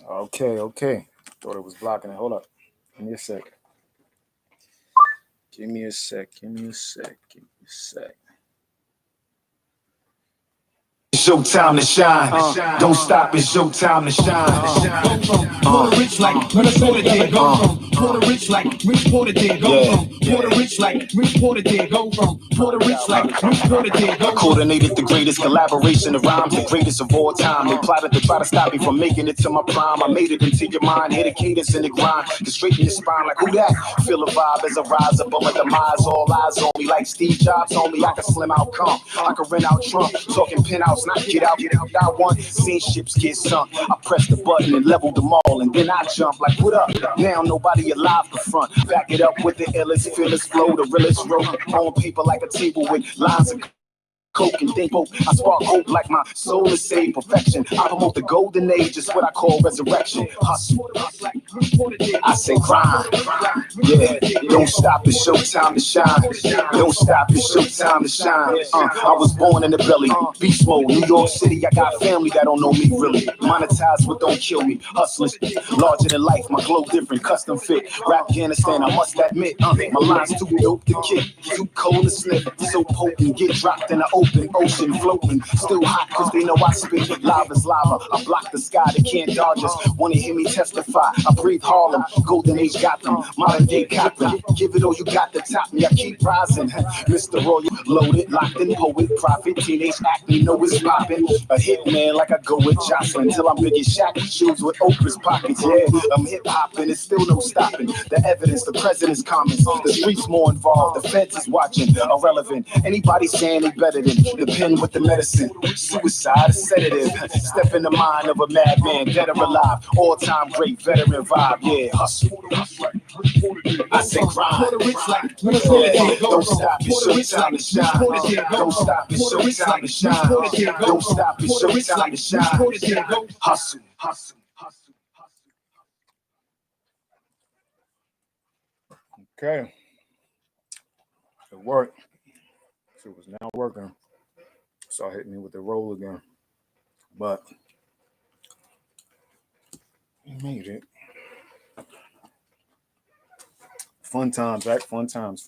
Okay. Thought it was blocking it. Hold up. Give me a sec. Give me a sec. It's your time to shine. Don't stop. It's your time to shine. Puerto rich like rich Porter did. Go from Puerto rich like rich Porter did. Go from Puerto rich like rich Porter did. Go from Puerto rich like rich Porter did. I coordinated the greatest collaboration of rhymes, the greatest of all time. They plotted to try to stop me from making it to my prime. I made it into your mind, hit a cadence in the grind, to straighten your spine like who that? Feel a vibe as I rise up on my demise. All eyes on me like Steve Jobs on me. I can slim out, come. I can rent out Trump, talking penthouse, not get out. I want seen ships get sunk. I pressed the button and leveled them all, and then I jump like what up? Now nobody alive to front. Back it up with the illest, fearless flow, the realest road on paper like a table with lines of coke and think hope. I spark hope like my soul is saved perfection. I promote the golden age, it's what I call resurrection. Hustle. I say grind. Yeah, don't stop, it's your time to shine. Don't stop, it's your time to shine. I was born in the belly, beast mode, New York City. I got family that don't know me really. Monetize what don't kill me. Hustlers, larger than life, my glow different, custom fit. Rap Afghanistan, I must admit, my lines too dope to kick, too cold to sniff, so potent, get dropped in the open ocean, floating, still hot cause they know I spit. Lava's lava, I block the sky, they can't dodge us. Wanna hear me testify? I breathe Harlem, golden age got them, modern day cop them. Give it all you got to top me, I keep rising. Mr. Royal, loaded, locked in, poet, prophet, teenage acne, know it's popping. A hitman like I go with Jocelyn, till I'm big as Shaq, shoes with Oprah's pockets. Yeah, I'm hip hopping, it's still no stopping. The evidence, the president's comments, the streets more involved, the feds is watching, irrelevant. Anybody saying they better than the pen with the medicine. Suicide, a sedative. Step in the mind of a madman, dead or alive. All-time great veteran vibe. Yeah, hustle. I say grind. Yeah, don't stop, it's your time to shine. Don't stop, it's your time to shine. Don't stop, it's your time to shine. Hustle. Okay. It worked. So it was now working. So hit me with the roll again. But we made it. Fun times, right? Fun times.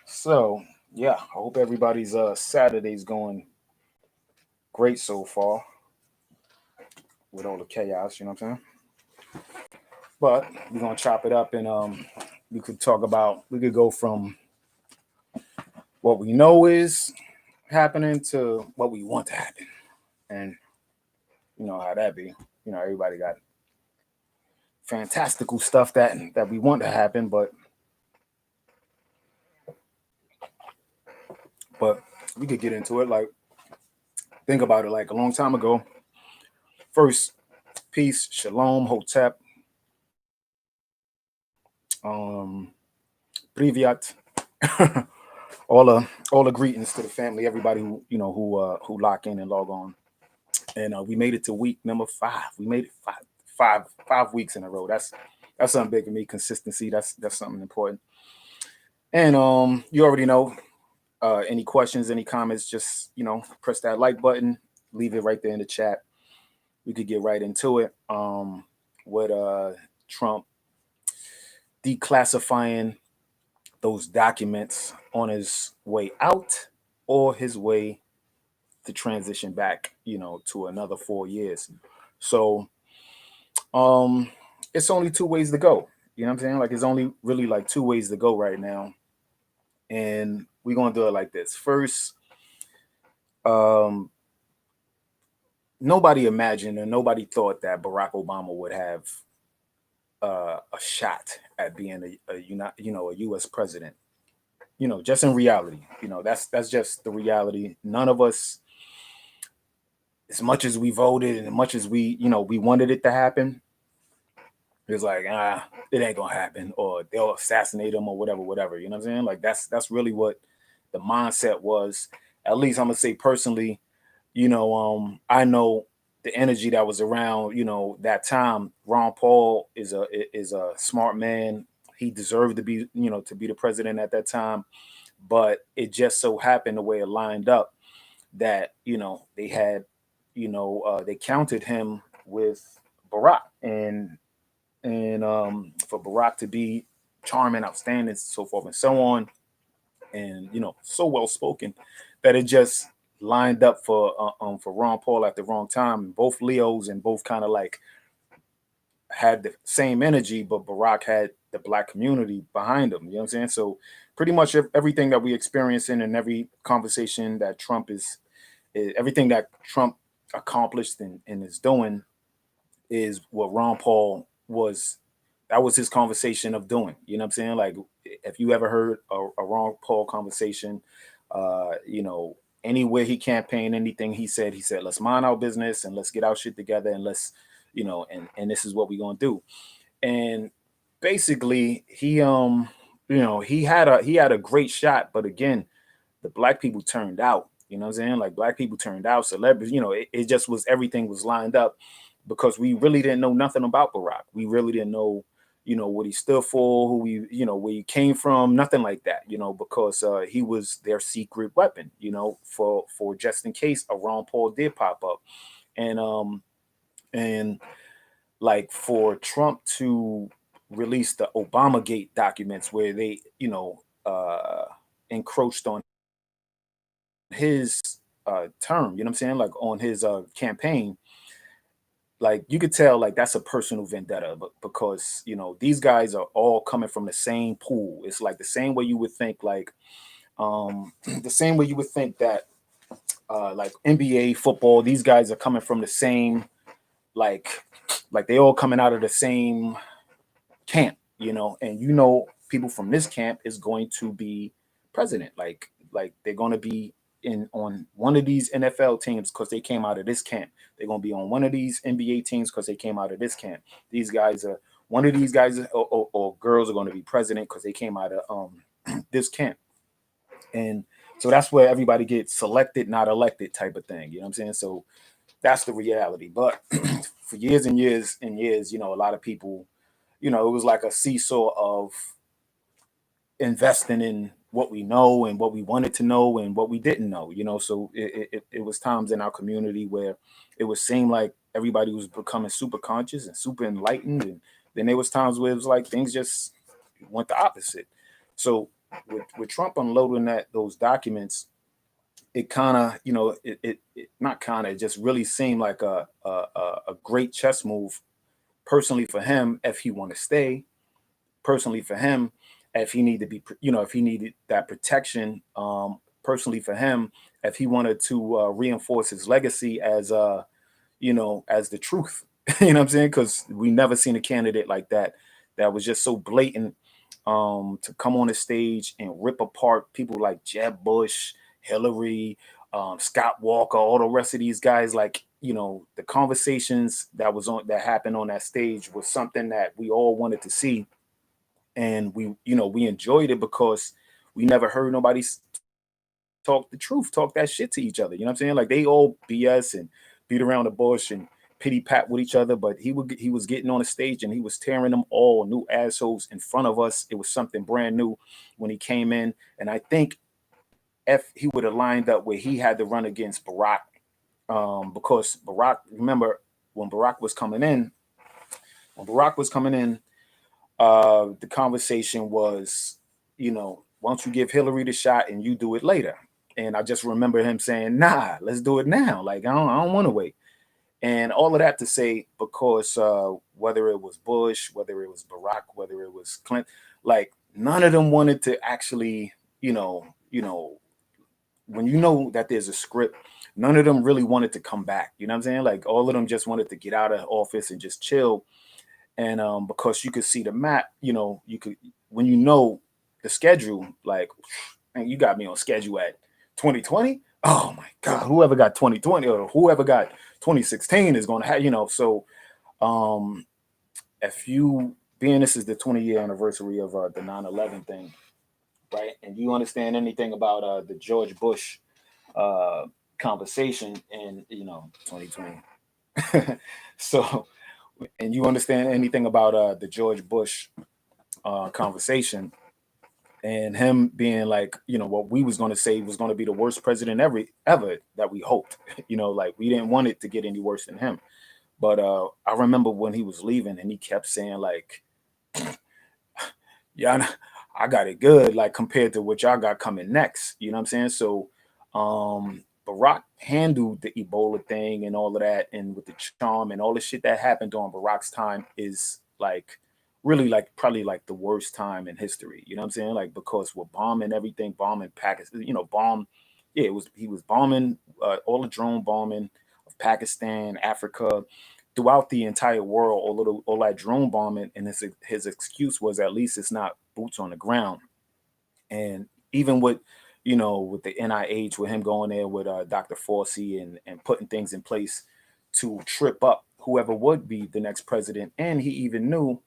So yeah, I hope everybody's Saturday's going great so far with all the chaos, you know what I'm saying? But we're gonna chop it up and we could go from what we know is happening to what we want to happen. And you know how that be. You know, everybody got fantastical stuff that we want to happen, but we could get into it. Like, think about it. Like a long time ago, first peace, shalom, hotep, privyat, all the greetings to the family, everybody who who lock in and log on. And we made it to week number 5. We made it five weeks in a row. That's something big for me. Consistency. That's something important. And you already know. Any questions, any comments? Just press that like button. Leave it right there in the chat. We could get right into it. With Trump declassifying those documents on his way out or his way to transition back, to another 4 years. So it's only 2 ways to go. You know what I'm saying? Like, it's only really like 2 ways to go right now. And we're gonna do it like this. First, nobody imagined and nobody thought that Barack Obama would have a shot at being a U.S. president. Just in reality, that's just the reality. None of us, as much as we voted and as much as we wanted it to happen, it's like, it ain't gonna happen, or they'll assassinate him or whatever. You know what I'm saying? Like, that's really what the mindset was. At least I'm gonna say personally, I know the energy that was around, that time. Ron Paul is a smart man. he deserved to be, to be the president at that time. But it just so happened the way it lined up that, they had, they counted him with Barack, and for Barack to be charming, outstanding, so forth and so on, and so well spoken that it just lined up for Ron Paul at the wrong time. Both Leos and both kind of like had the same energy, but Barack had the black community behind him. You know what I'm saying? So pretty much everything that we experience in every conversation that Trump is everything that Trump accomplished and is doing is what Ron Paul was. That was his conversation of doing. You know what I'm saying? Like, if you ever heard a Ron Paul conversation, anywhere he campaigned, anything he said, let's mind our business and let's get our shit together and let's, and this is what we're gonna do. And basically, he had a great shot, but again, the black people turned out. You know what I'm saying? Like, black people turned out, celebrities. It just was, everything was lined up because we really didn't know nothing about Barack. We really didn't know, what he stood for, who where he came from, nothing like that. Because he was their secret weapon. For just in case a Ron Paul did pop up, and like for Trump to release the Obamagate documents where they, encroached on his term, you know what I'm saying? Like on his campaign, like you could tell like that's a personal vendetta, but because these guys are all coming from the same pool. It's like the same way you would think like the same way you would think that like NBA football, these guys are coming from the same like they all coming out of the same camp, and people from this camp is going to be president. Like they're going to be on one of these NFL teams because they came out of this camp. They're going to be on one of these NBA teams because they came out of this camp. These guys are one of these guys or girls are going to be president because they came out of this camp. And so that's where everybody gets selected, not elected type of thing. You know what I'm saying? So that's the reality. But for years and years and years, a lot of people, it was like a seesaw of investing in what we know and what we wanted to know and what we didn't know. So it was times in our community where it would seem like everybody was becoming super conscious and super enlightened, and then there was times where it was like things just went the opposite. So with Trump unloading those documents, it kind of, it not kind of, it just really seemed like a great chess move, personally for him, if he want to stay, personally for him, if he needed to be, if he needed that protection, personally for him, if he wanted to reinforce his legacy as as the truth. You know what I'm saying? Because we never seen a candidate like that was just so blatant, to come on the stage and rip apart people like Jeb Bush, Hillary, Scott Walker, all the rest of these guys. Like, the conversations that happened on that stage was something that we all wanted to see, and we enjoyed it because we never heard nobody talk the truth, talk that shit to each other. You know what I'm saying? Like, they all BS and beat around the bush and pity pat with each other, but he was getting on the stage and he was tearing them all new assholes in front of us. It was something brand new when he came in, and I think if he would have lined up where he had to run against Barack, because Barack, remember when Barack was coming in, the conversation was, why don't you give Hillary the shot and you do it later? And I just remember him saying, nah, let's do it now. Like, I don't want to wait. And all of that to say, because whether it was Bush, whether it was Barack, whether it was Clinton, like none of them wanted to actually, when that there's a script, none of them really wanted to come back. You know what I'm saying? Like, all of them just wanted to get out of office and just chill. And because you could see the map, you could, when the schedule, like, man, you got me on schedule at 2020. Oh my God, whoever got 2020 or whoever got 2016 is going to have, so if you, being this is the 20-year anniversary of the 9/11 thing, right? And you understand anything about the George Bush conversation in 2020. So, and you understand anything about the George Bush conversation, and him being like, what we was going to say was going to be the worst president ever that we hoped. Like we didn't want it to get any worse than him. But I remember when he was leaving, and he kept saying like, "Yeah, I got it good, like compared to what y'all got coming next." You know what I'm saying? So, Barack handled the Ebola thing and all of that, and with the charm and all the shit that happened during Barack's time is like really like probably like the worst time in history. You know what I'm saying? Like because we're bombing everything, bombing Pakistan, yeah, he was bombing all the drone bombing of Pakistan, Africa, throughout the entire world, all that drone bombing, and his excuse was at least it's not boots on the ground. And even with with the NIH, with him going there with Dr. Fauci and putting things in place to trip up whoever would be the next president, and he even knew,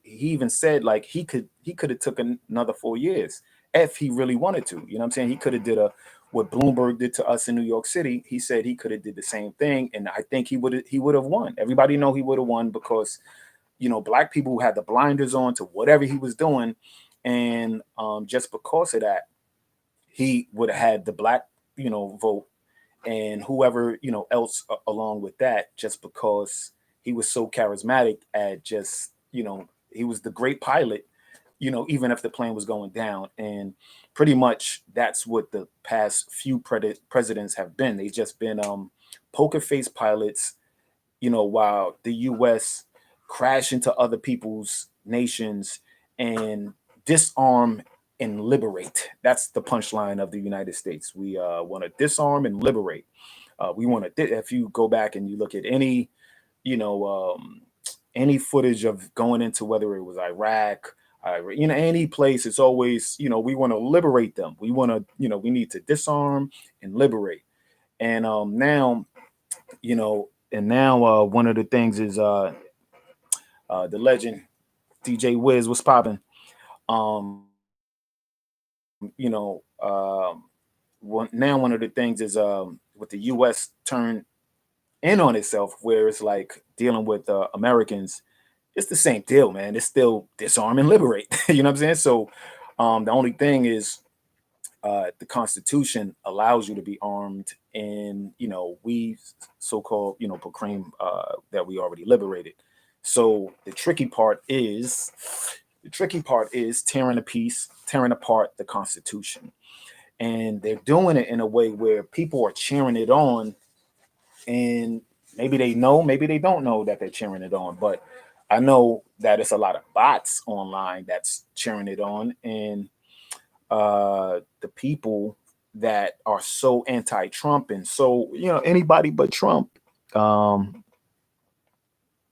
he even said like he could have took another 4 years if he really wanted to. You know what I'm saying? He could have did what Bloomberg did to us in New York City. He said he could have did the same thing, and I think he would have won. Everybody know he would have won because black people had the blinders on to whatever he was doing, and just because of that, he would have had the black vote, and whoever else along with that, just because he was so charismatic at just he was the great pilot, even if the plane was going down. And pretty much that's what the past few presidents have been. They've just been poker face pilots, while the US crash into other people's nations and disarm and liberate. That's the punchline of the United States. We want to disarm and liberate. We want to, if you go back and you look at you know, any footage of going into whether it was Iraq, any place, it's always, we want to liberate them. We want to, we need to disarm and liberate. And now one of the things is the legend DJ Wiz was popping. Now one of the things is with the U.S. turn in on itself, where it's like dealing with Americans. It's the same deal, man. It's still disarm and liberate. You know what I'm saying? So the only thing is the Constitution allows you to be armed, and we so-called proclaim that we already liberated. So the tricky part is tearing apart the Constitution, and they're doing it in a way where people are cheering it on, and maybe they know, maybe they don't know that they're cheering it on, but I know that it's a lot of bots online that's cheering it on, and the people that are so anti-Trump and so anybody but Trump. Um,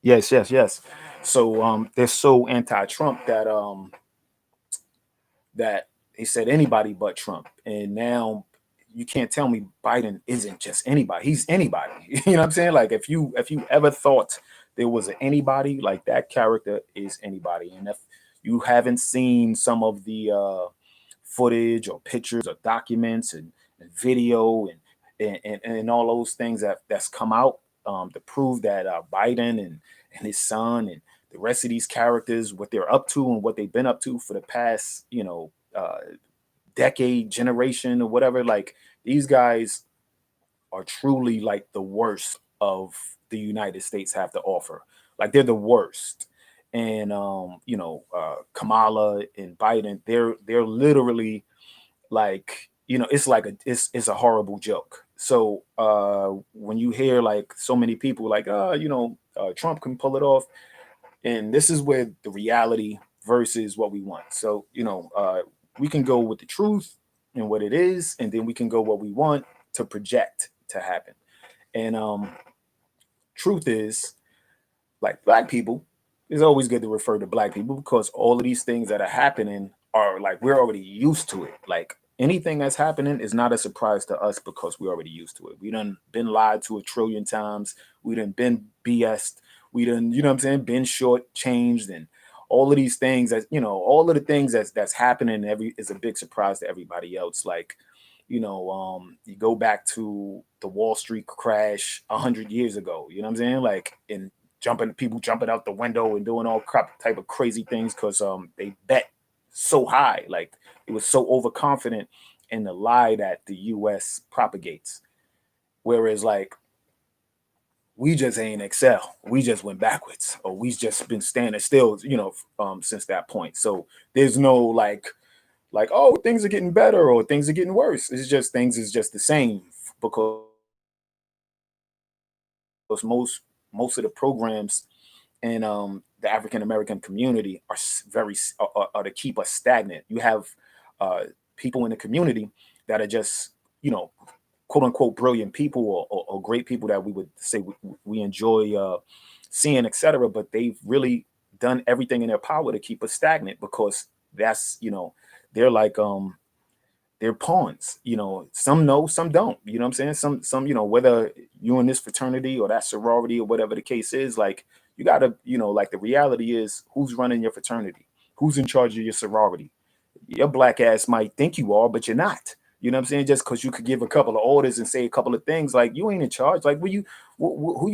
yes, yes, yes. So they're so anti-Trump that he said anybody but Trump, and now you can't tell me Biden isn't just anybody. He's anybody. You know what I'm saying? Like if you ever thought there was an anybody, like that character is anybody, and if you haven't seen some of the footage or pictures or documents and video and all those things that's come out to prove that Biden and his son and the rest of these characters, what they're up to and what they've been up to for the past decade, generation, or whatever. Like these guys are truly like the worst of the United States have to offer. Like they're the worst. And Kamala and Biden, they're literally like it's like it's a horrible joke. So when you hear like so many people like Trump can pull it off, and this is where the reality versus what we want. So we can go with the truth and what it is, and then we can go what we want to project to happen. And truth is, like black people, it's always good to refer to black people because all of these things that are happening are like we're already used to it. Like anything that's happening is not a surprise to us because we're already used to it. We done been lied to a trillion times. We done been BS'd. We done, what I'm saying, been shortchanged, and all of these things that all of the things that's happening every is a big surprise to everybody else. Like, you go back to the Wall Street crash 100 years ago. You know what I'm saying? Like, and people jumping out the window and doing all crap type of crazy things because they bet so high, like it was so overconfident in the lie that the U.S. propagates. Whereas like we just ain't excel, we just went backwards, or we just been standing still, since that point. So there's no like oh things are getting better or things are getting worse. It's just things is just the same because most of the programs in the African American community are are to keep us stagnant. You have people in the community that are just quote unquote brilliant people or great people that we would say we enjoy seeing, etc. But they've really done everything in their power to keep us stagnant because that's they're like they're pawns. Some know, some don't. You know what I'm saying? Some whether you in this fraternity or that sorority or whatever the case is, like you gotta like the reality is who's running your fraternity, who's in charge of your sorority. Your black ass might think you are, but you're not. You know what I'm saying? Just because you could give a couple of orders and say a couple of things, like you ain't in charge. Like who you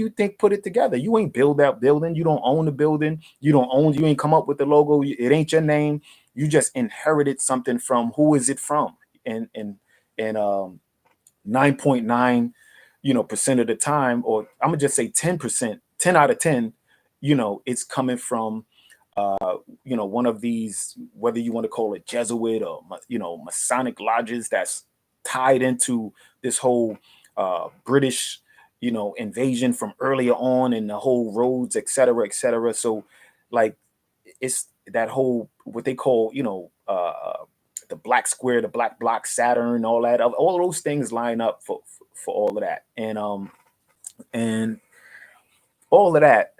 think put it together? You ain't build that building. You don't own the building. You ain't come up with the logo. It ain't your name. You just inherited something from who is it from? And 9.9 percent of the time, or I'm gonna just say 10%, 10 out of 10, it's coming from one of these, whether you want to call it Jesuit or Masonic lodges that's tied into this whole British invasion from earlier on, and the whole roads, et cetera, et cetera. So like it's that whole what they call the black square, the black block, Saturn, all that, all of those things line up for all of that, and all of that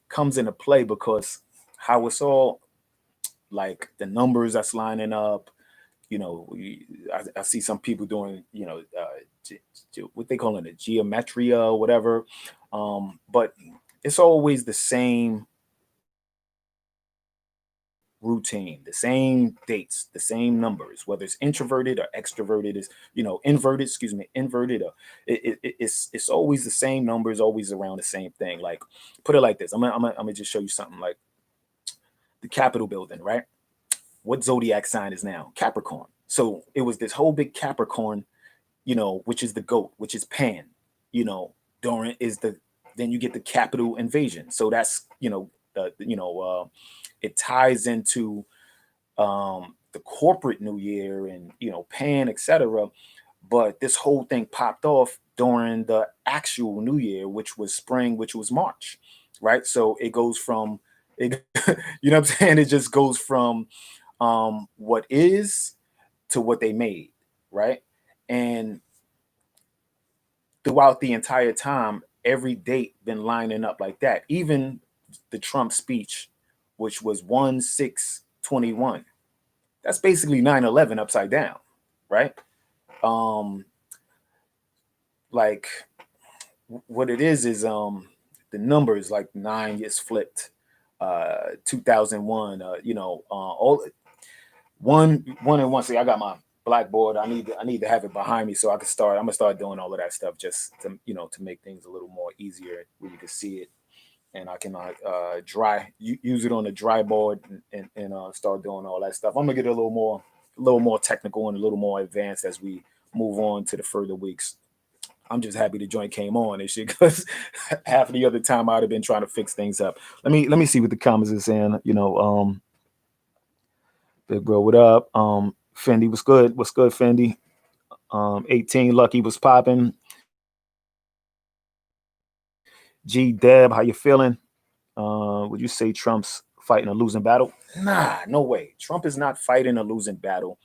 comes into play because how it's all like the numbers that's lining up. I see some people doing what they call it, a geometria or whatever, but it's always the same routine, the same dates, the same numbers, whether it's introverted or extroverted, is inverted, inverted, or it's always the same numbers, always around the same thing. Like put it like this, I'm gonna just show you something like the Capitol building, right? What zodiac sign is now Capricorn? So it was this whole big Capricorn, which is the goat, which is Pan, during is the then you get the Capitol invasion. So that's it ties into the corporate New Year and Pan, etc. But this whole thing popped off during the actual New Year, which was spring, which was March, right? So it goes from it, you know what I'm saying? It just goes from what is to what they made, right? And throughout the entire time, every date been lining up like that. Even the Trump speech, which was 1/6/21. That's basically 9/11 upside down, right? Like what it is the numbers like 9 is flipped, 2001, all one and one. See, I got my blackboard. I need to have it behind me so I can start. I'm gonna start doing all of that stuff just to to make things a little more easier where you can see it, and I can use it on the dry board and start doing all that stuff. I'm gonna get a little more technical and a little more advanced as we move on to the further weeks. I'm just happy the joint came on and shit because half of the other time I'd have been trying to fix things up. Let me see what the comments is saying. Big bro, what up? Fendi, what's good? What's good, Fendi? 18 Lucky was popping. G Deb, how you feeling? Would you say Trump's fighting a losing battle? Nah, no way. Trump is not fighting a losing battle.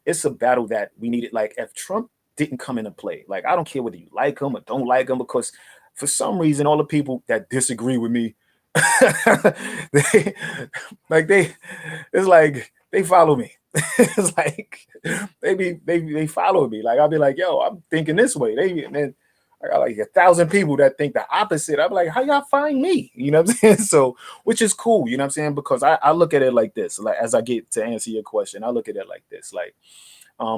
It's a battle that we needed. Like if Trump didn't come into play, like I don't care whether you like him or don't like him, because for some reason all the people that disagree with me, they it's like they follow me. It's like they follow me. Like I'll be like, yo, I'm thinking this way. And then I got like 1,000 people that think the opposite. I'm like, how y'all find me? You know what I'm saying? So, which is cool, you know what I'm saying? Because I look at it like this. Like as I get to answer your question, I look at it like this. Like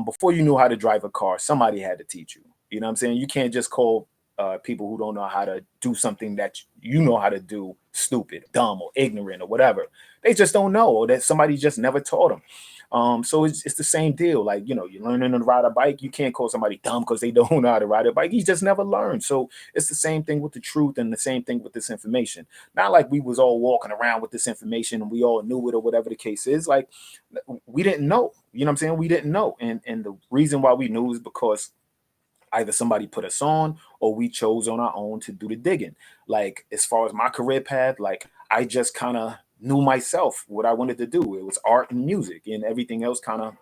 before you knew how to drive a car, somebody had to teach you. You know what I'm saying? You can't just call people who don't know how to do something that you know how to do, stupid, dumb, or ignorant, or whatever. They just don't know, or that somebody just never taught them. So it's the same deal. Like, you're learning to ride a bike. You can't call somebody dumb because they don't know how to ride a bike. He just never learned. So it's the same thing with the truth, and the same thing with this information. Not like we was all walking around with this information and we all knew it, or whatever the case is. Like, we didn't know. You know what I'm saying? We didn't know. And the reason why we knew is because either somebody put us on, or we chose on our own to do the digging. Like, as far as my career path, like, I just kind of knew myself what I wanted to do. It was art and music, and everything else kind of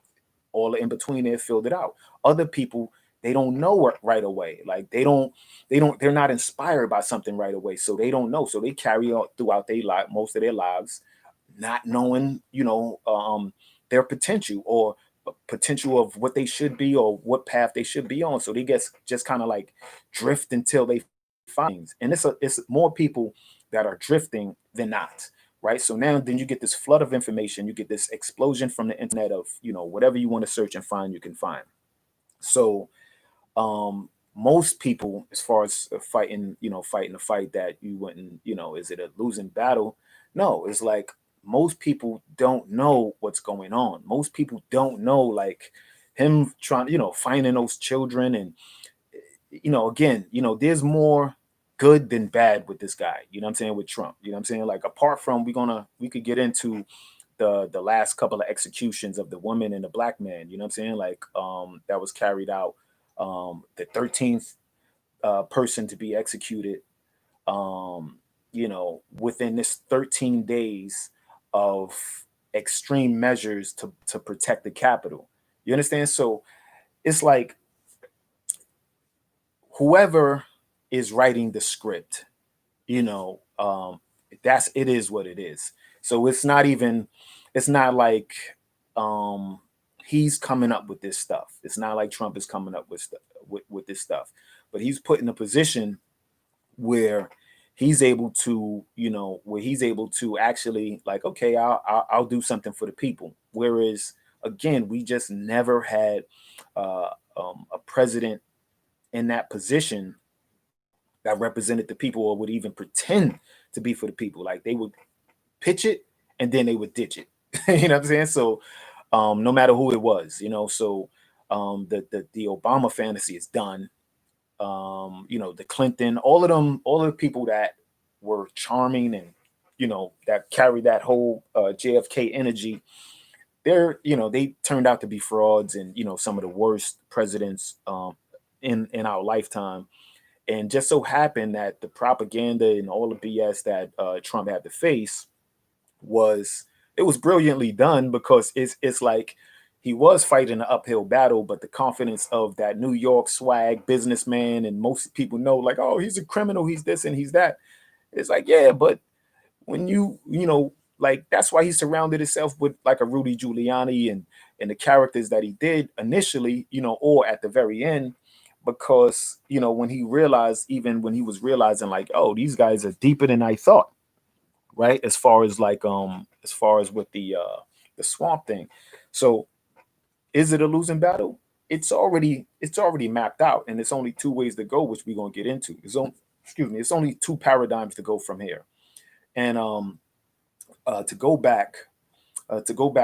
all in between there filled it out. Other people, they don't know it right away. Like, they're not inspired by something right away. So they don't know. So they carry on throughout their life, most of their lives, not knowing, their potential, or potential of what they should be, or what path they should be on. So they get just kind of like drift until they find things. And it's more people that are drifting than not. Right. So now then you get this flood of information, you get this explosion from the internet of, whatever you want to search and find, you can find. So most people, as far as fighting the fight that you wouldn't, is it a losing battle? No, it's like most people don't know what's going on. Most people don't know, like, him trying, finding those children. And again, there's more good than bad with this guy. You know what I'm saying? With Trump, you know what I'm saying? Like, apart from, we could get into the last couple of executions of the woman and the black man. You know what I'm saying? Like, that was carried out. The 13th person to be executed. Within this 13 days of extreme measures to protect the Capitol. You understand? So it's like, whoever is writing the script, you know, it is what it is. So it's not like um, he's coming up with this stuff. It's not like Trump is coming up with with this stuff, but he's put in a position where he's able to, where he's able to actually, like, okay, I'll do something for the people. Whereas, again, we just never had a president in that position that represented the people, or would even pretend to be for the people. Like, they would pitch it and then they would ditch it. You know what I'm saying? So no matter who it was, so the Obama fantasy is done. The Clinton, all of them, all of the people that were charming and, that carried that whole JFK energy, they turned out to be frauds, and, some of the worst presidents in our lifetime. And just so happened that the propaganda and all the BS that Trump had to face was it was brilliantly done, because it's like he was fighting an uphill battle, but the confidence of that New York swag businessman, and most people know, like, oh, he's a criminal, he's this and he's that. It's like, yeah, but when like, that's why he surrounded himself with, like, a Rudy Giuliani and the characters that he did initially, or at the very end, because when he realized, even when he was realizing, like, oh, these guys are deeper than I thought, right? As far as, like, as far as with the swamp thing. So is it a losing battle? It's already mapped out, and it's only two ways to go, which we're gonna get into. It's only two paradigms to go from here. And to go back,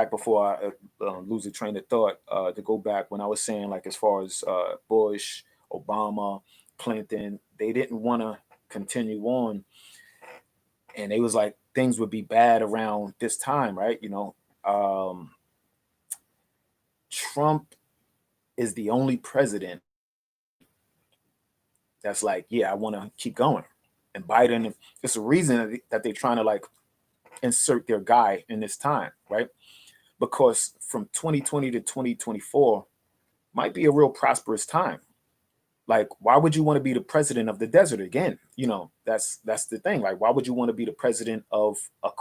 before I lose the train of thought, to go back when I was saying, like, as far as Bush, Obama, Clinton, they didn't want to continue on, and they was like, things would be bad around this time, right? Trump is the only president that's like, yeah, I want to keep going. And Biden, it's a reason that they're trying to, like, insert their guy in this time, right? Because from 2020 to 2024 might be a real prosperous time. Like, why would you want to be the president of the desert again? That's the thing. Like, why would you want to be the president of a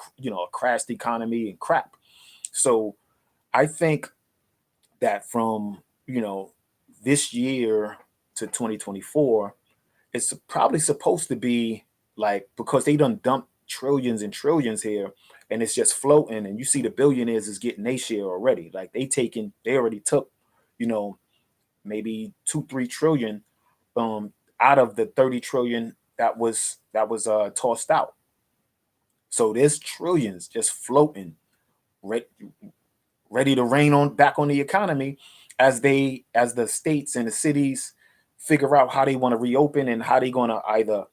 crashed economy and crap? So I think that from this year to 2024, it's probably supposed to be, like, because they done dumped trillions and trillions here, and it's just floating, and you see the billionaires is getting their share already. Like, they already took, maybe 2-3 trillion out of the 30 trillion that was tossed out. So there's trillions just floating, ready to rain on back on the economy as the states and the cities figure out how they want to reopen and how they're going to either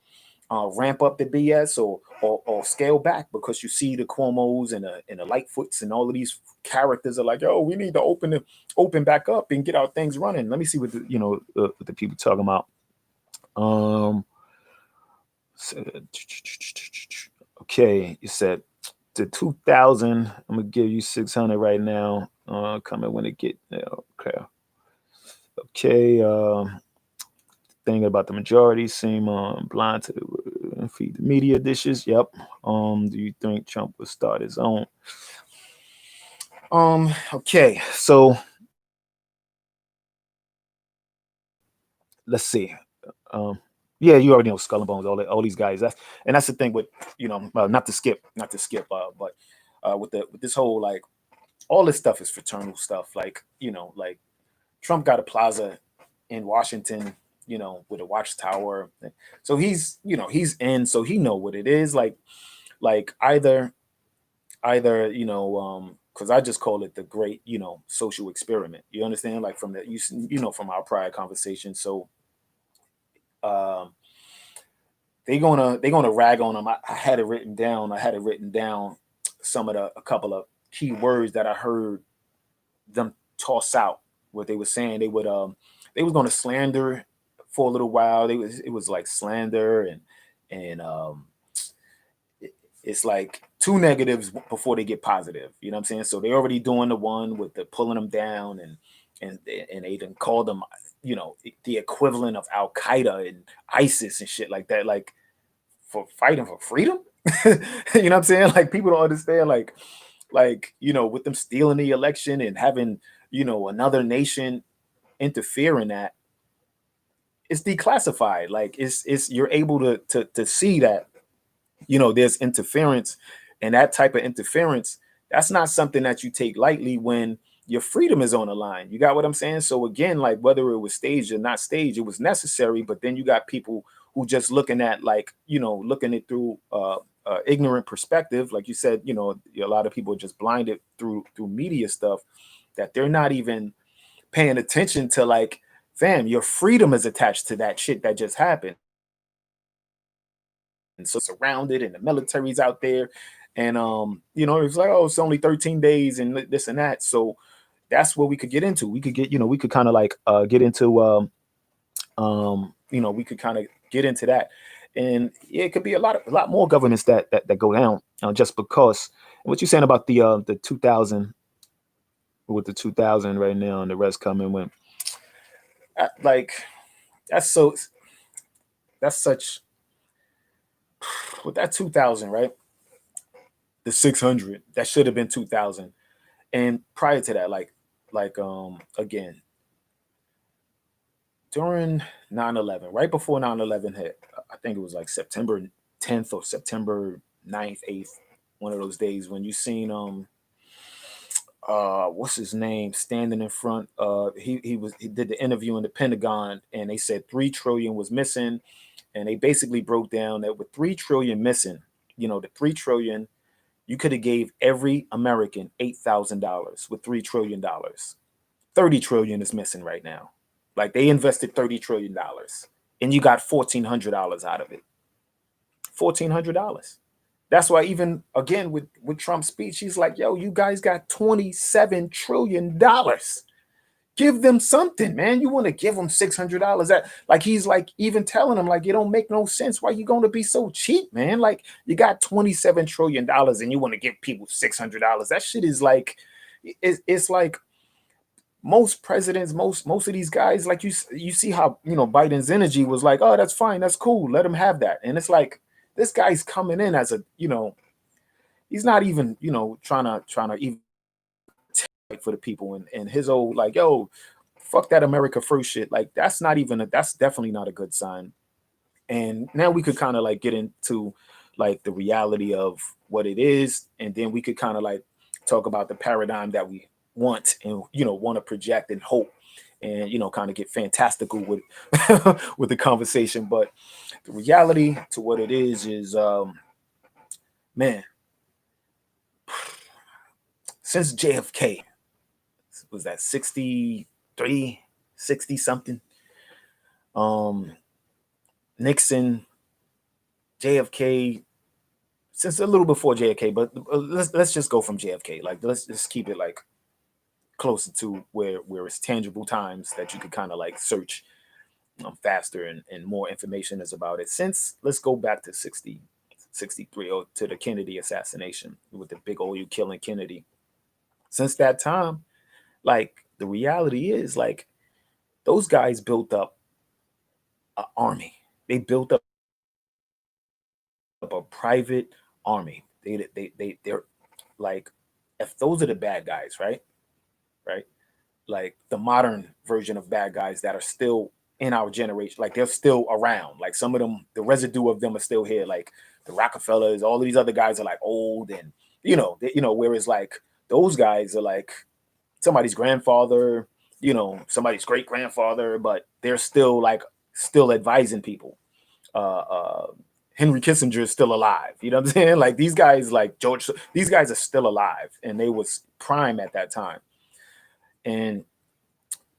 ramp up the BS or scale back, because you see the Cuomos and the Lightfoots and all of these characters are like, yo, we need to open back up and get our things running. Let me see what the people talking about. Okay, you said the 2000. I'm gonna give you 600 right now. Coming when it get there. Okay. Thing about the majority seem blind to feed the media dishes. Yep. Do you think Trump will start his own? Okay, so let's see. Yeah, you already know Skull and Bones, all these guys. That's the thing with not to skip, but with this whole like all this stuff is fraternal stuff. Like like Trump got a plaza in Washington, with a watchtower. So he's in, so he know what it is. Like either because I just call it the great social experiment. You understand? Like from from our prior conversation. So they're gonna rag on him. I had it written down. Some of a couple of key words that I heard them toss out. What they were saying, they was gonna slander for a little while. It was like slander and it's like two negatives before they get positive. You know what I'm saying? So they're already doing the one with the pulling them down and they even called them the equivalent of Al Qaeda and ISIS and shit like that, like for fighting for freedom. You know what I'm saying? Like people don't understand, like with them stealing the election and having another nation interfere in that. It's declassified. Like it's you're able to see that there's interference, and that type of interference, that's not something that you take lightly when your freedom is on the line. You got what I'm saying? So again, like whether it was staged or not staged, it was necessary. But then you got people who just looking at looking it through ignorant perspective, like you said. A lot of people are just blinded through media stuff, that they're not even paying attention to, like, fam, your freedom is attached to that shit that just happened. And so surrounded, and the military's out there, and it's like, oh, it's only 13 days and this and that. So that's what we could get into. We could we could kind of like get into we could kind of get into that. And yeah, it could be a lot more governments that go down, just because. What you saying about the 2000, with the 2000 right now and the rest coming when, like, that's such, with that 2000, right? The 600 that should have been 2000. And prior to that, again, during 9/11, right before 9/11 hit, I think it was like September 10th or September 9th, 8th, one of those days when you seen what's his name standing in front. He did the interview in the Pentagon, and they said 3 trillion was missing, and they basically broke down that with 3 trillion missing, the 3 trillion, you could have gave every American $8,000 with $3 trillion. 30 trillion is missing right now. Like, they invested $30 trillion and you got $1,400 out of it. $1,400. That's why, even again with Trump's speech, he's like, yo, you guys got $27 trillion. Give them something, man. You want to give them $600? That, like, he's like even telling them, like, it don't make no sense. Why you going to be so cheap, man? Like, you got $27 trillion and you want to give people $600? That shit is like, it's like most presidents, most of these guys, like, you see how Biden's energy was like, oh, that's fine, that's cool, let him have that. And it's like, this guy's coming in as a he's not even trying to even fight for the people, and his old, like, yo, fuck that America first shit. Like, that's definitely not a good sign. And now we could kind of like get into like the reality of what it is, and then we could kind of like talk about the paradigm that we want and want to project and hope and kind of get fantastical with with the conversation. But the reality to what it is man, since JFK, was that 63, 60 something, Nixon, JFK, since a little before JFK, but let's just go from JFK. Like let's just keep it like closer to where it's tangible times that you could kind of like search faster, and more information is about it. Since, let's go back to 60, 63, or to the Kennedy assassination with the big oil killing Kennedy. Since that time, like the reality is like those guys built up an army. They built up a private army. They're like, if those are the bad guys, right? Right? Like the modern version of bad guys that are still in our generation, like they're still around. Like some of them, the residue of them are still here. Like the Rockefellers, all of these other guys are like old, and whereas like those guys are like somebody's grandfather, somebody's great grandfather, but they're still like still advising people. Henry Kissinger is still alive. You know what I'm saying? Like these guys, like George, these guys are still alive, and they was prime at that time. And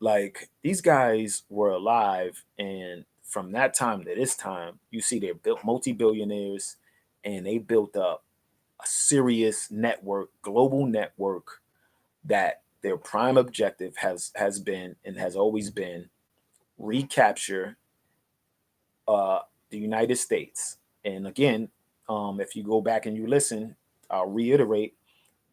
like these guys were alive, and from that time to this time, you see they're built multi-billionaires, and they built up a serious network, global network, that their prime objective has been and has always been recapture the United States. And again, if you go back and you listen, I'll reiterate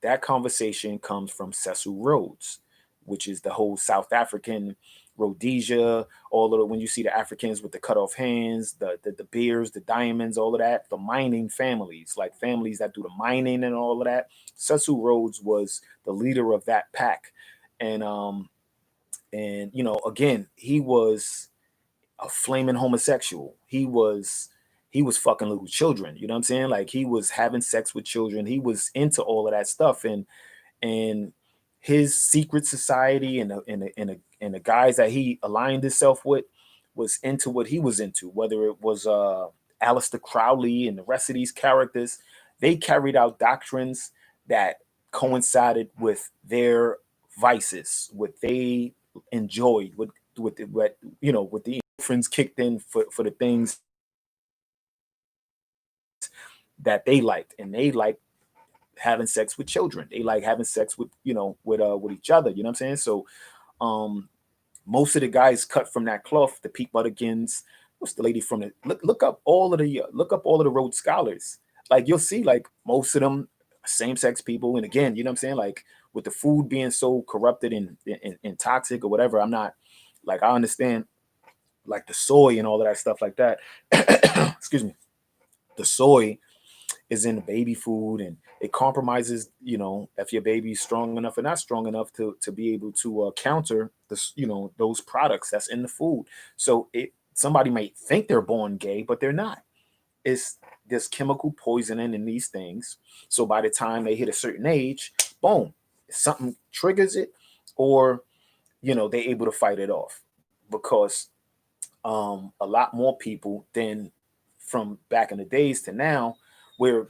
that conversation comes from Cecil Rhodes, which is the whole South African Rhodesia, all of the, when you see the Africans with the cut off hands, the beers, the diamonds, all of that, the mining families, like families that do the mining and all of that. Cecil Rhodes was the leader of that pack. And again, he was a flaming homosexual. He was fucking little children. You know what I'm saying? Like he was having sex with children. He was into all of that stuff, and his secret society and the guys that he aligned himself with was into what he was into. Whether it was Aleister Crowley and the rest of these characters, they carried out doctrines that coincided with their vices, what they enjoyed, what the friends kicked in for the things that they liked, and they liked having sex with children. They like having sex with with each other. You know what I'm saying? So most of the guys cut from that cloth. The Pete Buttigieg's, what's the lady from the look up all of the Rhodes Scholars. Like you'll see like most of them same sex people. And again, you know what I'm saying? Like with the food being so corrupted and toxic or whatever, I'm not like, I understand like the soy and all of that stuff like that. Excuse me. The soy is in the baby food, and it compromises, if your baby's strong enough or not strong enough to be able to counter this, those products that's in the food. So somebody might think they're born gay, but they're not. It's There's chemical poisoning in these things. So by the time they hit a certain age, boom, something triggers it, or they're able to fight it off, because a lot more people than from back in the days to now, where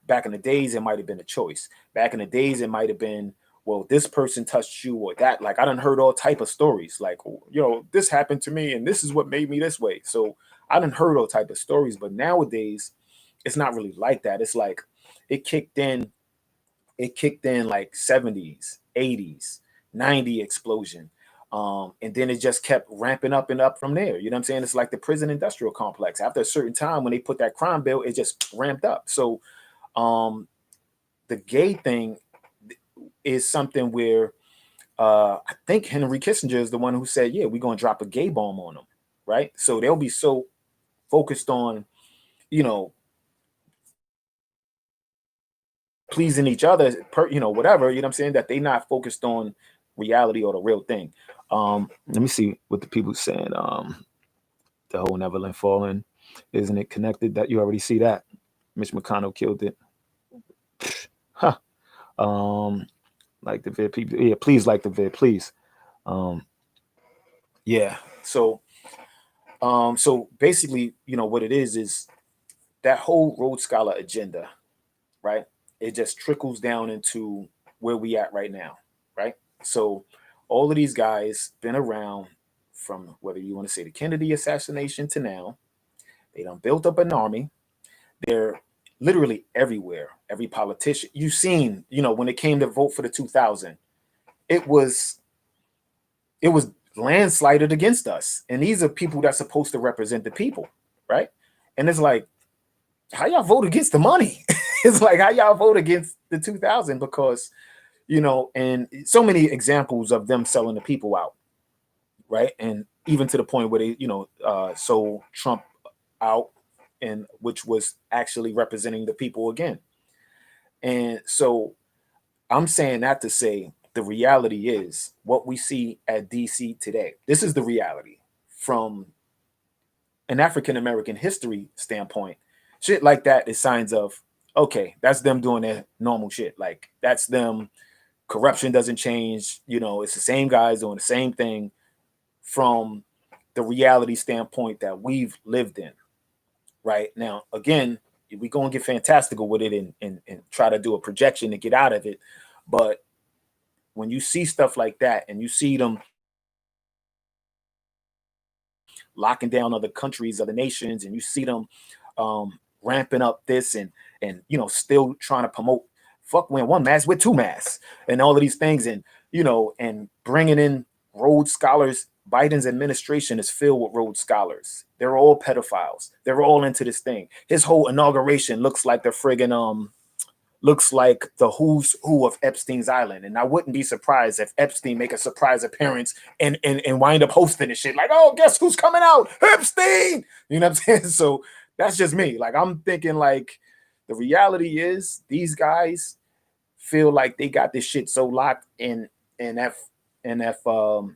back in the days it might have been a choice. Back in the days it might have been, well, this person touched you, or that. Like I done heard all type of stories, like this happened to me and this is what made me this way. So I done heard all type of stories. But nowadays it's not really like that. It's like it kicked in like 70s, 80s, 90 explosion. And then it just kept ramping up and up from there. You know what I'm saying? It's like the prison industrial complex. After a certain time, when they put that crime bill, it just ramped up. So the gay thing is something where I think Henry Kissinger is the one who said, yeah, we're going to drop a gay bomb on them. Right. So they'll be so focused on, pleasing each other, whatever, you know what I'm saying, that they not focused on reality or the real thing. Let me see what the people saying. The whole Neverland Fallen, isn't it connected? That you already see that. Mitch McConnell killed it. Huh. Like the vid, people. Yeah, please like the vid, please. Yeah. So so basically, what it is that whole Rhodes Scholar agenda, right? It just trickles down into where we at right now, right? So all of these guys been around from whether you want to say the Kennedy assassination to now. They done built up an army. They're literally everywhere. Every politician you've seen, when it came to vote for the 2000, it was it was landslided against us. And these are people that's supposed to represent the people, right? And it's like, how y'all vote against the money? It's like how y'all vote against the 2000 because and so many examples of them selling the people out, right? And even to the point where they sold Trump out, and which was actually representing the people again. And so I'm saying that to say the reality is what we see at DC today. This is the reality from an African American history standpoint. Shit like that is signs of, okay, that's them doing their normal shit. Like that's them. Corruption doesn't change. It's the same guys doing the same thing from the reality standpoint that we've lived in. Right now, again, we go and get fantastical with it and try to do a projection to get out of it. But when you see stuff like that and you see them locking down other countries, other nations, and you see them ramping up this and still trying to promote fuck wearing one mask with two masks and all of these things, and and bringing in Rhodes Scholars. Biden's administration is filled with Rhodes Scholars. They're all pedophiles. They're all into this thing. His whole inauguration looks like the friggin' looks like the who's who of Epstein's Island. And I wouldn't be surprised if Epstein make a surprise appearance and wind up hosting this shit. Like, oh, guess who's coming out? Epstein! You know what I'm saying? So that's just me. Like, I'm thinking like the reality is these guys feel like they got this shit so locked in, and if the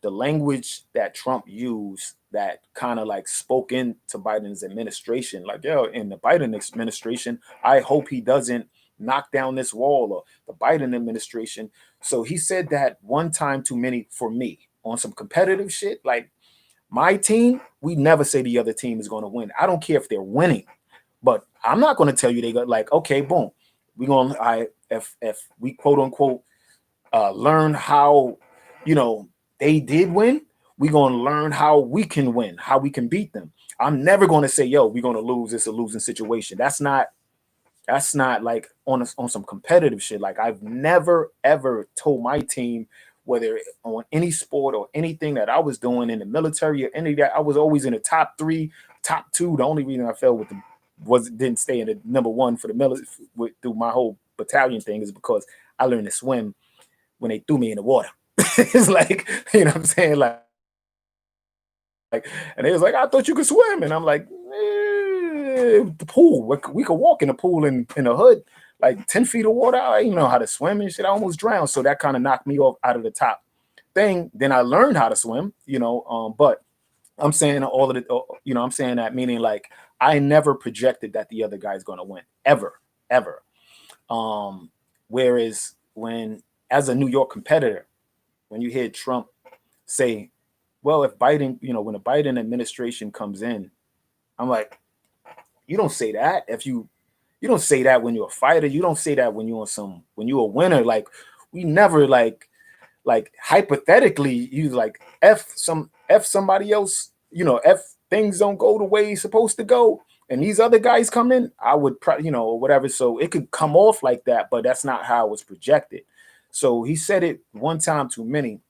language that Trump used that kind of like spoke into Biden's administration, like, yo, in the Biden administration, I hope he doesn't knock down this wall, or the Biden administration. So he said that one time too many for me on some competitive shit. Like my team, we never say the other team is going to win. I don't care if they're winning, but I'm not going to tell you they got like, okay, boom, we're going to, if we quote unquote learn how they did win, we're going to learn how we can win, how we can beat them. I'm never going to say, yo, we're going to lose, it's a losing situation. That's not like on some competitive shit. Like I've never ever told my team, whether on any sport or anything that I was doing in the military or any of that, I was always in the top 3, top 2. The only reason I fell with didn't stay in the number 1 for the military through my whole battalion thing is because I learned to swim when they threw me in the water. It's like, what I'm saying? Like, and they was like, I thought you could swim. And I'm like, the pool. We could walk in the pool in the hood, like 10 feet of water. I didn't know how to swim and shit. I almost drowned. So that kind of knocked me off out of the top thing. Then I learned how to swim, but I'm saying all of it, I'm saying that meaning like I never projected that the other guy's going to win ever. Whereas when, as a New York competitor, when you hear Trump say, well, if Biden, when the Biden administration comes in, I'm like, you don't say that. If you don't say that when you're a fighter, you don't say that when you're a winner. Like we never like hypothetically you like F somebody else, F things don't go the way it's supposed to go. And these other guys come in, I would, or whatever. So it could come off like that, but that's not how it was projected. So he said it one time too many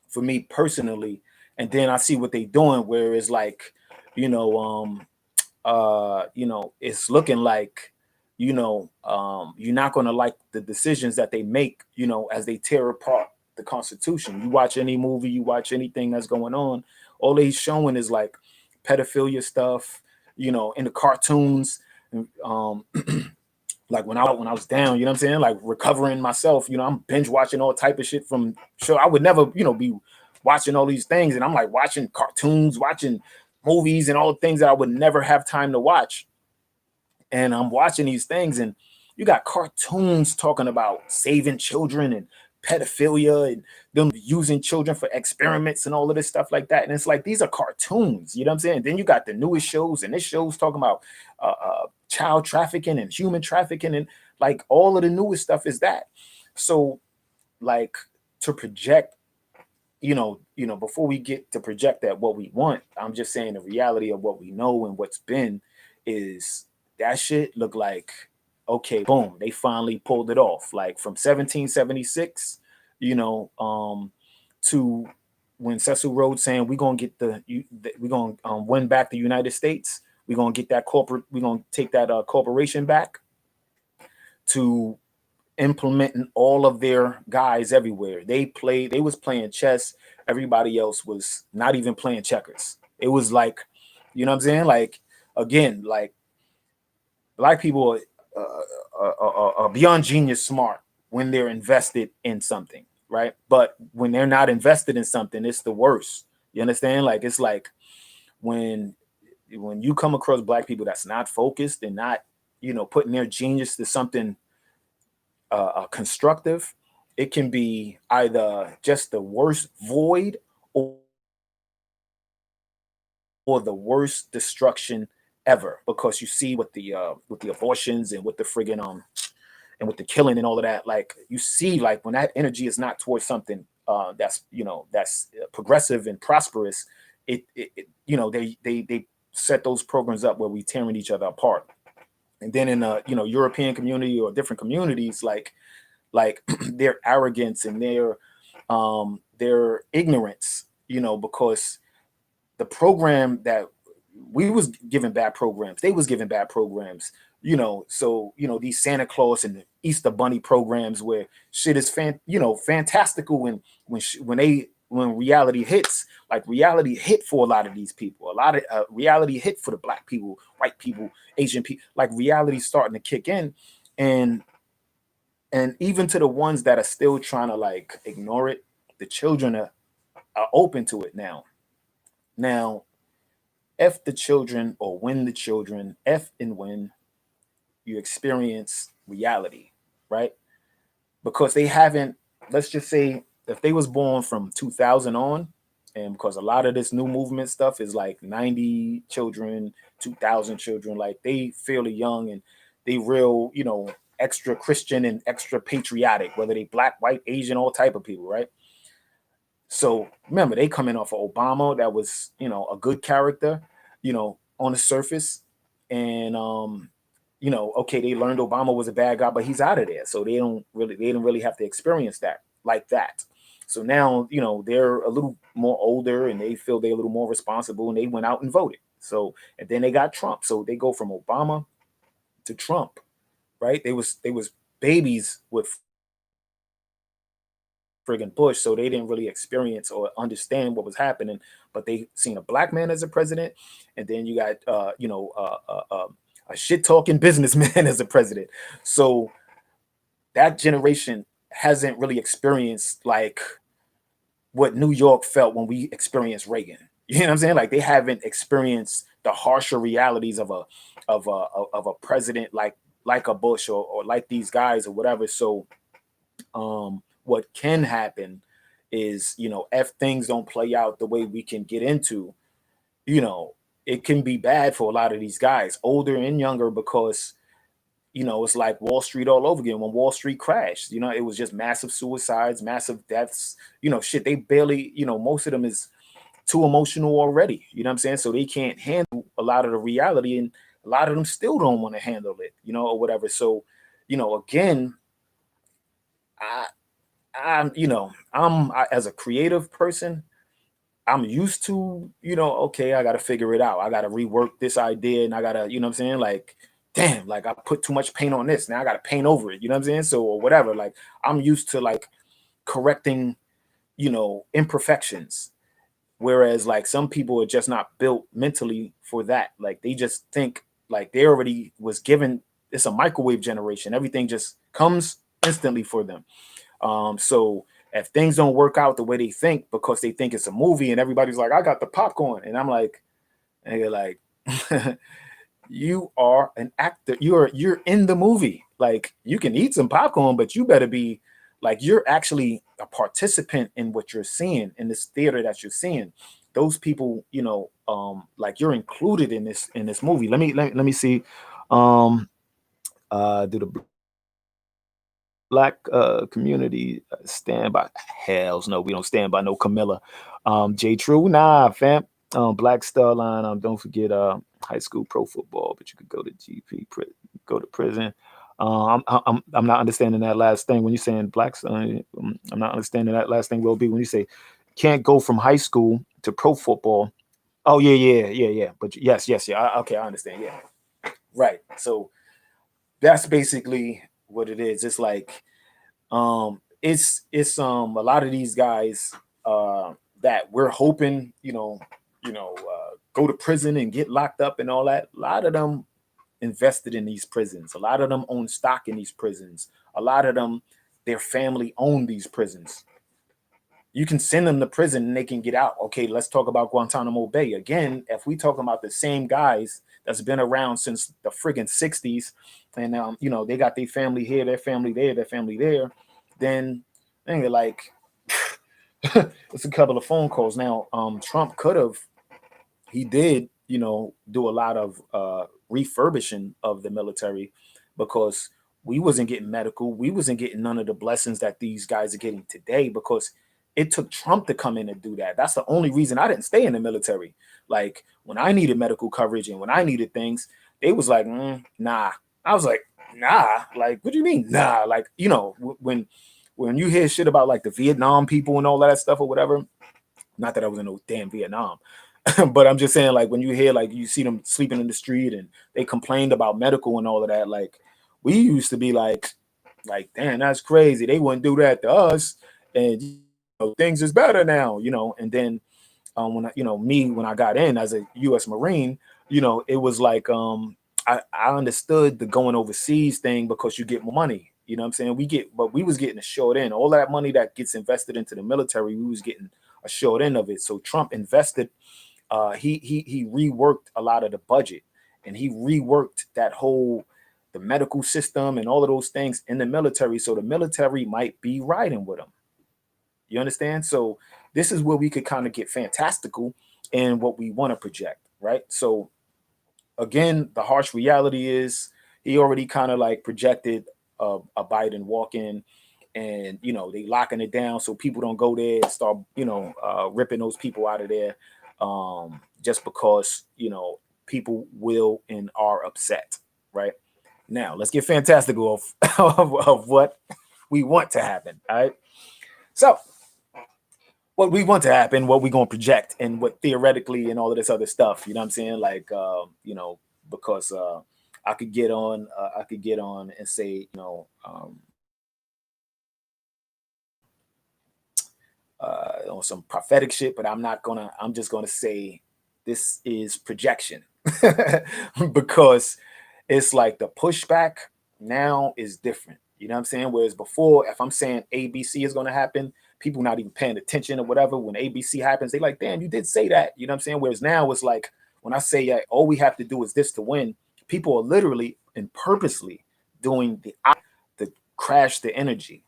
for me personally. And then I see what they doing where it's like, it's looking like, you're not going to like the decisions that they make, as they tear apart the Constitution. You watch any movie, you watch anything that's going on, all he's showing is like pedophilia stuff, in the cartoons. Like when I was down, you know what I'm saying? Like recovering myself, I'm binge watching all type of shit from show. I would never, be watching all these things. And I'm like watching cartoons, watching movies and all the things that I would never have time to watch. And I'm watching these things and you got cartoons talking about saving children and pedophilia and them using children for experiments and all of this stuff like that. And it's like, these are cartoons, you know what I'm saying? Then you got the newest shows, and this show's talking about child trafficking and human trafficking, and like all of the newest stuff is that. So like, to project, before we get to project that what we want, I'm just saying the reality of what we know and what's been is that shit look like, okay, boom, they finally pulled it off. Like from 1776, to when Cecil Rhodes saying we're gonna get we're gonna win back the United States, we're gonna get that we're gonna take that corporation back, to implementing all of their guys everywhere. They was playing chess. Everybody else was not even playing checkers. It was like, you know what I'm saying? Like, again, like black people are beyond genius smart when they're invested in something, right? But when they're not invested in something, it's the worst. You understand? Like, it's like when you come across black people that's not focused and not, putting their genius to something constructive, it can be either just the worst void or the worst destruction ever, because you see with the abortions and with the friggin' and with the killing and all of that, like you see, like when that energy is not towards something that's progressive and prosperous, it they set those programs up where we tearing each other apart. And then in European community or different communities, like their arrogance and their ignorance, because the program that we was given bad programs, they was given bad programs, so these Santa Claus and the Easter Bunny programs where shit is fantastical when reality hits. Like, reality hit for a lot of these people, a lot of reality hit for the black people, white people, Asian people. Like, reality starting to kick in, and even to the ones that are still trying to like ignore it, the children are open to it now. Now, F the children, or when the children, F and when you experience reality, right? Because they haven't, let's just say, if they was born from 2000 on, and because a lot of this new movement stuff is like 90 children, 2000 children, like they fairly young and they real, extra Christian and extra patriotic, whether they black, white, Asian, all type of people, right? So remember, they coming off of Obama, that was, a good character, on the surface. And okay, they learned Obama was a bad guy, but he's out of there. So they didn't really have to experience that like that. So now, they're a little more older and they feel they're a little more responsible, and they went out and voted. So, and then they got Trump. So they go from Obama to Trump, right? They was babies with friggin' Bush, so they didn't really experience or understand what was happening. But they seen a black man as a president, and then you got a shit talking businessman as a president. So that generation hasn't really experienced like what New York felt when we experienced Reagan. You know what I'm saying? Like, they haven't experienced the harsher realities of a president like a Bush or like these guys or whatever. So what can happen is, if things don't play out the way we can get into, it can be bad for a lot of these guys, older and younger, because it's like Wall Street all over again. When Wall Street crashed, it was just massive suicides, massive deaths, shit. They barely, most of them is too emotional already. You know what I'm saying? So they can't handle a lot of the reality, and a lot of them still don't want to handle it, or whatever. So, again, as a creative person, I'm used to, okay, I got to figure it out. I got to rework this idea, and I got to, what I'm saying? Like, damn, like I put too much paint on this. Now I got to paint over it. You know what I'm saying? So, or whatever. Like, I'm used to like correcting, imperfections. Whereas like some people are just not built mentally for that. Like, they just think like they already was given, it's a microwave generation. Everything just comes instantly for them. So if things don't work out the way they think, because they think it's a movie and everybody's like, I got the popcorn. And I'm like, and you're like, you are an actor. You're in the movie. Like, you can eat some popcorn, but you better be Like you're actually a participant in what you're seeing in this theater that you're seeing. Those people, like you're included in this movie. Let me see. Um, do the black community stand by? Hells no, we don't stand by no Camilla. J True, nah, fam. Black Star Line. Don't forget high school pro football, but you could go to GP, go to prison. I'm not understanding that last thing when you're saying blacks. I'm not understanding that last thing. Will be when you say can't go from high school to pro football. Oh yeah. But yes, yeah. Okay, I understand. Yeah, right. So that's basically what it is. It's like it's a lot of these guys that we're hoping go to prison and get locked up and all that. A lot of them invested in these prisons. A lot of them own stock in these prisons. A lot of them, their family own these prisons. You can send them to prison and they can get out. Okay, let's talk about Guantanamo Bay again. If we talk about the same guys that's been around since the friggin' 60s, and they got their family here, their family there, their family there, then they're like, it's a couple of phone calls now. Trump could have, he did, do a lot of refurbishing of the military because we wasn't getting medical, we wasn't getting none of the blessings that these guys are getting today because it took Trump to come in and do that. That's the only reason I didn't stay in the military. Like when I needed medical coverage and when I needed things, they was like, nah. I was like, nah. Like, what do you mean, nah? Like, when you hear shit about like the Vietnam people and all that stuff or whatever, not that I was in no damn Vietnam, but I'm just saying, like, when you hear, like, you see them sleeping in the street and they complained about medical and all of that, like, we used to be like, damn, that's crazy. They wouldn't do that to us. And, things is better now, and then when when I got in as a U.S. Marine, it was like I understood the going overseas thing because you get more money. You know what I'm saying? But we was getting a short end. All that money that gets invested into the military, we was getting a short end of it. So Trump invested. He reworked a lot of the budget, and he reworked that whole the medical system and all of those things in the military. So the military might be riding with him. You understand? So this is where we could kind of get fantastical in what we want to project, right? So again, the harsh reality is he already kind of like projected a Biden walk in, and they locking it down so people don't go there and start ripping those people out of there, just because people will and are upset, right? Now let's get fantastical of what we want to happen. All right. So what we want to happen, what we gonna project, and what theoretically and all of this other stuff. You know what I'm saying? Like, because I could get on and say, on some prophetic shit, but I'm not gonna. I'm just gonna say this is projection because it's like the pushback now is different. You know what I'm saying? Whereas before, if I'm saying ABC is going to happen, people not even paying attention or whatever. When ABC happens, they like, damn, you did say that. You know what I'm saying? Whereas now it's like when I say all we have to do is this to win, people are literally and purposely doing to crash the energy.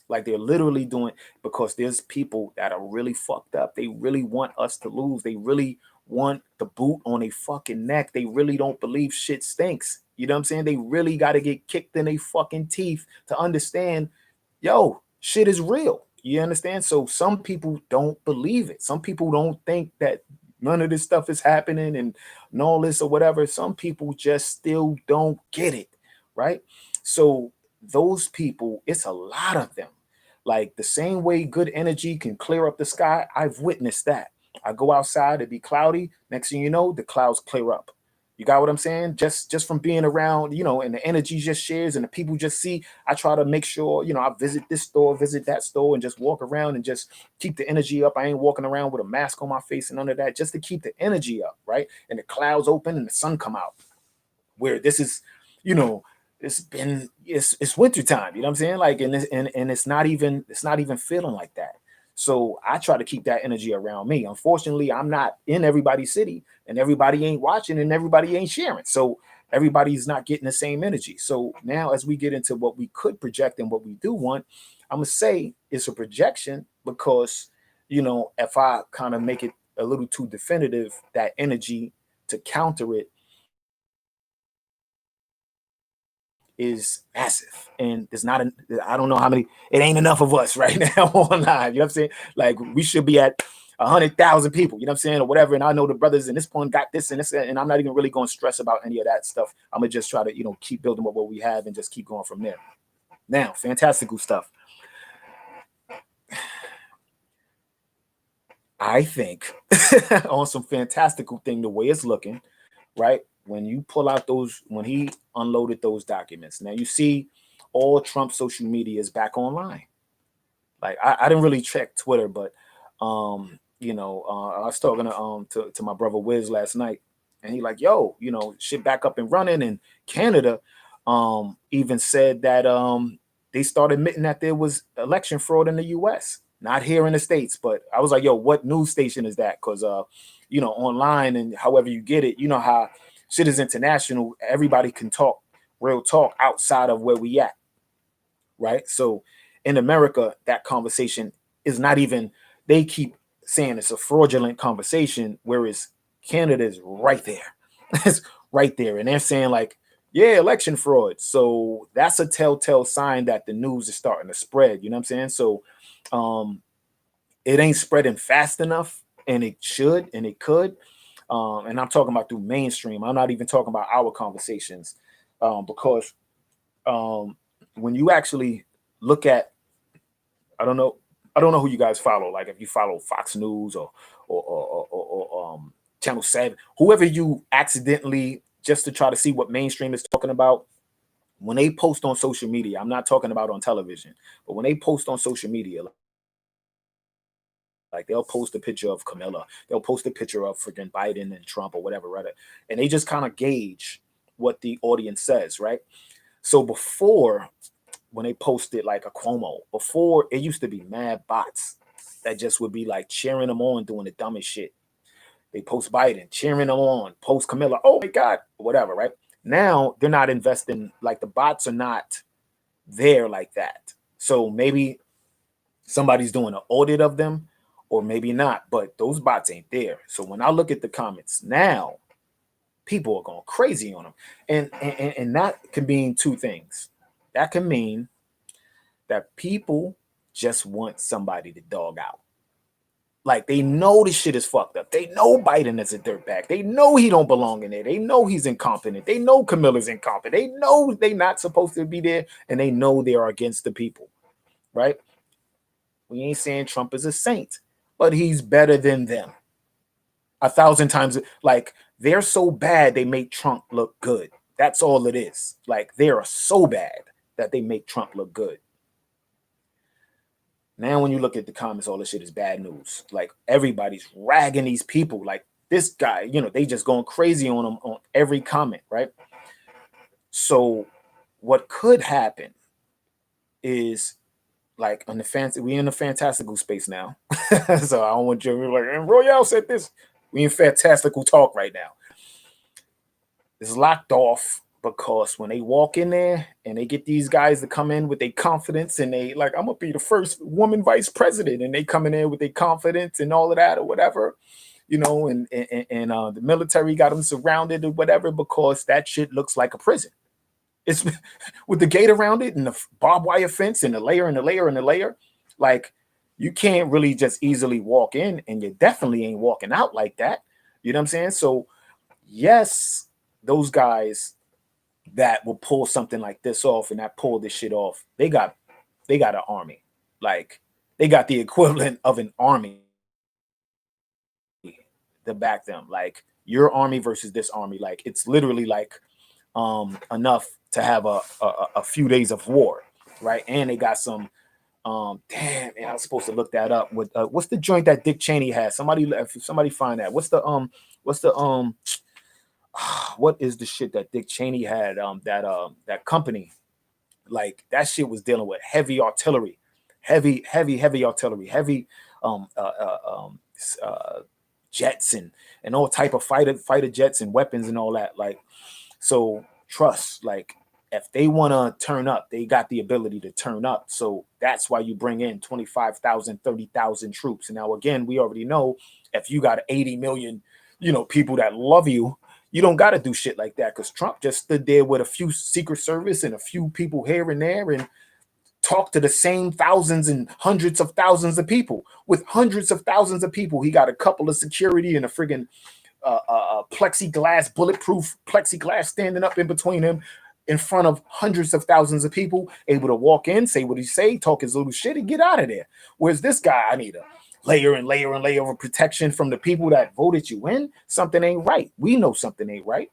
Like they're literally doing, because there's people that are really fucked up. They really want us to lose. They really want the boot on a fucking neck. They really don't believe shit stinks. You know what I'm saying? They really got to get kicked in their fucking teeth to understand, yo, shit is real. You understand? So some people don't believe it. Some people don't think that none of this stuff is happening and all this or whatever. Some people just still don't get it. Right. So those people, it's a lot of them. Like the same way good energy can clear up the sky, I've witnessed that. I go outside, it be cloudy. Next thing you know, the clouds clear up. You got what I'm saying? Just from being around, and the energy just shares and the people just see. I try to make sure, I visit this store, visit that store, and just walk around and just keep the energy up. I ain't walking around with a mask on my face and none of that, just to keep the energy up, right? And the clouds open and the sun come out. Where this is, you know, it's winter time, you know what I'm saying? Like, and it's not even feeling like that. So I try to keep that energy around me. Unfortunately, I'm not in everybody's city, and everybody ain't watching, and everybody ain't sharing. So everybody's not getting the same energy. So now, as we get into what we could project and what we do want, I'm gonna say it's a projection because, you know, if I kind of make it a little too definitive, that energy to counter it is massive. And there's not, I don't know how many, it ain't enough of us right now online. You know what I'm saying? Like we should be at 100,000 people, you know what I'm saying? Or whatever. And I know the brothers in this point got this and this, and I'm not even really going to stress about any of that stuff. I'm going to just try to, you know, keep building what we have and just keep going from there. Now, fantastical stuff. I think on some fantastical thing, the way it's looking, right? When you pull out those, when he unloaded those documents, now you see all Trump's social media is back online. Like I didn't really check Twitter, but you know, I was talking to my brother Wiz last night, and he like, yo, you know, shit back up and running. And Canada even said that they started admitting that there was election fraud in the US, not here in the States. But I was like, yo, what news station is that? Because you know, online and however you get it, you know how shit is international, everybody can talk real talk outside of where we at, right? So in America, that conversation is not even, they keep saying it's a fraudulent conversation, whereas Canada is right there. It's right there. And they're saying like, yeah, election fraud. So that's a telltale sign that the news is starting to spread. You know what I'm saying? So it ain't spreading fast enough, and it should and it could. And I'm talking about through mainstream. I'm not even talking about our conversations, because when you actually look at, I don't know, who you guys follow. Like if you follow Fox News or Channel 7, whoever you accidentally, just to try to see what mainstream is talking about, when they post on social media, I'm not talking about on television, but when they post on social media, like they'll post a picture of Camilla, they'll post a picture of freaking Biden and Trump or whatever, right? And they just kind of gauge what the audience says, right? So before, when they posted like a Cuomo, before it used to be mad bots that just would be like cheering them on, doing the dumbest shit. They post Biden, cheering them on, post Camilla, oh my God, whatever, right? Now they're not investing, like the bots are not there like that. So maybe somebody's doing an audit of them, or maybe not, but those bots ain't there. So when I look at the comments now, people are going crazy on them. And that can mean two things. That can mean that people just want somebody to dog out. Like they know this shit is fucked up. They know Biden is a dirtbag. They know he don't belong in there. They know he's incompetent. They know Camilla's incompetent. They know they not supposed to be there, and they know they are against the people, right? We ain't saying Trump is a saint, but he's better than them 1,000 times. Like they're so bad they make Trump look good. That's all it is. Like they are so bad that they make Trump look good. Now, when you look at the comments, all this shit is bad news. Like everybody's ragging these people. Like this guy, you know, they just going crazy on him on every comment, right? So, what could happen is like on the fancy, we in the fantastical space now. So I don't want you to be like, and Royale said this. We in fantastical talk right now. It's locked off because when they walk in there and they get these guys to come in with their confidence, and they like, I'm gonna be the first woman vice president, and they coming in with their confidence and all of that or whatever, you know, and the military got them surrounded or whatever, because that shit looks like a prison. It's with the gate around it and the barbed wire fence and the layer and the layer and the layer. Like you can't really just easily walk in, and you definitely ain't walking out like that. You know what I'm saying? So yes, those guys that will pull something like this off and that pull this shit off, they got an army. Like they got the equivalent of an army to back them. Like your army versus this army. Like it's literally like enough to have a few days of war, right? And they got some damn, man, I was supposed to look that up. With what's the joint that Dick Cheney has? Somebody find that. What's the what is the shit that Dick Cheney had? That company, like that shit was dealing with heavy artillery, heavy artillery, heavy jets and all type of fighter jets and weapons and all that. Like, so trust, like if they want to turn up, they got the ability to turn up. So that's why you bring in 25,000, 30,000 troops. And now, again, we already know if you got 80 million, people that love you, you don't got to do shit like that, because Trump just stood there with a few Secret Service and a few people here and there and talked to the same thousands and hundreds of thousands of people. With hundreds of thousands of people, he got a couple of security and a friggin' plexiglass, bulletproof plexiglass standing up in between him in front of hundreds of thousands of people, able to walk in, say what he say, talk his little shit, and get out of there. Whereas this guy, I need a layer and layer and layer of protection from the people that voted you in. Something ain't right. We know something ain't right.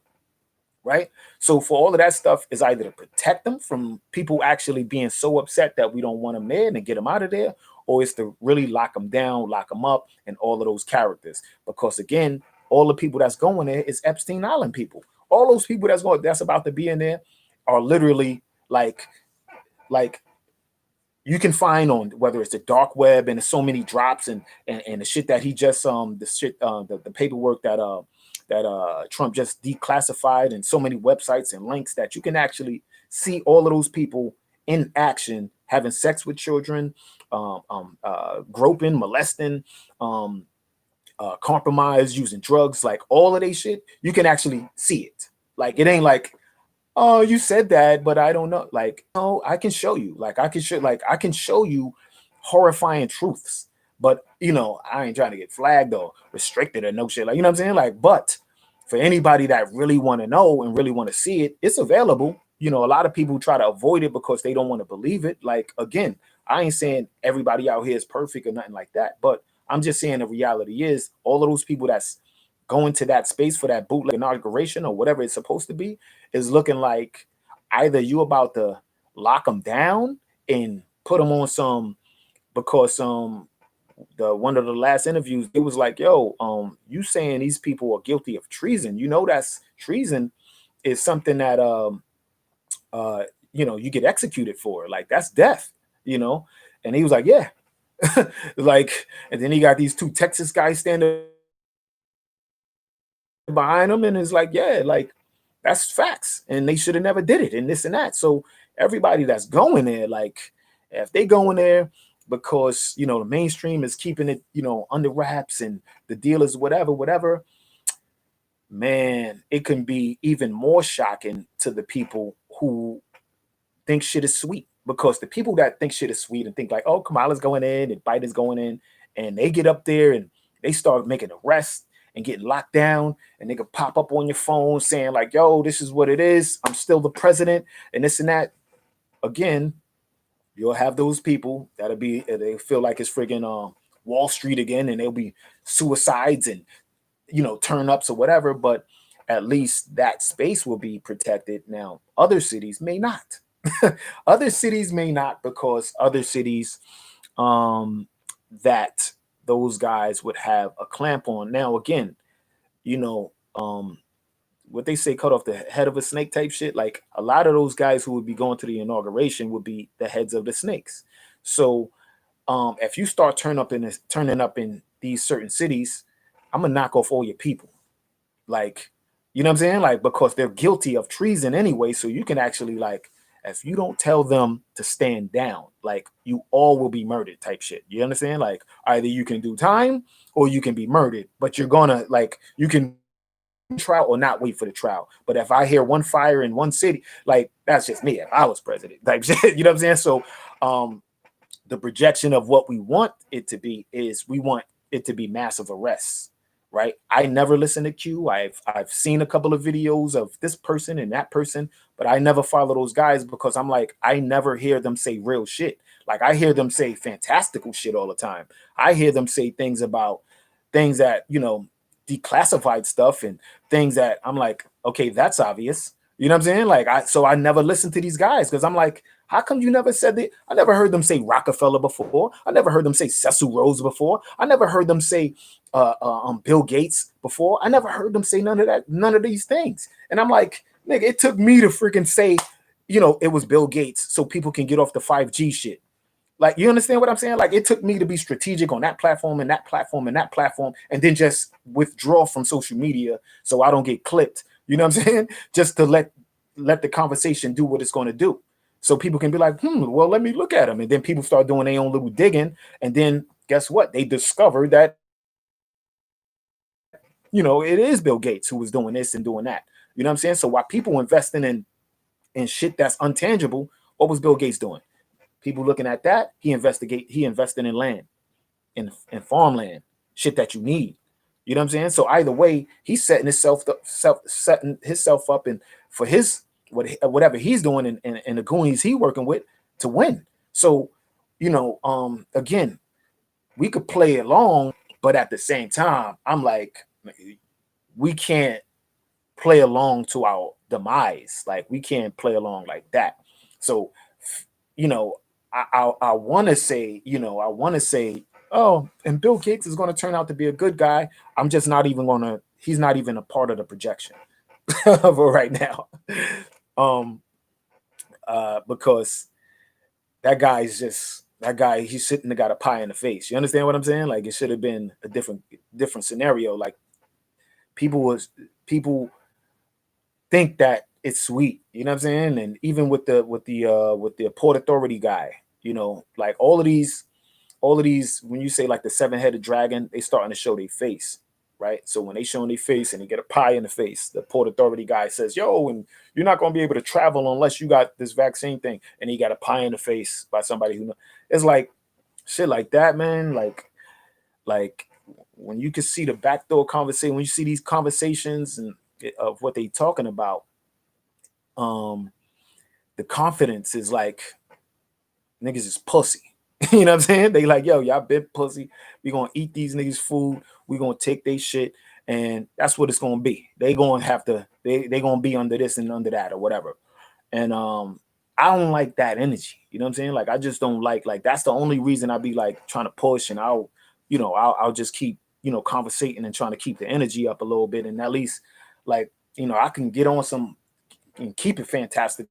Right? So for all of that stuff is either to protect them from people actually being so upset that we don't want them there and get them out of there, or it's to really lock them down, lock them up, and all of those characters. Because again, all the people that's going there is Epstein Island people. All those people that's about to be in there are literally like you can find on whether it's the dark web, and there's so many drops and the shit that he just the paperwork that Trump just declassified, and so many websites and links that you can actually see all of those people in action, having sex with children, groping, molesting, compromise, using drugs, like all of they shit. You can actually see it. Like, it ain't like, oh, you said that, but I don't know. Like, no, I can show you. Like, I can show you horrifying truths. But I ain't trying to get flagged or restricted or no shit. Like, you know what I'm saying? Like, but for anybody that really want to know and really want to see it, it's available. A lot of people try to avoid it because they don't want to believe it. Like, again, I ain't saying everybody out here is perfect or nothing like that, but I'm just saying the reality is all of those people that's going to that space for that bootleg inauguration or whatever it's supposed to be is looking like either you about to lock them down and put them on some, because one of the last interviews, it was like, yo, you saying these people are guilty of treason. That's treason is something that you get executed for. Like, that's death, And he was like, yeah. Like, and then he got these two Texas guys standing behind him, and it's like, yeah, like, that's facts, and they should have never did it, and this and that. So everybody that's going there, like, if they go in there because the mainstream is keeping it under wraps, and the deal is whatever, man, it can be even more shocking to the people who think shit is sweet. Because the people that think shit is sweet and think like, oh, Kamala's going in and Biden's going in, and they get up there and they start making arrests and getting locked down, and they could pop up on your phone saying like, yo, this is what it is, I'm still the president, and this and that. Again, you'll have those people they feel like it's friggin' Wall Street again, and they'll be suicides and turn ups or whatever, but at least that space will be protected. Now, other cities may not. Other cities may not, because other cities that those guys would have a clamp on. Now, again, what they say, cut off the head of a snake type shit. Like, a lot of those guys who would be going to the inauguration would be the heads of the snakes. So if you start turning up in these certain cities, I'm gonna knock off all your people. Like, you know what I'm saying? Like, because they're guilty of treason anyway. So you can actually, like, if you don't tell them to stand down, like, you all will be murdered type shit. You understand? Like, either you can do time or you can be murdered, but you're gonna, like, you can trial or not wait for the trial. But if I hear one fire in one city, like, that's just me if I was president type shit. You know what I'm saying? So the projection of what we want it to be is we want it to be massive arrests. Right? I never listen to Q. I've seen a couple of videos of this person and that person, but I never follow those guys because I'm like, I never hear them say real shit. Like, I hear them say fantastical shit all the time. I hear them say things about things that, declassified stuff and things that I'm like, okay, that's obvious. You know what I'm saying? Like, I never listen to these guys because I'm like, how come you never said that? I never heard them say Rockefeller before. I never heard them say Cecil Rhodes before. I never heard them say Bill Gates before. I never heard them say none of these things. And I'm like, nigga, it took me to freaking say, it was Bill Gates so people can get off the 5G shit. Like, you understand what I'm saying? Like, it took me to be strategic on that platform and that platform and that platform, and then just withdraw from social media so I don't get clipped. You know what I'm saying? Just to let let the conversation do what it's going to do. So people can be like, well, let me look at them. And then people start doing their own little digging. And then guess what? They discover that, it is Bill Gates who was doing this and doing that. You know what I'm saying? So while people investing in shit that's untangible, what was Bill Gates doing? People looking at that, he invested in land, in farmland, shit that you need. You know what I'm saying? So either way, he's setting himself up and for his whatever he's doing and the goonies he working with to win. So, again, we could play along, but at the same time, I'm like, we can't play along to our demise. Like we can't play along like that. So, I want to say, oh, and Bill Gates is going to turn out to be a good guy. I'm just not even he's not even a part of the projection for right now. Because that guy, he's sitting there got a pie in the face. You understand what I'm saying? Like it should have been a different scenario. Like people think that it's sweet, you know what I'm saying? And even with the Port Authority guy, like all of these, when you say like the 7-headed dragon, they starting to show their face, right? So when they showing their face and they get a pie in the face, the Port Authority guy says, yo, and you're not going to be able to travel unless you got this vaccine thing. And he got a pie in the face by somebody who knows. It's like shit like that, man. Like when you can see the backdoor conversation, when you see these conversations and of what they talking about, the confidence is like niggas is pussy. You know what I'm saying? They like, yo, y'all been pussy. We gonna eat these niggas' food. We gonna take their shit, and that's what it's gonna be. They gonna have to. They gonna be under this and under that or whatever. And I don't like that energy. You know what I'm saying? Like I just don't like that's the only reason I be like trying to push, and I'll just keep conversating and trying to keep the energy up a little bit, and at least like I can get on some and keep it fantastic.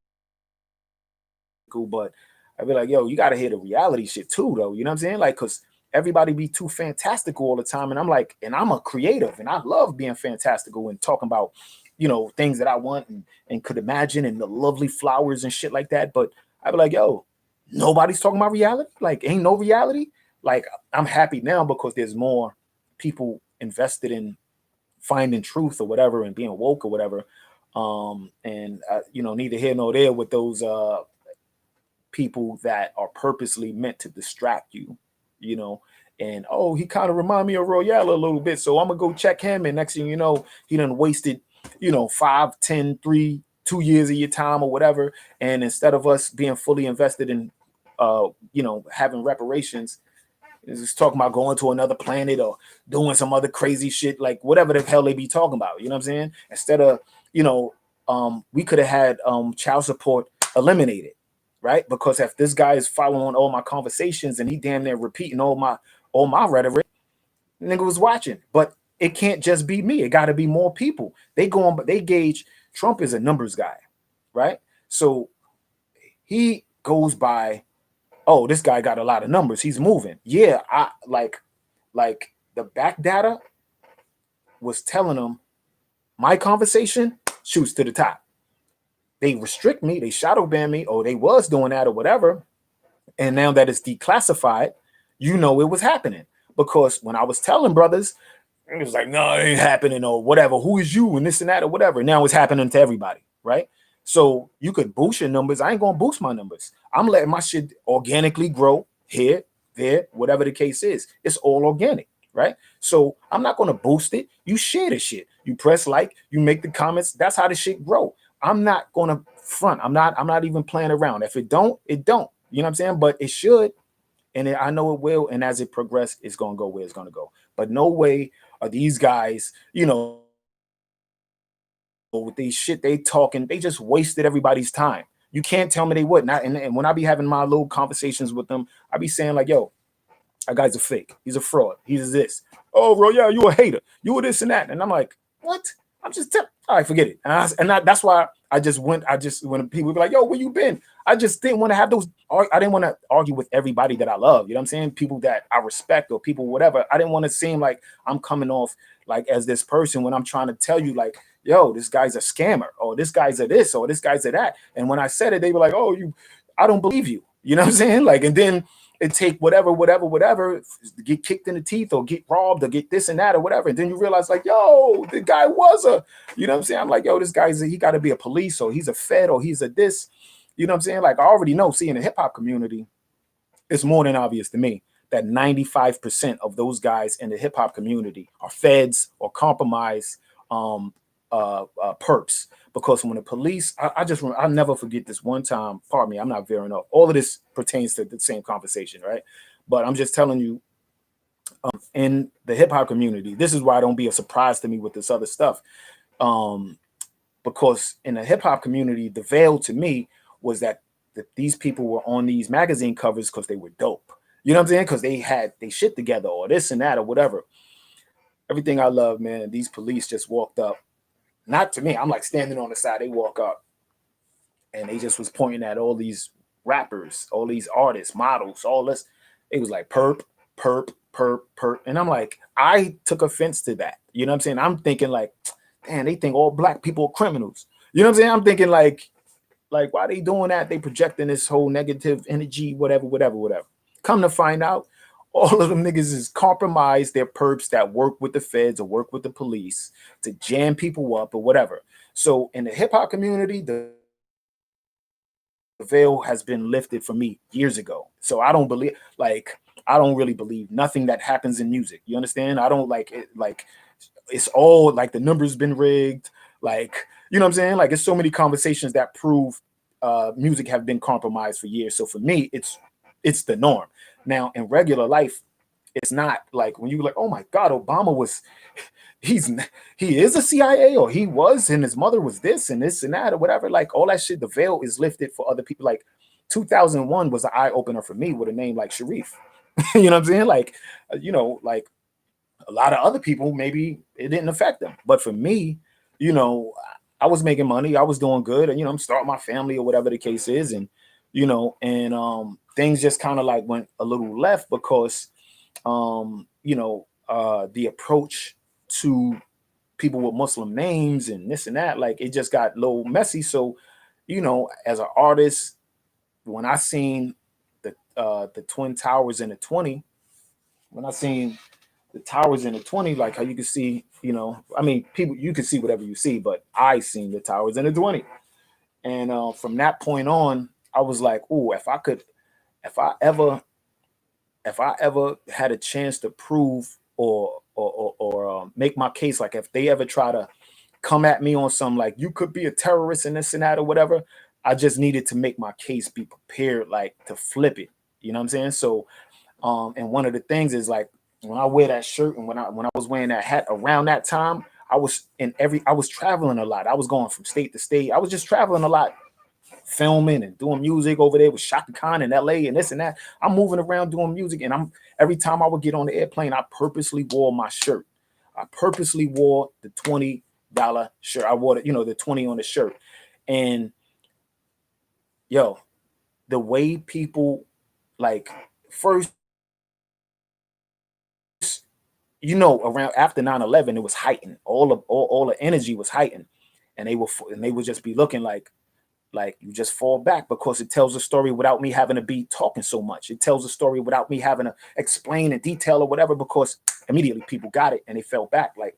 But I'd be like, yo, you gotta hear the reality shit too, though. You know what I'm saying? Like, cause everybody be too fantastical all the time. And I'm like, and I'm a creative and I love being fantastical and talking about, things that I want and could imagine and the lovely flowers and shit like that. But I'd be like, yo, nobody's talking about reality. Like, ain't no reality. Like, I'm happy now because there's more people invested in finding truth or whatever and being woke or whatever. Neither here nor there with those people that are purposely meant to distract you, and oh, he kind of remind me of Royale a little bit, so I'm gonna go check him, and next thing you know, he done wasted 5, 10, 3, 2 years of your time or whatever, and instead of us being fully invested in having reparations, is talking about going to another planet or doing some other crazy shit, like whatever the hell they be talking about, you know what I'm saying? Instead of we could have had child support eliminated, right? Because if this guy is following all my conversations and he damn near repeating all my rhetoric, nigga was watching. But it can't just be me. It got to be more people. They gauge Trump is a numbers guy, right? So he goes by, oh, this guy got a lot of numbers. He's moving. Yeah, I like the back data was telling him my conversation shoots to the top. They restrict me, they shadow ban me, or they was doing that or whatever. And now that it's declassified, it was happening. Because when I was telling brothers, it was like, no, it ain't happening or whatever. Who is you and this and that or whatever. Now it's happening to everybody, right? So you could boost your numbers. I ain't going to boost my numbers. I'm letting my shit organically grow here, there, whatever the case is. It's all organic, right? So I'm not going to boost it. You share the shit. You press like, you make the comments. That's how the shit grow. I'm not going to front. I'm not even playing around. If it don't, it don't. You know what I'm saying? But it should. And I know it will. And as it progresses, it's going to go where it's going to go. But no way are these guys, with these shit they talking, they just wasted everybody's time. You can't tell me they wouldn't. And when I be having my little conversations with them, I be saying like, yo, that guy's a fake. He's a fraud. He's this. Oh, bro, yeah, you a hater. You a this and that. And I'm like, what? I'm just all right, forget it. That's why I just went. When people be like, "Yo, where you been?" I just didn't want to have those. I didn't want to argue with everybody that I love. You know what I'm saying? People that I respect or people whatever. I didn't want to seem like I'm coming off like as this person when I'm trying to tell you like, "Yo, this guy's a scammer," or "This guy's a this," or "This guy's a that." And when I said it, they were like, "Oh, I don't believe you." You know what I'm saying? Like, and then it take whatever, get kicked in the teeth or get robbed or get this and that or whatever. And then you realize like, yo, the guy was a, you know what I'm saying? I'm like, yo, this guy's, he got to be a police or he's a fed or he's a this, you know what I'm saying? Like I already know, see in the hip hop community, it's more than obvious to me that 95% of those guys in the hip hop community are feds or compromised perps. Because when the police, I'll never forget this one time. Pardon me, I'm not veering off. All of this pertains to the same conversation, right? But I'm just telling you, in the hip hop community, this is why don't be a surprise to me with this other stuff. Because in the hip hop community, the veil to me was that these people were on these magazine covers because they were dope. You know what I'm saying? Because they had they shit together or this and that or whatever. Everything I love, man. These police just walked up. Not to me. I'm like standing on the side. They walk up and they just was pointing at all these rappers, all these artists, models, all this. It was like perp, perp, perp, perp. And I'm like, I took offense to that. You know what I'm saying? I'm thinking like, damn, they think all black people are criminals. You know what I'm saying? I'm thinking like why they doing that? They projecting this whole negative energy, whatever. Come to find out, all of them niggas is compromised. They're perps that work with the feds or work with the police to jam people up or whatever. So in the hip hop community, the veil has been lifted for me years ago. So I don't believe, like, I don't really believe nothing that happens in music. You understand? I don't like it. Like, it's all like the numbers been rigged. Like, you know what I'm saying? Like, it's so many conversations that prove music have been compromised for years. So for me, it's the norm. Now in regular life, it's not like when you like, oh my God, Obama was he's he is a CIA or he was and his mother was this and this and that or whatever. Like all that shit, the veil is lifted for other people. Like 2001 was an eye opener for me with a name like Sharif. You know what I'm saying? Like, like a lot of other people, maybe it didn't affect them. But for me, you know, I was making money, I was doing good, and I'm starting my family or whatever the case is, and things just kind of like went a little left because the approach to people with Muslim names and this and that, like it just got a little messy. So, as an artist, when I seen the Twin Towers in the 20, when I seen the towers in the 20, like how you can see, I mean, people, you can see whatever you see, but I seen the towers in the 20. And from that point on, I was like, oh, if I ever had a chance to prove or make my case, like if they ever try to come at me on some like you could be a terrorist and this and that or whatever, I just needed to make my case be prepared, like to flip it. You know what I'm saying? So, and one of the things is like when I wear that shirt and when I was wearing that hat around that time, I was traveling a lot. I was going from state to state. I was just traveling a lot, filming and doing music over there with Shaka Khan in LA and this and that. I'm moving around doing music, and every time I would get on the airplane, I purposely wore my shirt. I purposely wore the $20 shirt. I wore the 20 on the shirt. And yo, the way people like first, around after 9/11, it was heightened. All the energy was heightened, and they would just be looking like you just fall back because it tells a story without me having to be talking so much. It tells a story without me having to explain in detail or whatever, because immediately people got it and they fell back. Like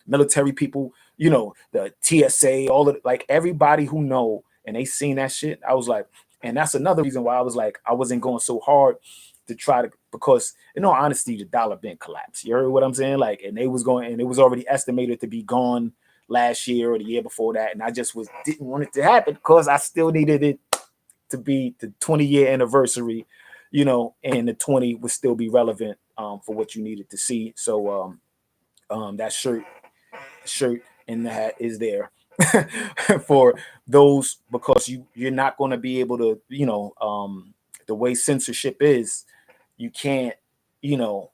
military people, the TSA, all of like everybody who know and they seen that shit. I was like, and that's another reason why I was like, I wasn't going so hard to try to, because in all honesty, the dollar been collapsed. You heard what I'm saying? Like, and they was going, and it was already estimated to be gone last year or the year before that, and I just didn't want it to happen because I still needed it to be the 20-year anniversary, and the 20 would still be relevant for what you needed to see. So that shirt and the hat is there for those, because you're not going to be able to, the way censorship is, you can't, you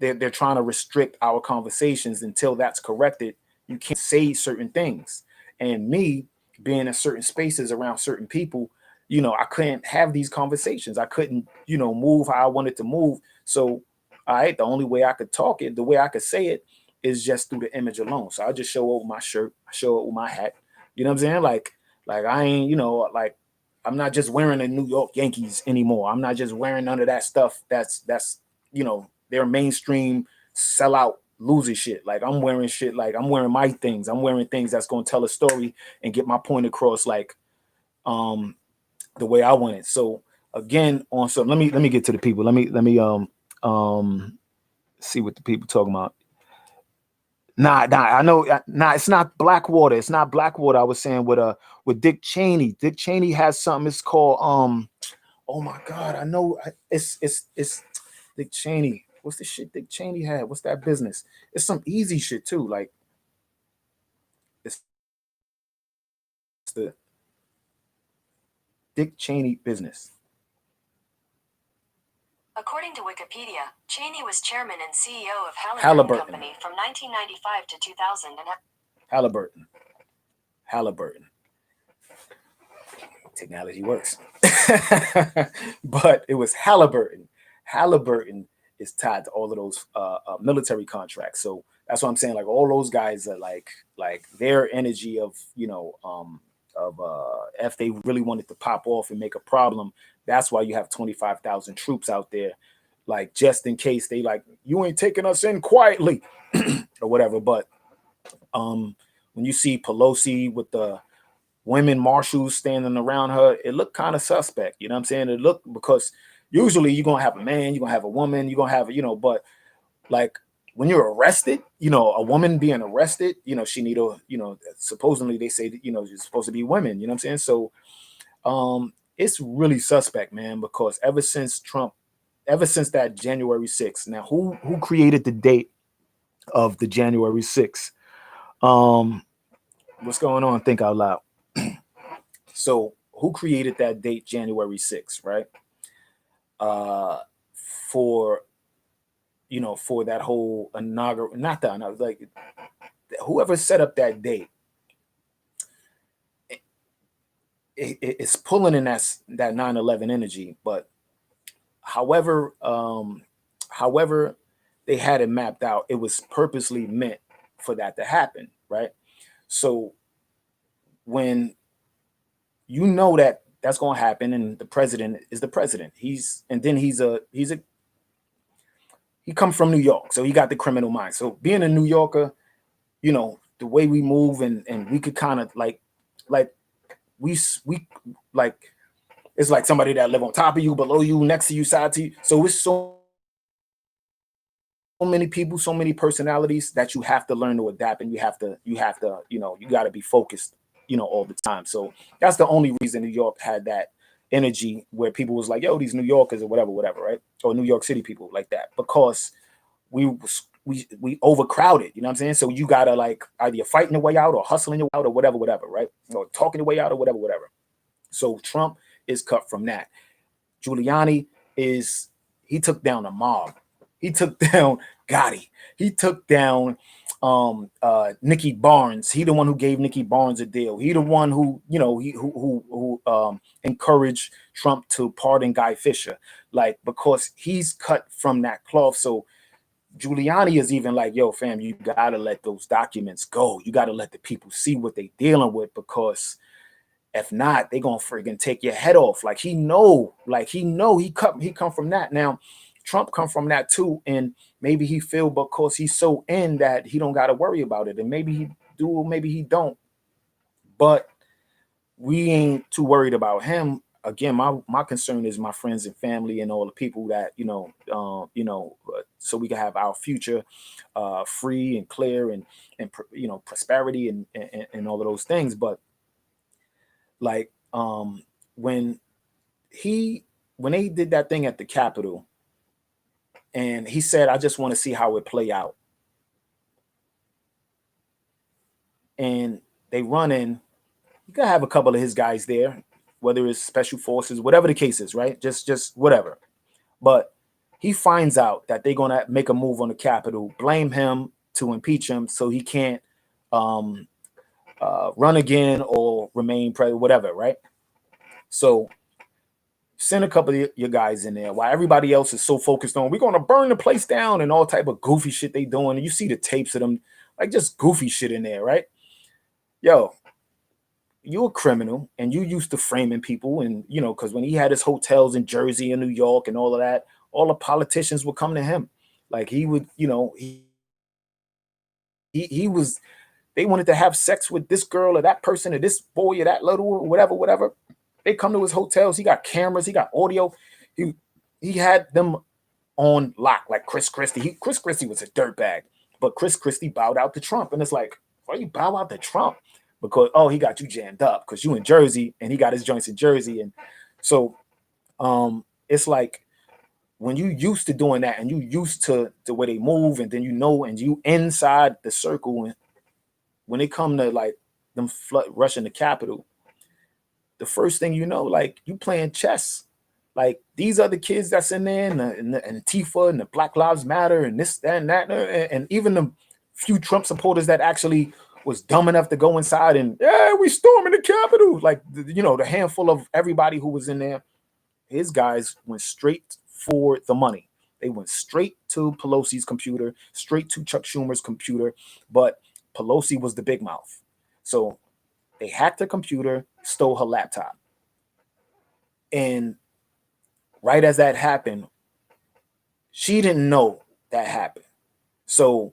they're trying to restrict our conversations until that's corrected. You can't say certain things. And me being in certain spaces around certain people, I couldn't have these conversations. I couldn't, move how I wanted to move. So, all right, the only way I could talk it, the way I could say it is just through the image alone. So I just show up with my shirt, I show up with my hat. You know what I'm saying? Like I ain't, like I'm not just wearing the New York Yankees anymore. I'm not just wearing none of that stuff. That's their mainstream sellout loser shit. Like I'm wearing shit. Like I'm wearing my things. I'm wearing things that's gonna tell a story and get my point across. Like the way I want it. So again, on some let me get to the people. Let me see what the people talking about. Nah, I know. Nah, it's not Blackwater. It's not Blackwater. I was saying with Dick Cheney. Dick Cheney has something. It's called Oh my God, I know. It's Dick Cheney. What's the shit Dick Cheney had? What's that business? It's some easy shit too. Like it's the Dick Cheney business. According to Wikipedia, Cheney was chairman and CEO of Halliburton Company from 1995 to 2000. Halliburton. Technology works. But it was Halliburton. Halliburton is tied to all of those military contracts. So that's what I'm saying. Like all those guys are like their energy of, if they really wanted to pop off and make a problem, that's why you have 25,000 troops out there, like just in case they like, you ain't taking us in quietly or whatever. But when you see Pelosi with the women marshals standing around her, it looked kind of suspect. You know what I'm saying? It looked, because usually you're gonna have a man, you're gonna have a woman, you're gonna have, but like when you're arrested, a woman being arrested, she need a, supposedly they say that, you're supposed to be women, you know what I'm saying? So it's really suspect, man, because ever since that January 6th, now who created the date of the January 6th? What's going on? Think out loud. So who created that date, January 6th, right? For that whole inaugural, not that, like whoever set up that date, it's pulling in that 9/11 energy. But however they had it mapped out, it was purposely meant for that to happen, right? So when you know that that's going to happen, and the president is the president, he come from New York, so he got the criminal mind. So being a New Yorker, the way we move, and we could kind of like we like, it's like somebody that live on top of you, below you, next to you, side to you. So it's so many people, so many personalities that you have to learn to adapt, and you have to you got to be focused, all the time. So that's the only reason New York had that energy where people was like, yo, these New Yorkers or whatever, right? Or New York City people like that, because we overcrowded, you know what I'm saying? So you gotta like either you're fighting your way out or hustling your way out or whatever, right? Or talking your way out or whatever. So Trump is cut from that. Giuliani he took down a mob. He took down Gotti. He took down Nikki Barnes. He the one who gave Nikki Barnes a deal. He the one who, who encouraged Trump to pardon Guy Fisher, like, because he's cut from that cloth. So Giuliani is even like, yo, fam, you gotta let those documents go. You gotta let the people see what they dealing with, because if not, they gonna friggin' take your head off. Like he come from that. Now Trump come from that too, and maybe he feel because he's so in that he don't gotta worry about it, and maybe he do, maybe he don't. But we ain't too worried about him. Again, my concern is my friends and family and all the people that so we can have our future free and clear, and prosperity and all of those things. But like when they did that thing at the Capitol, and he said, I just want to see how it play out, and they run in, you gotta have a couple of his guys there, whether it's special forces, whatever the case is, right? Just whatever. But He finds out that they're gonna make a move on the Capitol, blame him to impeach him so he can't run again or remain president, whatever, right? So send a couple of your guys in there while everybody else is so focused on we're gonna burn the place down and all type of goofy shit they doing. And you see the tapes of them, like just goofy shit in there, right? Yo, you're a criminal and you used to framing people, and you know, because when he had his hotels in Jersey and New York and all of that, all the politicians would come to him. Like he would, you know, he was, they wanted to have sex with this girl or that person or this boy or that little or whatever. They come to his hotels. He got cameras. He got audio. He had them on lock, like Chris Christie. Chris Christie was a dirtbag, but Chris Christie bowed out to Trump. And it's like, why you bow out to Trump? Because, oh, he got you jammed up because you in Jersey and he got his joints in Jersey. And so it's like when you used to doing that and you used to the way they move, and then you know, and you inside the circle, and when they come to like them rushing the Capitol, the first thing you know, like you playing chess. Like these other kids that's in there, and Antifa and the Black Lives Matter and this and that, and even the few Trump supporters that actually was dumb enough to go inside and we storming the Capitol. Like you know, the handful of everybody who was in there, his guys went straight for the money. They went straight to Pelosi's computer, straight to Chuck Schumer's computer, but Pelosi was the big mouth. So they hacked her computer, stole her laptop. And right as that happened, she didn't know that happened. So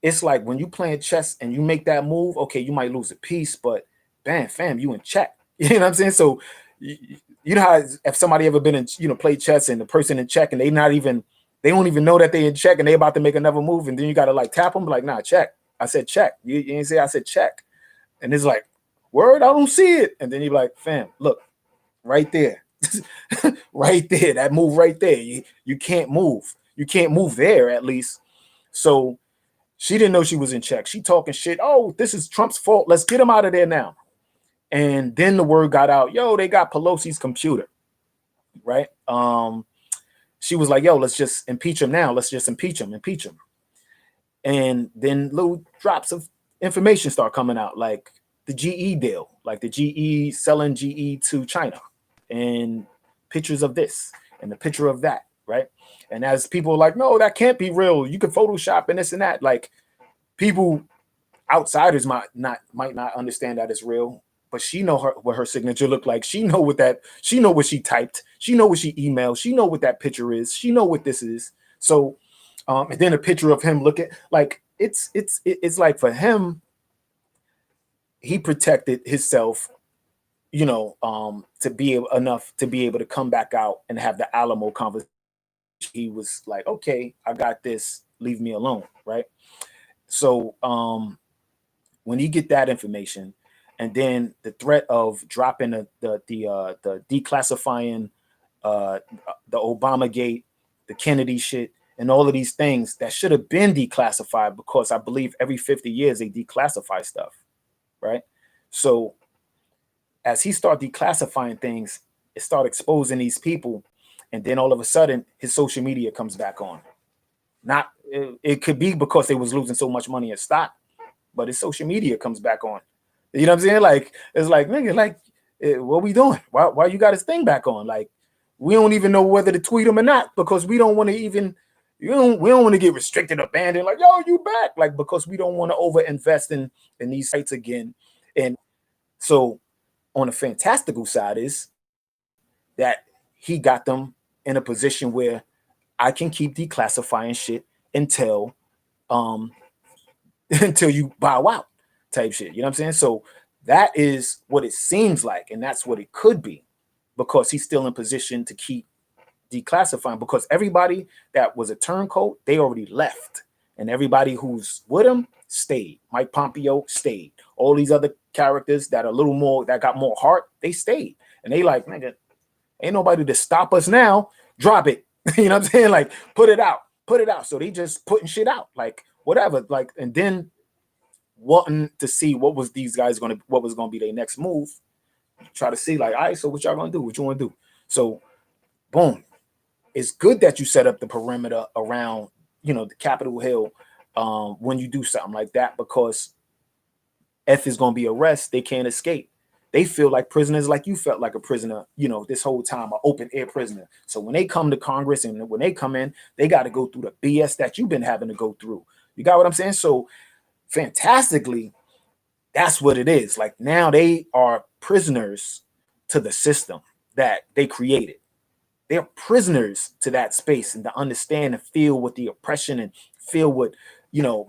it's like when you playing chess and you make that move, okay, you might lose a piece, but bam, fam, you in check. You know what I'm saying? So you know how if somebody ever been in, you know, play chess and the person in check and they don't even know that they in check and they about to make another move, and then you got to like tap them like, nah, check. I said check. You didn't say I said check. And it's like, word, I don't see it. And then you're like, fam, look, right there. Right there, that move right there. You can't move. You can't move there at least. So she didn't know she was in check. She talking shit. Oh, this is Trump's fault. Let's get him out of there now. And then the word got out, yo, they got Pelosi's computer. Right? She was like, yo, let's just impeach him now. Let's just impeach him. And then little drops of information start coming out, like the GE deal, like the GE selling GE to China, and pictures of this and the picture of that, right? And as people are like, no, that can't be real. You can Photoshop and this and that. Like people, outsiders might not understand that it's real, but she know what her signature looked like. She know what she typed. She know what she emailed. She know what that picture is. She know what this is. So, and then a picture of him looking like it's like for him, he protected himself, you know, to be able to come back out and have the Alamo conversation. He was like, okay, I got this, leave me alone, right? So when you get that information, and then the threat of dropping the declassifying the Obamagate, the Kennedy shit, and all of these things that should have been declassified, because I believe every 50 years they declassify stuff, right? So as he started declassifying things, it started exposing these people, and then all of a sudden his social media comes back on. Not it could be because they was losing so much money in stock, but his social media comes back on. You know what I'm saying? Like it's like, nigga, like what we doing? Why you got his thing back on? Like we don't even know whether to tweet him or not, because we don't want to even we don't want to get restricted or banned. Like, yo, you back? Like, because we don't want to over invest in these sites again. And so on the fantastical side is that he got them in a position where I can keep declassifying shit until until you bow out type shit. You know what I'm saying? So that is what it seems like, and that's what it could be, because he's still in position to keep declassifying, because everybody that was a turncoat, they already left, and everybody who's with him stayed. Mike Pompeo stayed. All these other characters that are a little more, that got more heart, they stayed. And they like, nigga, ain't nobody to stop us now. Drop it. You know what I'm saying? Like, put it out. So they just putting shit out, like whatever. Like, and then wanting to see what was these guys what was gonna be their next move. Try to see, like, all right, so what y'all gonna do? What you want to do? So, boom. it's good that you set up the perimeter around, the Capitol Hill when you do something like that, because if it's going to be arrest, they can't escape. They feel like prisoners, like you felt like a prisoner, this whole time, an open air prisoner. So when they come to Congress and when they come in, they got to go through the BS that you've been having to go through. You got what I'm saying? So fantastically, that's what it is. Like now they are prisoners to the system that they created. They're prisoners to that space and to understand and feel with the oppression and feel what,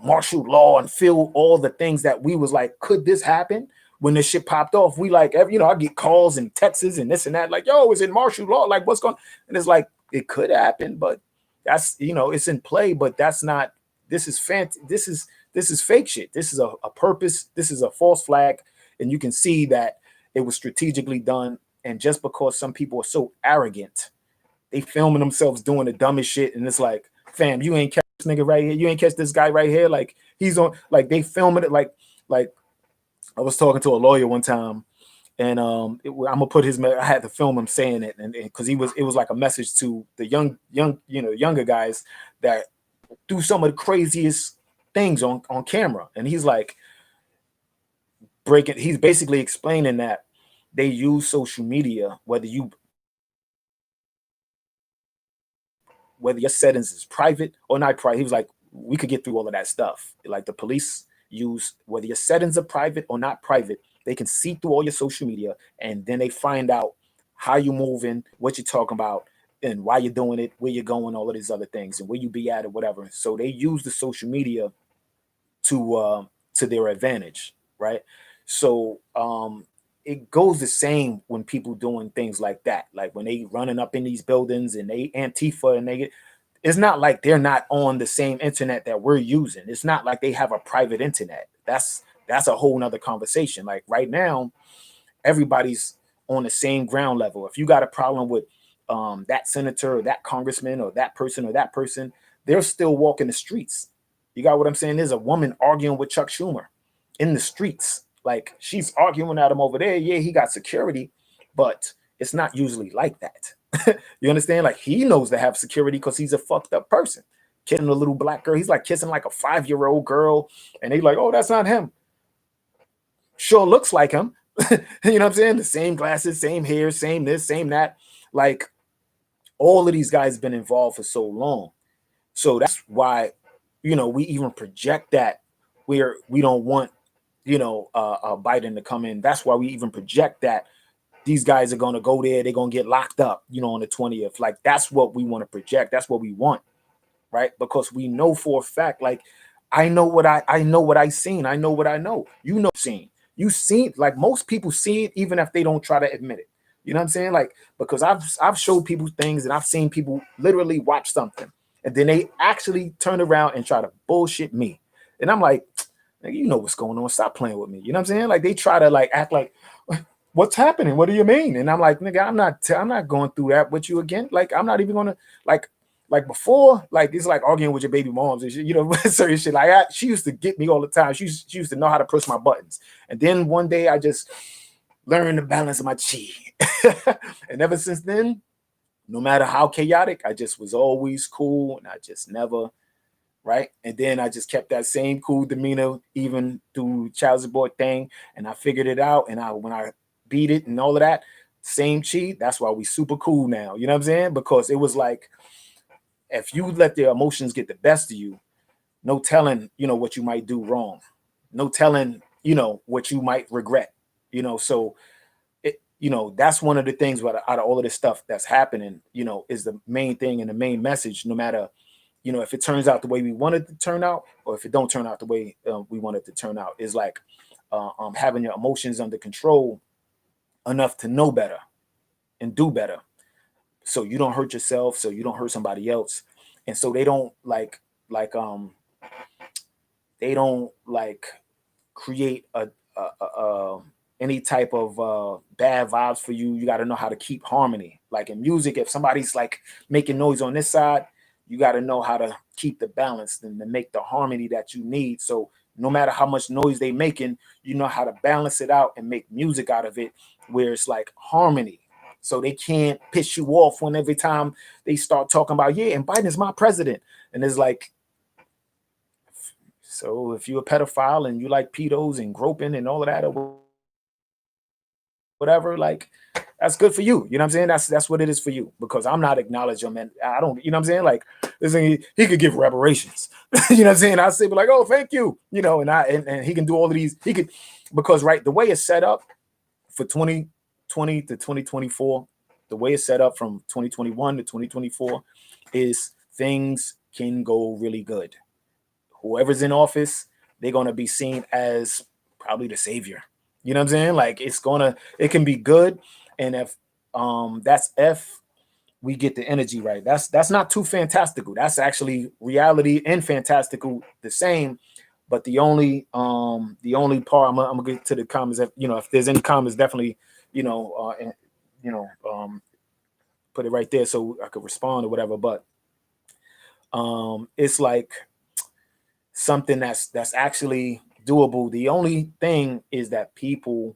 martial law and feel all the things that we was like, could this happen? When this shit popped off, we like, I get calls and texts and this and that, like, yo, is it martial law? Like, what's going on? And it's like, it could happen, but that's, it's in play, but that's not, this is fake shit. This is a purpose. This is a false flag. And you can see that it was strategically done. And just because some people are so arrogant, they filming themselves doing the dumbest shit. And it's like, fam, you ain't catch this nigga right here. You ain't catch this guy right here. Like he's on, like they filming it. Like I was talking to a lawyer one time and I'm gonna put I had to film him saying it. And cause it was like a message to the younger guys that do some of the craziest things on camera. And he's like he's basically explaining that they use social media, whether your settings is private or not private. He was like, we could get through all of that stuff. Like the police use, whether your settings are private or not private, they can see through all your social media, and then they find out how you're moving, what you're talking about, and why you're doing it, where you're going, all of these other things, and where you be at or whatever. So they use the social media to their advantage, right? So it goes the same when people doing things like that, like when they running up in these buildings and they Antifa and it's not like they're not on the same internet that we're using. It's not like they have a private internet. That's a whole nother conversation. Like right now, everybody's on the same ground level. If you got a problem with that senator or that congressman or that person, they're still walking the streets. You got what I'm saying? There's a woman arguing with Chuck Schumer in the streets. Like she's arguing at him over there. Yeah, he got security, but it's not usually like that. You understand? Like he knows to have security because he's a fucked up person. Kissing a little black girl. He's like kissing like a 5-year-old girl. And they like, oh, that's not him. Sure looks like him. You know what I'm saying? The same glasses, same hair, same this, same that. Like all of these guys been involved for so long. So that's why, we even project that where we don't want, Biden to come in. That's why we even project that these guys are going to go there. They're going to get locked up, on the 20th. Like, that's what we want to project. That's what we want, right? Because we know for a fact, like, I know what I seen. I know what I know. Seen. You seen, like, most people see it even if they don't try to admit it. You know what I'm saying? Like, because I've showed people things and I've seen people literally watch something and then they actually turn around and try to bullshit me. And I'm like, you know what's going on. Stop playing with me. You know what I'm saying? Like they try to like act like, what's happening? What do you mean? And I'm like, nigga, I'm not going through that with you again. Like, I'm not even going to like before, like it's like arguing with your baby moms and shit, certain shit. Like she used to get me all the time. She used to know how to push my buttons. And then one day I just learned the balance of my chi. And ever since then, no matter how chaotic, I just was always cool. And I just never, right? And then I just kept that same cool demeanor even through child support thing. And I figured it out. And when I beat it and all of that, same chi, that's why we super cool now. You know what I'm saying? Because it was like, if you let the emotions get the best of you, no telling, what you might do wrong. No telling, what you might regret. So that's one of the things out of all of this stuff that's happening, is the main thing and the main message, no matter, if it turns out the way we want it to turn out, or if it don't turn out the way we want it to turn out, is like having your emotions under control enough to know better and do better. So you don't hurt yourself, so you don't hurt somebody else. And so they don't create any type of bad vibes for you. You got to know how to keep harmony. Like in music, if somebody's like making noise on this side, you got to know how to keep the balance and to make the harmony that you need. So no matter how much noise they making, you know how to balance it out and make music out of it where it's like harmony. So they can't piss you off when every time they start talking about, yeah, and Biden is my president. And it's like, so if you're a pedophile and you like pedos and groping and all of that or whatever, like that's good for you. You know what I'm saying? That's what it is for you, because I'm not acknowledging him, and I don't, you know what I'm saying? Like this thing, he could give reparations. You know what I'm saying? I say, but like, oh, thank you, you know, and he can do all of these, he could, because right, the way it's set up for 2020 to 2024, the way it's set up from 2021 to 2024 is things can go really good. Whoever's in office, they're gonna be seen as probably the savior. You know what I'm saying? Like it can be good. And if that's if we get the energy right. That's not too fantastical. That's actually reality and fantastical the same. But the only part I'm gonna get to the comments. If there's any comments, definitely and, put it right there so I could respond or whatever. But it's like something that's actually doable. The only thing is that people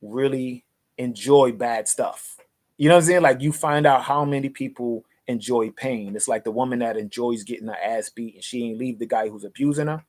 really enjoy bad stuff. You know what I'm saying? Like you find out how many people enjoy pain. It's like the woman that enjoys getting her ass beat and she ain't leave the guy who's abusing her.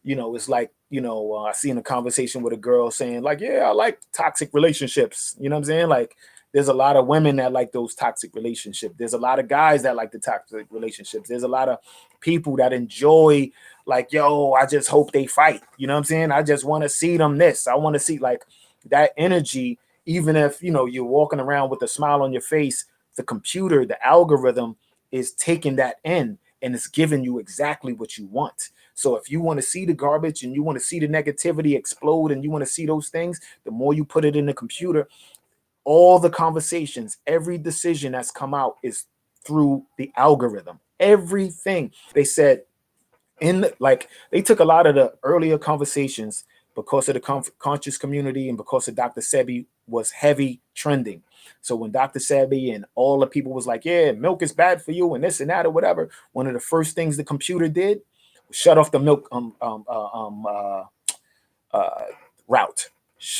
It's like, I seen a conversation with a girl saying like, yeah, I like toxic relationships. You know what I'm saying? Like there's a lot of women that like those toxic relationships. There's a lot of guys that like the toxic relationships. There's a lot of people that enjoy like, yo, I just hope they fight. You know what I'm saying? I just want to see them this. I want to see like that energy, even if, you're walking around with a smile on your face, the computer, the algorithm is taking that in and it's giving you exactly what you want. So if you want to see the garbage and you want to see the negativity explode and you want to see those things, the more you put it in the computer, all the conversations, every decision that's come out is through the algorithm. Everything they said they took a lot of the earlier conversations because of the conscious community and because of Dr. Sebi was heavy trending. So when Dr. Sebi and all the people was like, yeah, milk is bad for you and this and that or whatever, one of the first things the computer did was shut off the milk route.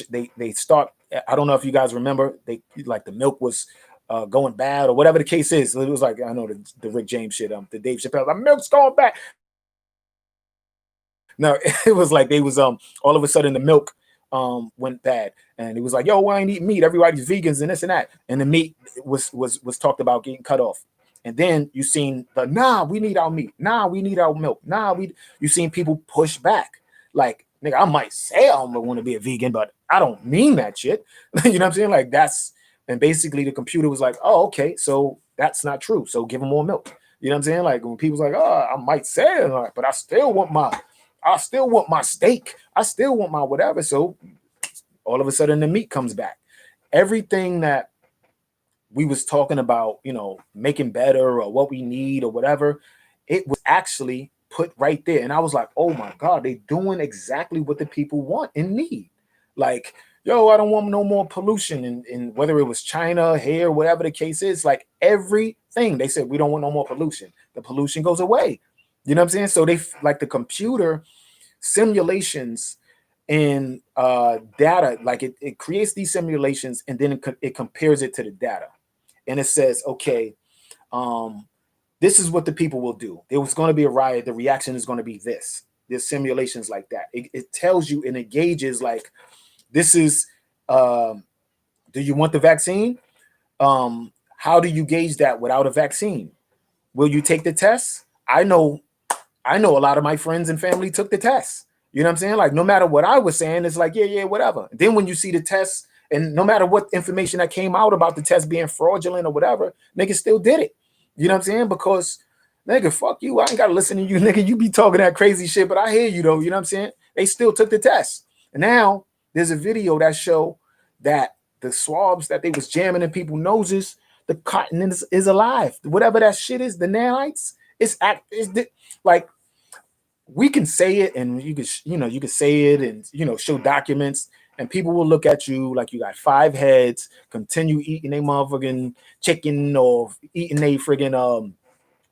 They start. I don't know if you guys remember. They like the milk was going bad or whatever the case is. It was like I know the Rick James shit. The Dave Chappelle. The milk's going bad. No, it was like they was all of a sudden the milk went bad, and it was like, yo, why ain't eating meat? Everybody's vegans and this and that, and the meat was talked about getting cut off. And then you seen we need our meat. We need our milk. You seen people push back. Like, nigga, I might say I don't want to be a vegan, but I don't mean that shit. You know what I'm saying? Like and basically the computer was like, oh, okay, so that's not true. So give them more milk. You know what I'm saying? Like when people's like, oh, I might say it, but I still want my steak. I still want my whatever. So all of a sudden the meat comes back. Everything that we was talking about, making better or what we need or whatever, it was actually put right there. And I was like, oh my God, they doing exactly what the people want and need. Like, yo, I don't want no more pollution. And whether it was China, here, whatever the case is, like everything, they said, we don't want no more pollution. The pollution goes away. You know what I'm saying? So they like the computer simulations and data, like it creates these simulations and then it compares it to the data. And it says, okay, this is what the people will do. There was going to be a riot. The reaction is going to be this. There's simulations like that. It tells you and it gauges like, this is, do you want the vaccine? How do you gauge that without a vaccine? Will you take the test? I know a lot of my friends and family took the test. You know what I'm saying? Like, no matter what I was saying, it's like, yeah, whatever. Then when you see the test, and no matter what information that came out about the test being fraudulent or whatever, niggas still did it. You know what I'm saying? Because, nigga, fuck you. I ain't got to listen to you, nigga. You be talking that crazy shit, but I hear you, though. You know what I'm saying? They still took the test. And now there's a video that show that the swabs that they was jamming in people's noses, the cotton is alive. Whatever that shit is, the nanites, it's like, we can say it and you can say it and, show documents and people will look at you like you got 5 heads, continue eating a motherfucking chicken or eating a friggin'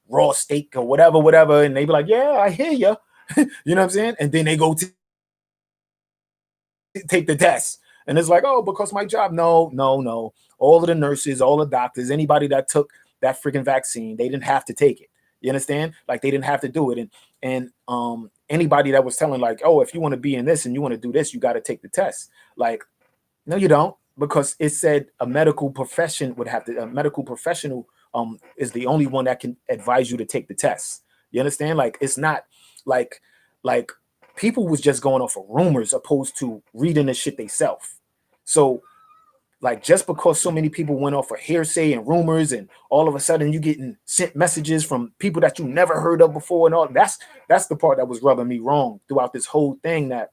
raw steak or whatever. And they be like, yeah, I hear you. You know what I'm saying? And then they go to take the test And it's like, oh, because my job. No, no, no. All of the nurses, all the doctors, anybody that took that freaking vaccine, they didn't have to take it. You understand? Like they didn't have to do it. And anybody that was telling like, oh, if you want to be in this and you want to do this, you got to take the test. Like, no, you don't, because it said a medical profession would have to. A medical professional is the only one that can advise you to take the test. You understand? Like it's not like people was just going off of rumors opposed to reading the shit themselves. So like just because so many people went off of hearsay and rumors, and all of a sudden you getting sent messages from people that you never heard of before, and all that's the part that was rubbing me wrong throughout this whole thing. That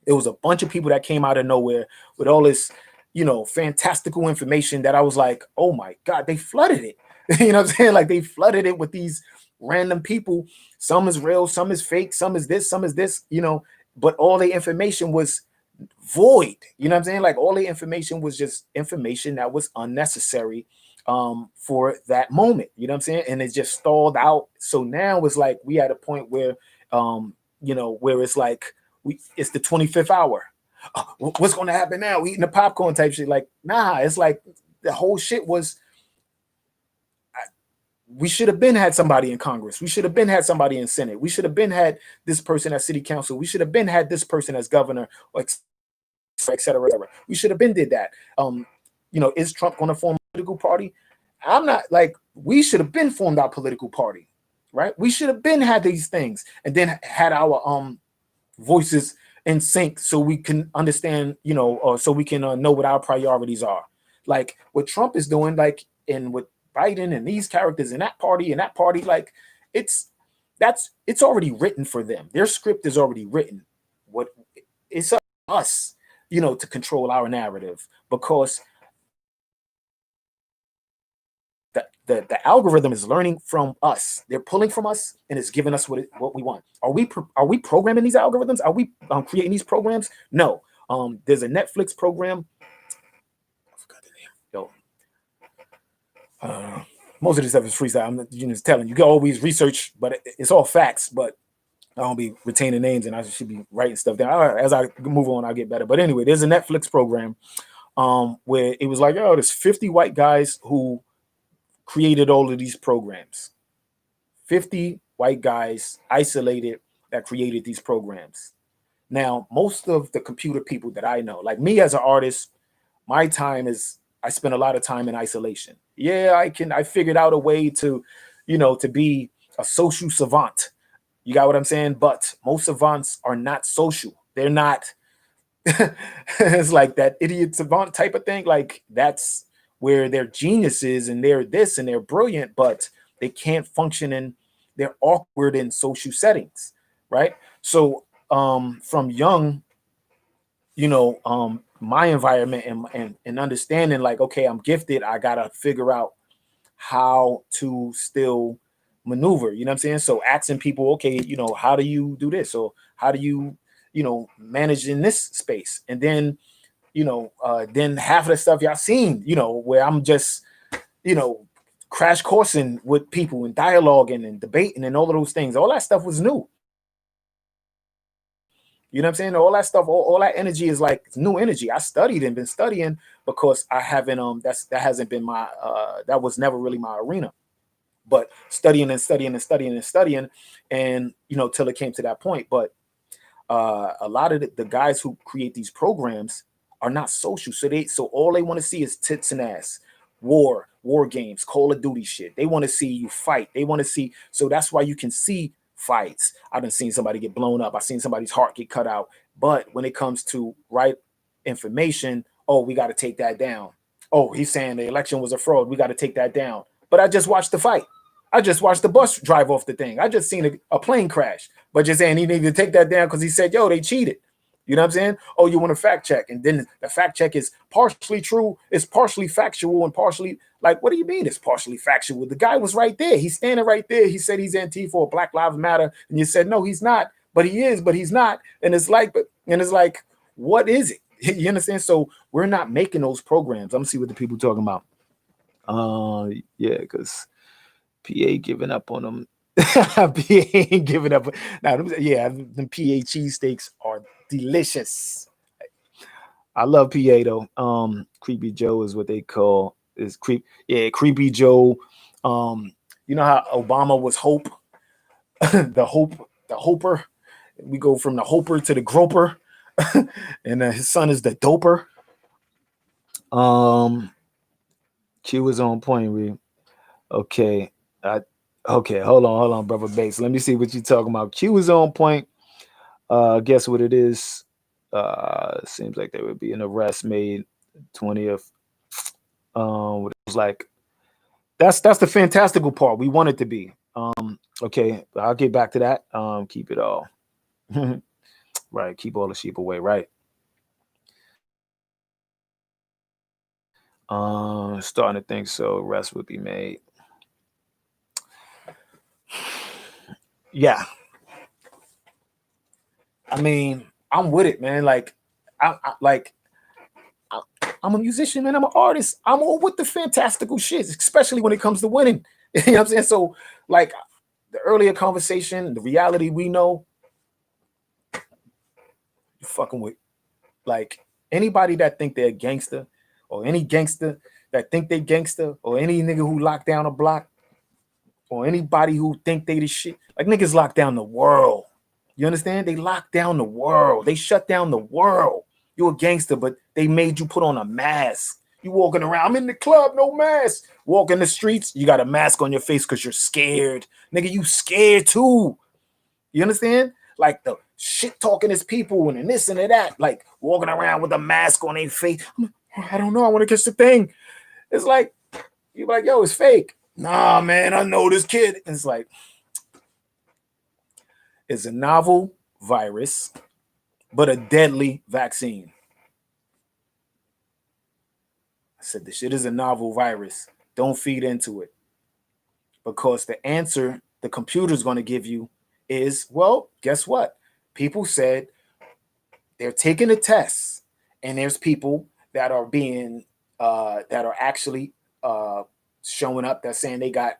it was a bunch of people that came out of nowhere with all this, fantastical information that I was like, oh my God, they flooded it. You know what I'm saying? Like they flooded it with these random people. Some is real, some is fake, some is this, but all the information was void. You know what I'm saying? Like all the information was just information that was unnecessary for that moment. You know what I'm saying? And it just stalled out. So now it's like we at a point where where it's like it's the 25th hour. What's going to happen now? We eating the popcorn type shit. Like, nah, it's like the whole shit was. We should have been had somebody in Congress. We should have been had somebody in Senate. We should have been had this person as city council. We should have been had this person as governor, or et cetera, et cetera. We should have been did that. Is Trump going to form a political party? I'm not like, we should have been formed our political party, right? We should have been had these things and then had our voices in sync so we can understand, or so we can know what our priorities are. Like what Trump is doing, like, and what Biden and these characters in that party, like it's already written for them. Their script is already written. What it's up to us, to control our narrative, because the algorithm is learning from us. They're pulling from us and it's giving us what we want. Are we programming these algorithms? Are we creating these programs? No. There's a Netflix program. I forgot the name. Yo. Most of this stuff is freestyle. I'm just telling you. You can always research, but it's all facts. But I don't be retaining names, and I should be writing stuff down. As I move on, I'll get better. But anyway, there's a Netflix program where it was like, oh, there's 50 white guys who created all of these programs. 50 white guys isolated that created these programs. Now, most of the computer people that I know, like me as an artist, my time is, I spend a lot of time in isolation. Yeah, I figured out a way to, to be a social savant. You got what I'm saying? But most savants are not social. They're not, it's like that idiot savant type of thing. Like that's where they're geniuses and they're this and they're brilliant, but they can't function they're awkward in social settings, right? So from young, my environment and understanding like, okay, I'm gifted. I got to figure out how to still maneuver, you know what I'm saying? So asking people, okay, how do you do this? Or how do you, manage in this space? And then, then half of the stuff y'all seen, where I'm just, crash coursing with people and dialoguing and debating and all of those things. All that stuff was new. You know what I'm saying? All that stuff, all that energy is like new energy. I studied and been studying because I haven't that hasn't been my that was never really my arena. But studying and studying and studying and studying, and till it came to that point. But a lot of the guys who create these programs are not social. So all they want to see is tits and ass, war games, Call of Duty shit. They want to see you fight. They want to see. So that's why you can see fights. I've been seeing somebody get blown up. I've seen somebody's heart get cut out. But when it comes to right information, oh, we got to take that down. Oh, he's saying the election was a fraud. We got to take that down. But I just watched the fight. I just watched the bus drive off the thing. I just seen a plane crash. But just saying he needed to take that down because he said, yo, they cheated. You know what I'm saying? Oh, you want a fact check. And then the fact check is partially true, it's partially factual, and partially, like, what do you mean it's partially factual? The guy was right there. He's standing right there. He said he's Antifa or Black Lives Matter. And you said, no, he's not. But he is, but he's not. And it's like, what is it? You understand? So we're not making those programs. I'm gonna see what the people talking about. Yeah, because PA giving up on them. PA ain't giving up. Now, yeah, the PA cheesesteaks are delicious. I love PA though. Creepy Joe is what they call is Creepy Joe. You know how Obama was Hope, the Hoper. We go from the Hoper to the Groper, and his son is the Doper. Q was on point, Reed. Okay, okay, hold on, brother Bates. Let me see what you talking about. Q is on point. Guess what it is? Seems like there would be an arrest made 20th. It was like that's the fantastical part. We want it to be. Okay, I'll get back to that. Keep it all. Right, keep all the sheep away, right? Starting to think so. Arrest would be made. Yeah. I mean, I'm with it, man. Like, I'm a musician, man. I'm an artist. I'm all with the fantastical shit, especially when it comes to winning. You know what I'm saying? So, like the earlier conversation, the reality we know, you fucking with like anybody that think they're a gangster, or any gangster that think they gangster, or any nigga who locked down a block, or anybody who think they the shit. Like niggas locked down the world. You understand? They locked down the world. They shut down the world. You a gangster, but they made you put on a mask. You walking around, I'm in the club, no mask. Walking the streets, you got a mask on your face because you're scared. Nigga, you scared too. You understand? Like the shit talking his people and this and that. Like walking around with a mask on their face. I don't know. I want to catch the thing. It's like, you're like, yo, it's fake. Nah, man, I know this kid. And it's like, it's a novel virus, but a deadly vaccine. I said, the shit is a novel virus. Don't feed into it. Because the answer the computer's going to give you is, well, guess what? People said they're taking a test, and there's people that are being, that are actually showing up that's saying they got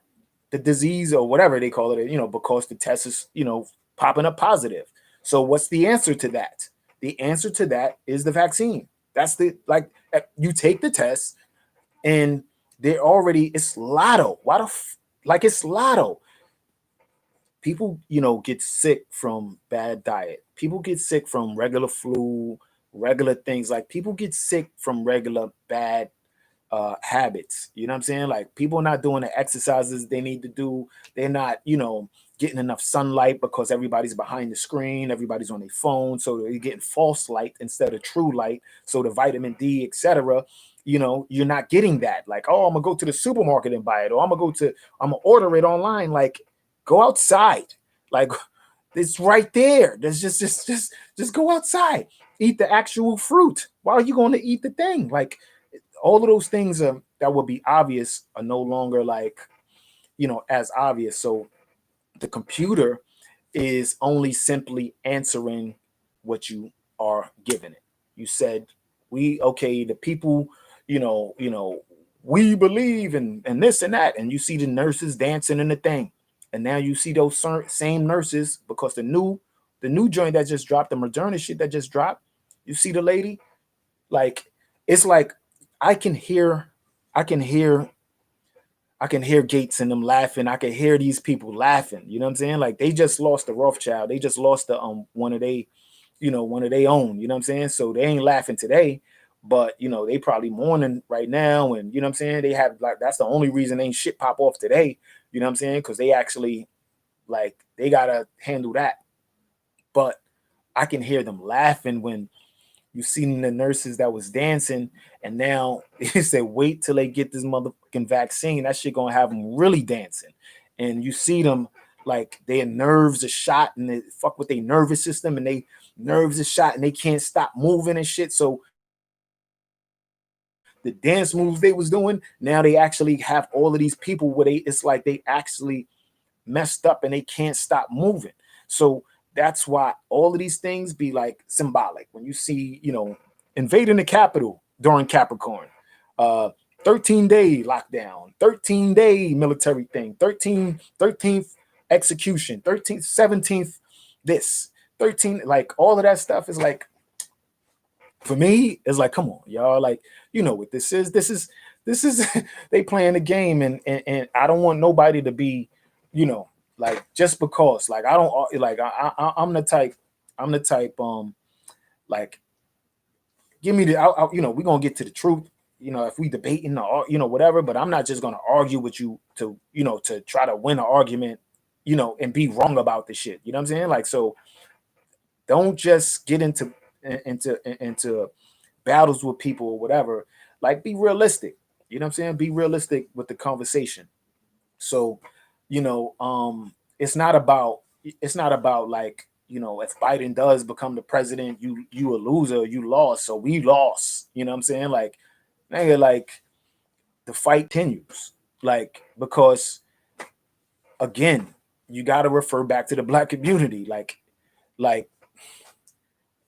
the disease or whatever they call it, because the test is, popping up positive. So what's the answer to that? The answer to that is the vaccine. That's you take the test and they're already, it's lotto. It's lotto. People, get sick from bad diet. People get sick from regular flu, regular things. Like people get sick from regular bad habits. You know what I'm saying? Like people are not doing the exercises they need to do. They're not, getting enough sunlight because everybody's behind the screen, everybody's on their phone, so they're getting false light instead of true light. So the vitamin D, etc. You're not getting that. Like, oh, I'm gonna go to the supermarket and buy it, or I'm gonna order it online. Like, go outside. Like, it's right there. There's just go outside. Eat the actual fruit. Why are you going to eat the thing? Like, all of those things that would be obvious are no longer as obvious. So the computer is only simply answering what you are giving it. You said, the people, we believe in this and that, and you see the nurses dancing in the thing, and now you see those same nurses, because the new joint that just dropped, the Moderna shit that just dropped, you see the lady, like, it's like I can hear Gates and them laughing. I can hear these people laughing. You know what I'm saying? Like they just lost the Rothschild. They just lost the one of they own. You know what I'm saying? So they ain't laughing today, but they probably mourning right now. And you know what I'm saying? They have that's the only reason ain't shit pop off today. You know what I'm saying? Because they actually they gotta handle that. But I can hear them laughing when you seen the nurses that was dancing, and now they said, wait till they get this motherfucking vaccine. That shit gonna have them really dancing. And you see them like their nerves are shot, and they fuck with their nervous system, and they nerves are shot, and they can't stop moving and shit. So the dance moves they was doing, now they actually have all of these people where it's like they actually messed up and they can't stop moving. So that's why all of these things be like symbolic. When you see, invading the Capitol during Capricorn, 13-day lockdown, 13-day military thing, 13th execution, 13th, 17th, this, 13, like all of that stuff is like, For me, it's like, come on, y'all, like, you know what this is. This is they playing the game, and I don't want nobody to be, you know, like just because, like I don't like I'm the type, like give me the, you know, we're gonna get to the truth. You know, if we debating or you know whatever, but I'm not just gonna argue with you to you know to try to win an argument, you know, and be wrong about the shit. You know what I'm saying? Like, so don't just get into battles with people or whatever. Like, be realistic. You know what I'm saying? Be realistic with the conversation. So, you know, it's not about like, you know, if Biden does become the president, you a loser, you lost. So we lost. You know what I'm saying? Like, nigga, like the fight continues. Like, because again, you gotta refer back to the black community. Like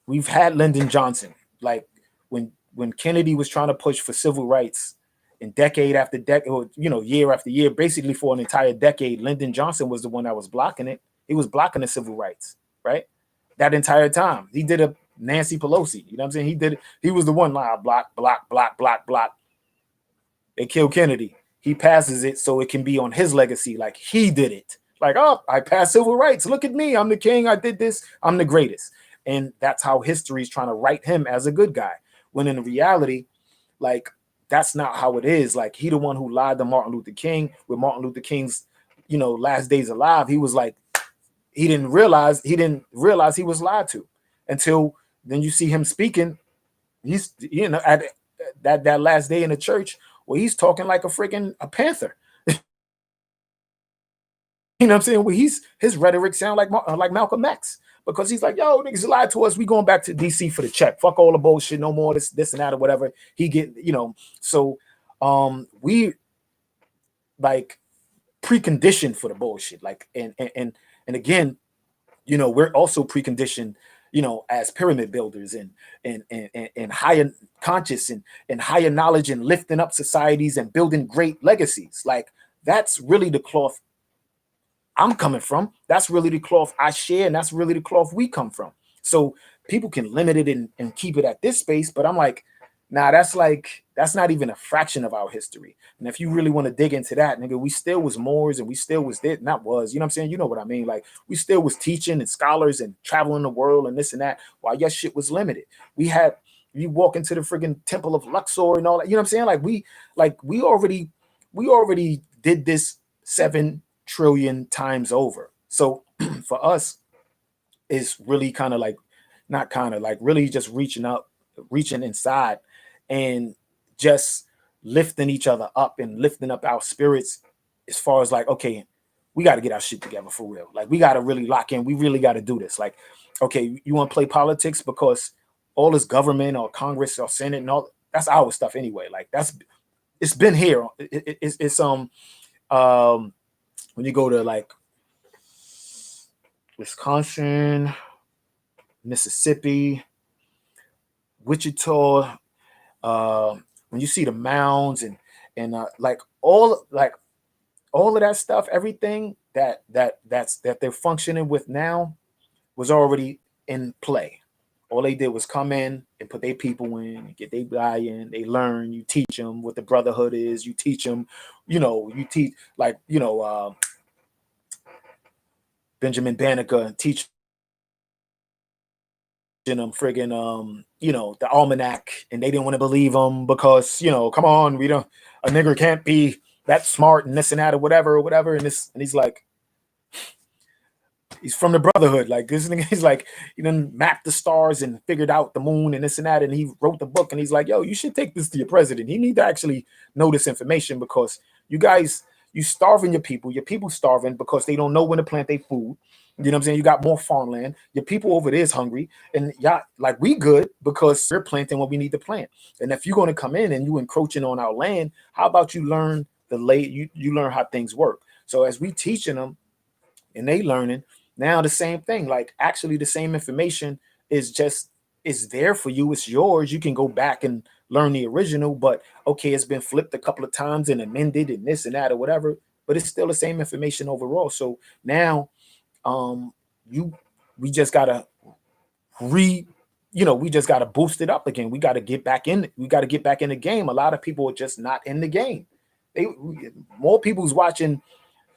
we've had Lyndon Johnson. Like when Kennedy was trying to push for civil rights, and decade after decade, or you know, year after year, basically for an entire decade, Lyndon Johnson was the one that was blocking it. He was blocking the civil rights, right? That entire time, he did a Nancy Pelosi. You know what I'm saying? He did. He was the one like block, block, block, block, block. They killed Kennedy. He passes it so it can be on his legacy, like he did it. Like, oh, I passed civil rights. Look at me. I'm the king. I did this. I'm the greatest. And that's how history is trying to write him as a good guy. When in reality, like, that's not how it is. Like, he the one who lied to Martin Luther King. With Martin Luther King's, you know, last days alive, he was like, he didn't realize he was lied to until then. You see him speaking. He's, you know, at that last day in the church, where he's talking like a panther. You know what I'm saying? Well, his rhetoric sound like Malcolm X, because he's like, yo, niggas lied to us. We going back to DC for the check. Fuck all the bullshit. No more this and that or whatever. He get, you know. So we like preconditioned for the bullshit. Like, and again, you know, we're also preconditioned, you know, as pyramid builders and higher conscious and higher knowledge and lifting up societies and building great legacies. Like, that's really the cloth I'm coming from. That's really the cloth I share, and that's really the cloth we come from. So people can limit it and keep it at this space, but I'm like, nah, that's not even a fraction of our history. And if you really want to dig into that, nigga, we still was Moors, and we still was this, not was, you know what I'm saying? You know what I mean? Like, we still was teaching and scholars and traveling the world and this and that, while your shit was limited. We had, you walk into the friggin' Temple of Luxor and all that, you know what I'm saying? We already did this 7 trillion times over. So for us, is really kind of like, not kind of like, really just reaching inside and just lifting each other up and lifting up our spirits, as far as like, okay, we got to get our shit together for real. Like, we got to really lock in. We really got to do this. Like, okay, you want to play politics because all this government or Congress or Senate and all that's our stuff anyway. Like, it's been here. It's when you go to like Wisconsin, Mississippi, Wichita, when you see the mounds and like all of that stuff, everything that they're functioning with now was already in play. All they did was come in and put their people in, get their buy-in. They learn. You teach them what the brotherhood is. You teach them, you know, you teach like, you know, Benjamin Banneker teach them friggin' you know, the almanac, and they didn't want to believe him because, you know, come on, we don't, a nigger can't be that smart and this and that or whatever. And he's like, he's from the brotherhood. Like, this nigga, he's like, he done mapped the stars and figured out the moon and this and that, and he wrote the book, and he's like, yo, you should take this to your president. He need to actually know this information, because you guys, you starving your people starving because they don't know when to plant their food. You know what I'm saying? You got more farmland. Your people over there is hungry. And y'all, like, we good because we're planting what we need to plant. And if you're going to come in and you encroaching on our land, how about you learn you learn how things work? So as we teaching them and they learning, now the same thing, like, actually the same information is there for you. It's yours. You can go back and learn the original, but okay, it's been flipped a couple of times and amended and this and that or whatever, but it's still the same information overall. So now we just gotta we just got to boost it up again. We got to get back in. We got to get back in the game. A lot of people are just not in the game. More people's watching.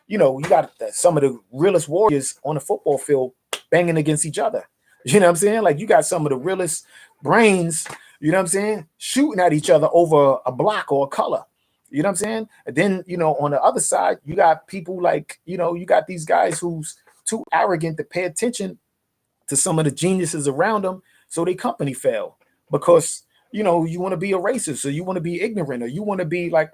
You got some of the realest warriors on the football field banging against each other. You know what I'm saying? Like, you got some of the realest brains, you know what I'm saying, shooting at each other over a block or a color. You know what I'm saying? And then, on the other side, you got people like, you got these guys who's too arrogant to pay attention to some of the geniuses around them, so they company fail because, you want to be a racist, or you want to be ignorant, or you want to be like,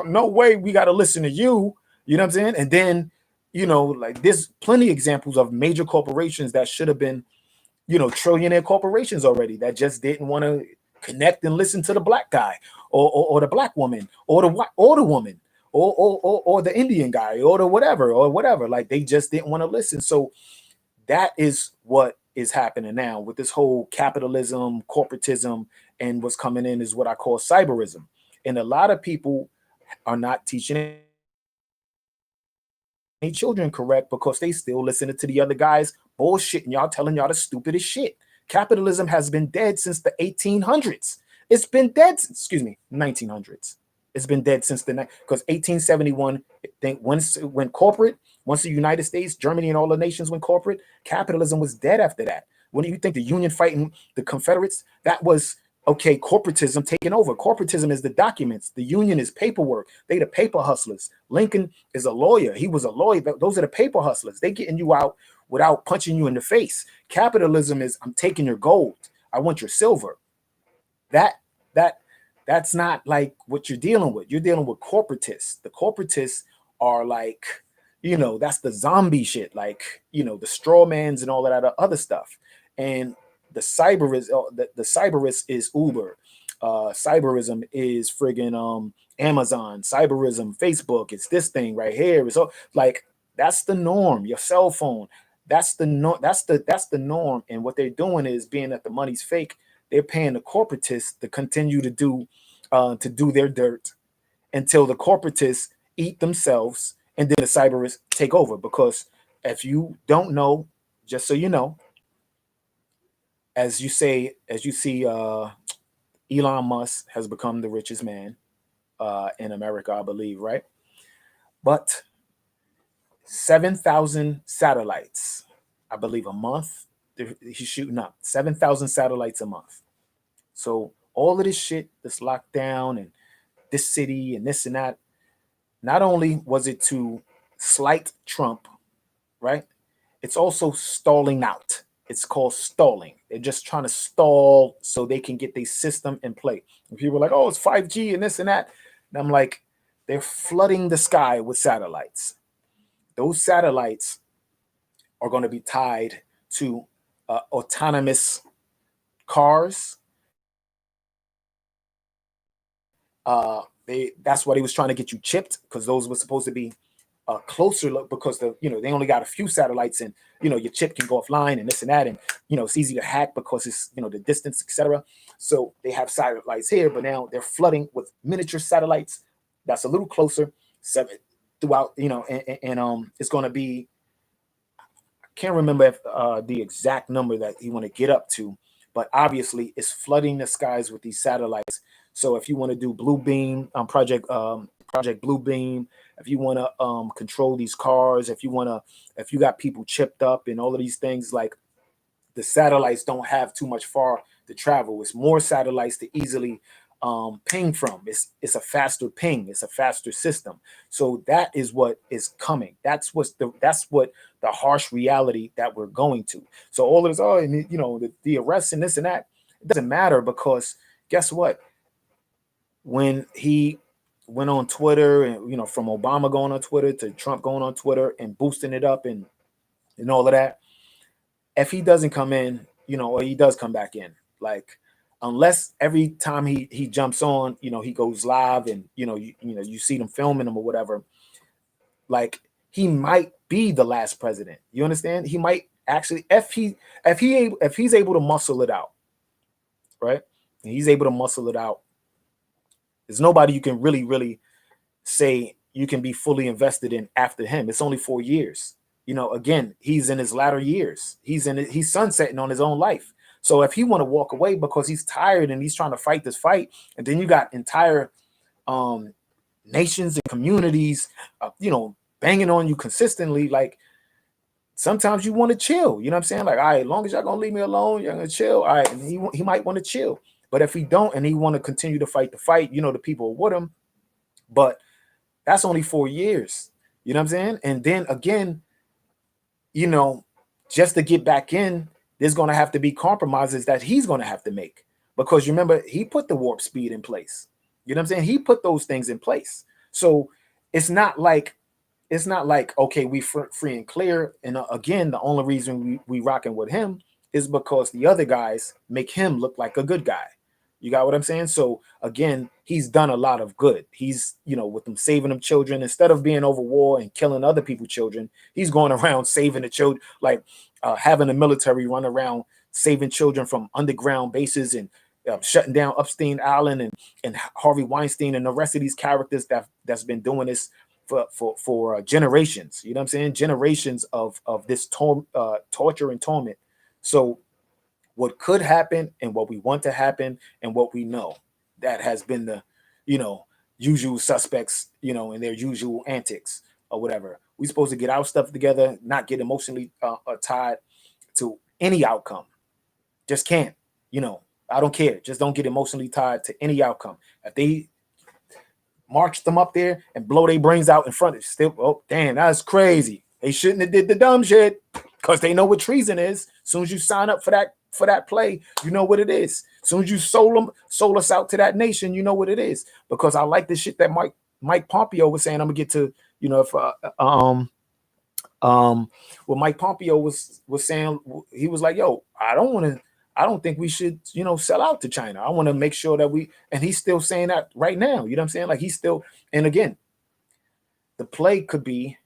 no way, we got to listen to you. You know what I'm saying? And then, like, there's plenty of examples of major corporations that should have been, trillionaire corporations already, that just didn't want to connect and listen to the black guy, or the black woman, or the woman, or the Indian guy, or the whatever. Like, they just didn't want to listen. So that is what is happening now with this whole capitalism, corporatism, and what's coming in is what I call cyberism. And a lot of people are not teaching any children correct because they still listening to the other guys bullshit and y'all telling y'all the stupidest shit. Capitalism has been dead since the 1800s. It's been dead, 1900s. It's been dead since because 1871, when corporate, once the United States, Germany, and all the nations went corporate, capitalism was dead after that. When you think the Union fighting the Confederates, that was okay, corporatism taking over. Corporatism is the documents. The Union is paperwork. They the paper hustlers. Lincoln is a lawyer. He was a lawyer. Those are the paper hustlers. They getting you out without punching you in the face. Capitalism is, I'm taking your gold. I want your silver. That's not like what you're dealing with. You're dealing with corporatists. The corporatists are like, that's the zombie shit, like, the straw mans and all of that other stuff. And the cyberist is Uber. Cyberism is friggin' Amazon. Cyberism, Facebook. It's this thing right here. So like, that's the norm. Your cell phone. That's the norm. And what they're doing is, being that the money's fake, they're paying the corporatists to continue to do their dirt until the corporatists eat themselves, and then the cyberists take over. Because if you don't know, just so you know, as you see, Elon Musk has become the richest man in America, I believe, right? But 7,000 satellites, I believe, a month. He's shooting up 7,000 satellites a month. So all of this shit that's locked down, and this city and this and that, not only was it to slight Trump, right? It's also stalling out. It's called stalling. They're just trying to stall so they can get their system in play. And people are like, oh, it's 5G and this and that. And I'm like, they're flooding the sky with satellites. Those satellites are going to be tied to autonomous cars. That's why they was trying to get you chipped, because those were supposed to be a closer look, because they only got a few satellites, and your chip can go offline and this and that, and it's easy to hack because it's the distance, etc. So they have satellites here, but now they're flooding with miniature satellites that's a little closer, throughout, and it's going to be, I can't remember if, the exact number that you want to get up to, but obviously it's flooding the skies with these satellites. So if you want to do Blue Beam, Project Blue Beam, if you want to control these cars, if you got people chipped up and all of these things, like, the satellites don't have too much far to travel. It's more satellites to easily ping from. It's a faster ping. It's a faster system. So that is what is coming. That's what the harsh reality that we're going to. So all of this, the arrests and this and that, it doesn't matter, because guess what? When he went on Twitter, and from Obama going on Twitter to Trump going on Twitter and boosting it up and all of that, if he doesn't come in, or he does come back in, like, unless every time he jumps on, he goes live, and you see them filming him or whatever, like, he might be the last president. You understand? He might actually, if he's able to muscle it out, right? And he's able to muscle it out. There's nobody you can really say you can be fully invested in after him. It's only 4 years. Again, he's in his latter years. He's sunsetting on his own life. So if he want to walk away because he's tired and he's trying to fight this fight, and then you got entire nations and communities, banging on you consistently, like sometimes you want to chill. You know what I'm saying? Like, all right, as long as y'all gonna leave me alone, you're gonna chill. All right, and he might want to chill. But if he don't and he want to continue to fight the fight, the people with him. But that's only 4 years. You know what I'm saying? And then again, just to get back in, there's going to have to be compromises that he's going to have to make, because you remember he put the warp speed in place. You know what I'm saying? He put those things in place. So it's not like okay, we free and clear. And again, the only reason we rocking with him is because the other guys make him look like a good guy. You got what I'm saying? So again, he's done a lot of good. He's, with them saving them children, instead of being over war and killing other people's children, he's going around saving the children, like having the military run around saving children from underground bases and shutting down Epstein Island and Harvey Weinstein and the rest of these characters that's been doing this for generations. You know what I'm saying? Generations of this torture and torment. So what could happen and what we want to happen and what we know, that has been the, usual suspects, in their usual antics or whatever. We're supposed to get our stuff together, not get emotionally tied to any outcome. Just can't, I don't care. Just don't get emotionally tied to any outcome. If they march them up there and blow their brains out in front of still, oh, damn, that's crazy. They shouldn't have did the dumb shit, because they know what treason is. As soon as you sign up for that play, you know what it is. As soon as you sold us out to that nation, you know what it is. Because I like the shit that Mike Pompeo was saying. I'm gonna get to, if what Mike Pompeo was saying. He was like, yo, I don't think we should, sell out to China. I want to make sure that and he's still saying that right now. You know what I'm saying? Like he's still, and again, the play could be,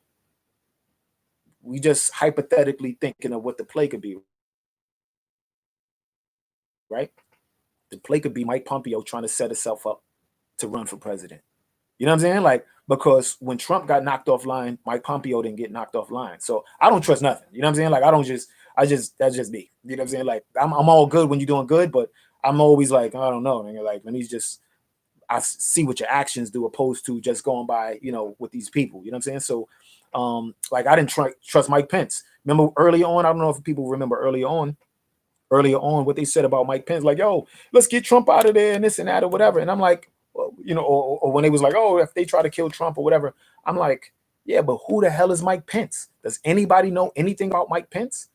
we just hypothetically thinking of what the play could be, right? The play could be Mike Pompeo trying to set himself up to run for president. You know what I'm saying? Like, because when Trump got knocked offline, Mike Pompeo didn't get knocked offline. So I don't trust nothing. You know what I'm saying? Like, that's just me. You know what I'm saying? Like, I'm all good when you're doing good, but I'm always like, I don't know. And you're like, I see what your actions do, opposed to just going by, with these people. You know what I'm saying? So, like, I didn't trust Mike Pence. Remember early on, I don't know if people remember earlier on what they said about Mike Pence, like, yo, let's get Trump out of there and this and that or whatever. And I'm like, well, or when they was like, oh, if they try to kill Trump or whatever, I'm like, yeah, but who the hell is Mike Pence? Does anybody know anything about Mike Pence?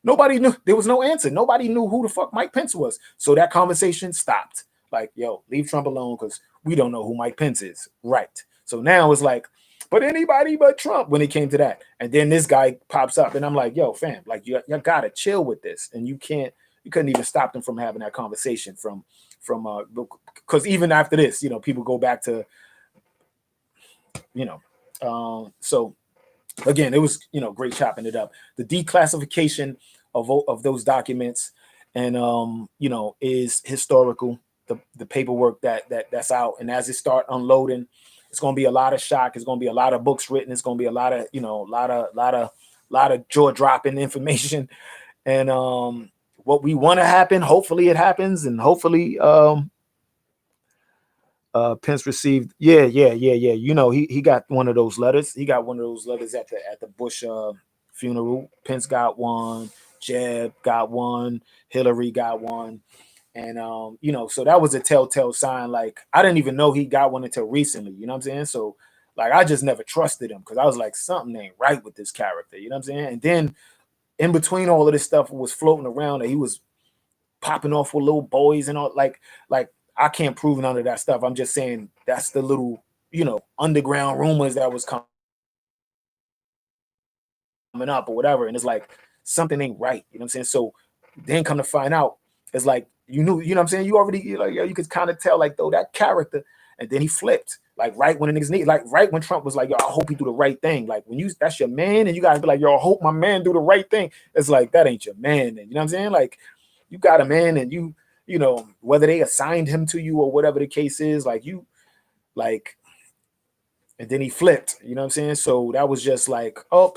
Nobody knew. There was no answer. Nobody knew who the fuck Mike Pence was. So that conversation stopped. Like, yo, leave Trump alone, because we don't know who Mike Pence is. Right. So now it's like, but anybody but Trump when it came to that. And then this guy pops up and I'm like, yo, fam, like you gotta chill with this. And you couldn't even stop them from having that conversation because even after this, people go back to, so again, it was, great chopping it up. The declassification of those documents and, is historical. The paperwork that's out. And as it start unloading, it's going to be a lot of shock. It's going to be a lot of books written. It's going to be a lot of, lot of jaw dropping information. And what we want to happen, hopefully it happens. And hopefully Pence received. Yeah. He got one of those letters. He got one of those letters at the Bush funeral. Pence got one. Jeb got one. Hillary got one. And, so that was a telltale sign. Like, I didn't even know he got one until recently. You know what I'm saying? So, like, I just never trusted him, because I was like, something ain't right with this character. You know what I'm saying? And then in between all of this stuff was floating around that he was popping off with little boys and all. Like I can't prove none of that stuff. I'm just saying that's the little, underground rumors that was coming up or whatever. And it's like, something ain't right. You know what I'm saying? So then come to find out, it's like, you knew, you know what I'm saying? You already, you could kind of tell, like, though, that character. And then he flipped, like, right when the niggas need, like, right when Trump was like, yo, I hope he do the right thing. Like, when that's your man, and you gotta be like, yo, I hope my man do the right thing. It's like, that ain't your man. And you know what I'm saying? Like, you got a man, and you whether they assigned him to you or whatever the case is, like, and then he flipped, you know what I'm saying? So that was just like, oh,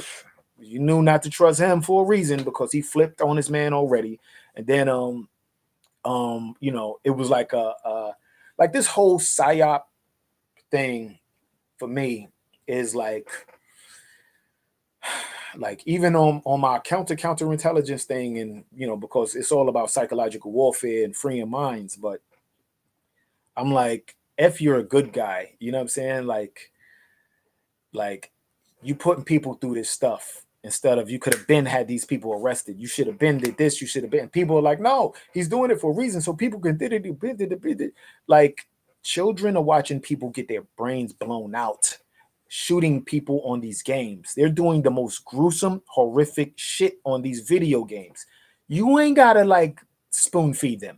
you knew not to trust him for a reason, because he flipped on his man already. And then you know, it was like like this whole psyop thing for me is like even on my counterintelligence thing, and you know, because it's all about psychological warfare and freeing minds, but I'm like, if you're a good guy, you know what I'm saying? Like you putting people through this stuff instead of, you could have been had these people arrested. You should have been did this. You should have been. People are like, no, he's doing it for a reason, so people can did it. Like children are watching people get their brains blown out, shooting people on these games. They're doing the most gruesome, horrific shit on these video games. You ain't gotta like spoon feed them.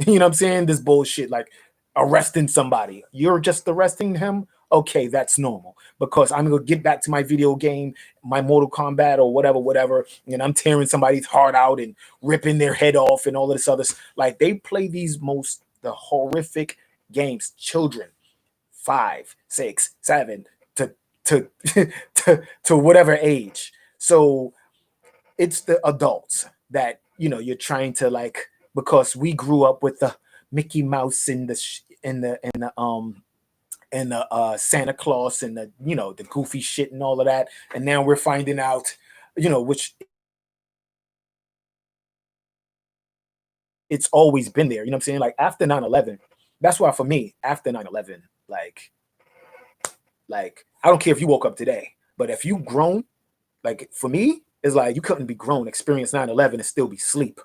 You know what I'm saying? This bullshit, like arresting somebody. You're just arresting him. Okay, that's normal because I'm gonna get back to my video game, my Mortal Kombat or whatever, and I'm tearing somebody's heart out and ripping their head off and all of this other. Like they play the horrific games. Children, 5, 6, 7 to to whatever age. So it's the adults that, you know, you're trying to like, because we grew up with the Mickey Mouse and the Santa Claus and the, you know, the goofy shit and all of that, and now we're finding out, you know, which it's always been there. You know what I'm saying? Like after 9/11, that's why for me, after 9/11, like I don't care if you woke up today, but if you grown, like for me, it's like you couldn't be grown, experience 9/11 and still be sleep.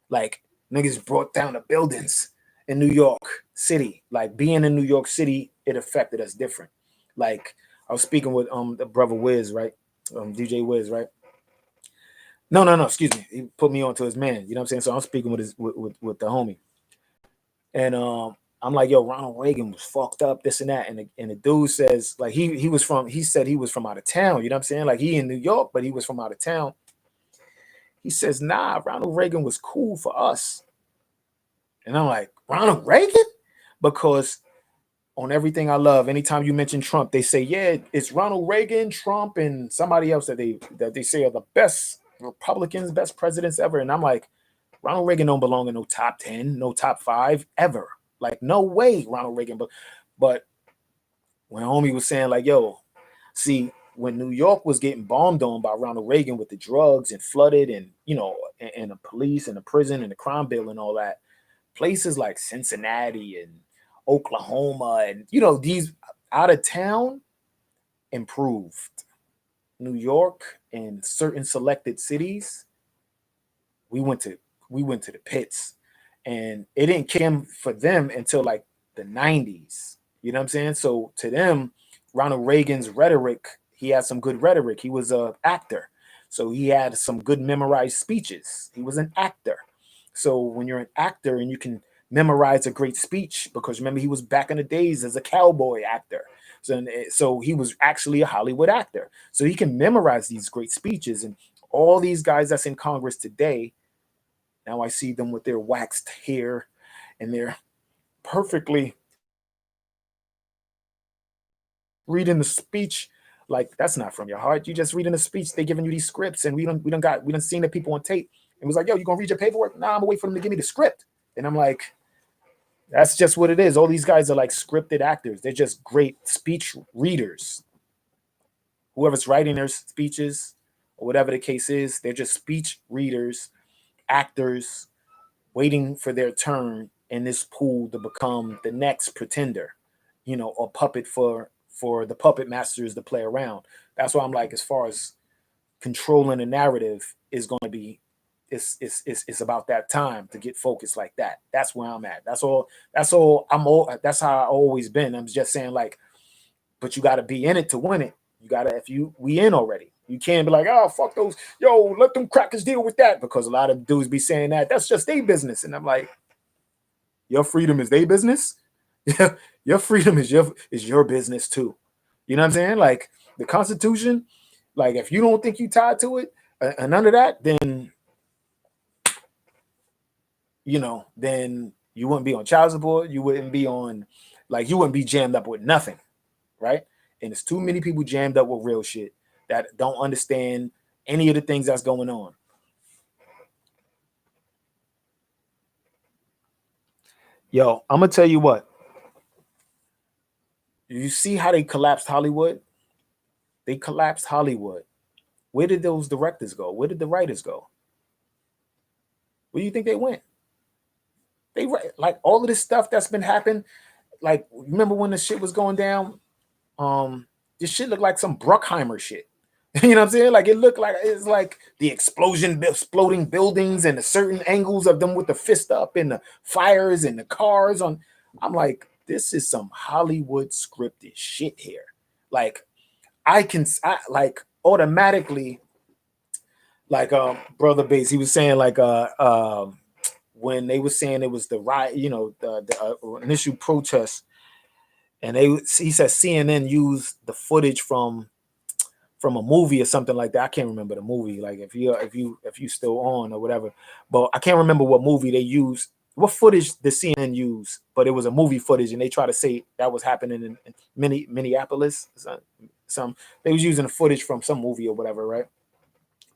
Like niggas brought down the buildings in New York City. Like being in New York City, it affected us different. Like I was speaking with the brother Wiz, right? DJ Wiz, right? No, excuse me. He put me on to his man. You know what I'm saying? So I'm speaking with with the homie. And I'm like, yo, Ronald Reagan was fucked up, this and that. And the dude says, like, he said he was from out of town. You know what I'm saying? Like he in New York, but he was from out of town. He says, nah, Ronald Reagan was cool for us. And I'm like, Ronald Reagan? Because on everything I love, anytime you mention Trump, they say, yeah, it's Ronald Reagan, Trump, and somebody else that they say are the best Republicans, best presidents ever. And I'm like, Ronald Reagan don't belong in no top 10, no top 5 ever. Like, no way, Ronald Reagan. But when homie was saying, like, yo, see, when New York was getting bombed on by Ronald Reagan with the drugs and flooded and, you know, and the police and the prison and the crime bill and all that, places like Cincinnati and Oklahoma and, you know, these out of town improved. New York and certain selected cities, we went to the pits, and it didn't kick in for them until like the 90s. You know what I'm saying? So to them, Ronald Reagan's rhetoric, he had some good rhetoric. He was an actor, so he had some good memorized speeches. He was an actor. So when you're an actor and you can memorize a great speech, because remember he was back in the days as a cowboy actor. So he was actually a Hollywood actor. So he can memorize these great speeches. And all these guys that's in Congress today, now I see them with their waxed hair and they're perfectly reading the speech. Like, that's not from your heart. You just reading the speech. They giving you these scripts, and we done seen the people on tape. It was like, yo, you gonna read your paperwork? Nah, I'm gonna wait for them to give me the script. And I'm like, that's just what it is. All these guys are like scripted actors. They're just great speech readers. Whoever's writing their speeches or whatever the case is, they're just speech readers, actors, waiting for their turn in this pool to become the next pretender, you know, or puppet for the puppet masters to play around. That's why I'm like, as far as controlling the narrative is going to be, it's about that time to get focused like that. That's where I'm at. That's all. That's that's how I always been. I'm just saying, like, but you got to be in it to win it. You got to, we in already. You can't be like, oh, fuck those, yo, let them crackers deal with that, because a lot of dudes be saying that's just their business. And I'm like, your freedom is their business. Yeah, your freedom is your business too. You know what I'm saying? Like the Constitution, like if you don't think you tied to it and none of that, then then you wouldn't be on child support. You wouldn't be on, like, you wouldn't be jammed up with nothing, right? And there's too many people jammed up with real shit that don't understand any of the things that's going on. Yo, I'm gonna tell you what. You see how they collapsed Hollywood? They collapsed Hollywood. Where did those directors go? Where did the writers go? Where do you think they went? They like all of this stuff that's been happening. Like, remember when the shit was going down? This shit looked like some Bruckheimer shit. You know what I'm saying? Like it looked like it's like the exploding buildings and the certain angles of them with the fist up and the fires and the cars on. I'm like, this is some Hollywood scripted shit here. Like I like automatically, like Brother Bass, he was saying like when they were saying it was the riot, you know, the initial protest, and he said CNN used the footage from a movie or something like that. I can't remember the movie. Like if you still on or whatever, but I can't remember what movie they used. What footage the CNN use, but it was a movie footage, and they try to say that was happening in Minneapolis. Some they was using the footage from some movie or whatever, right?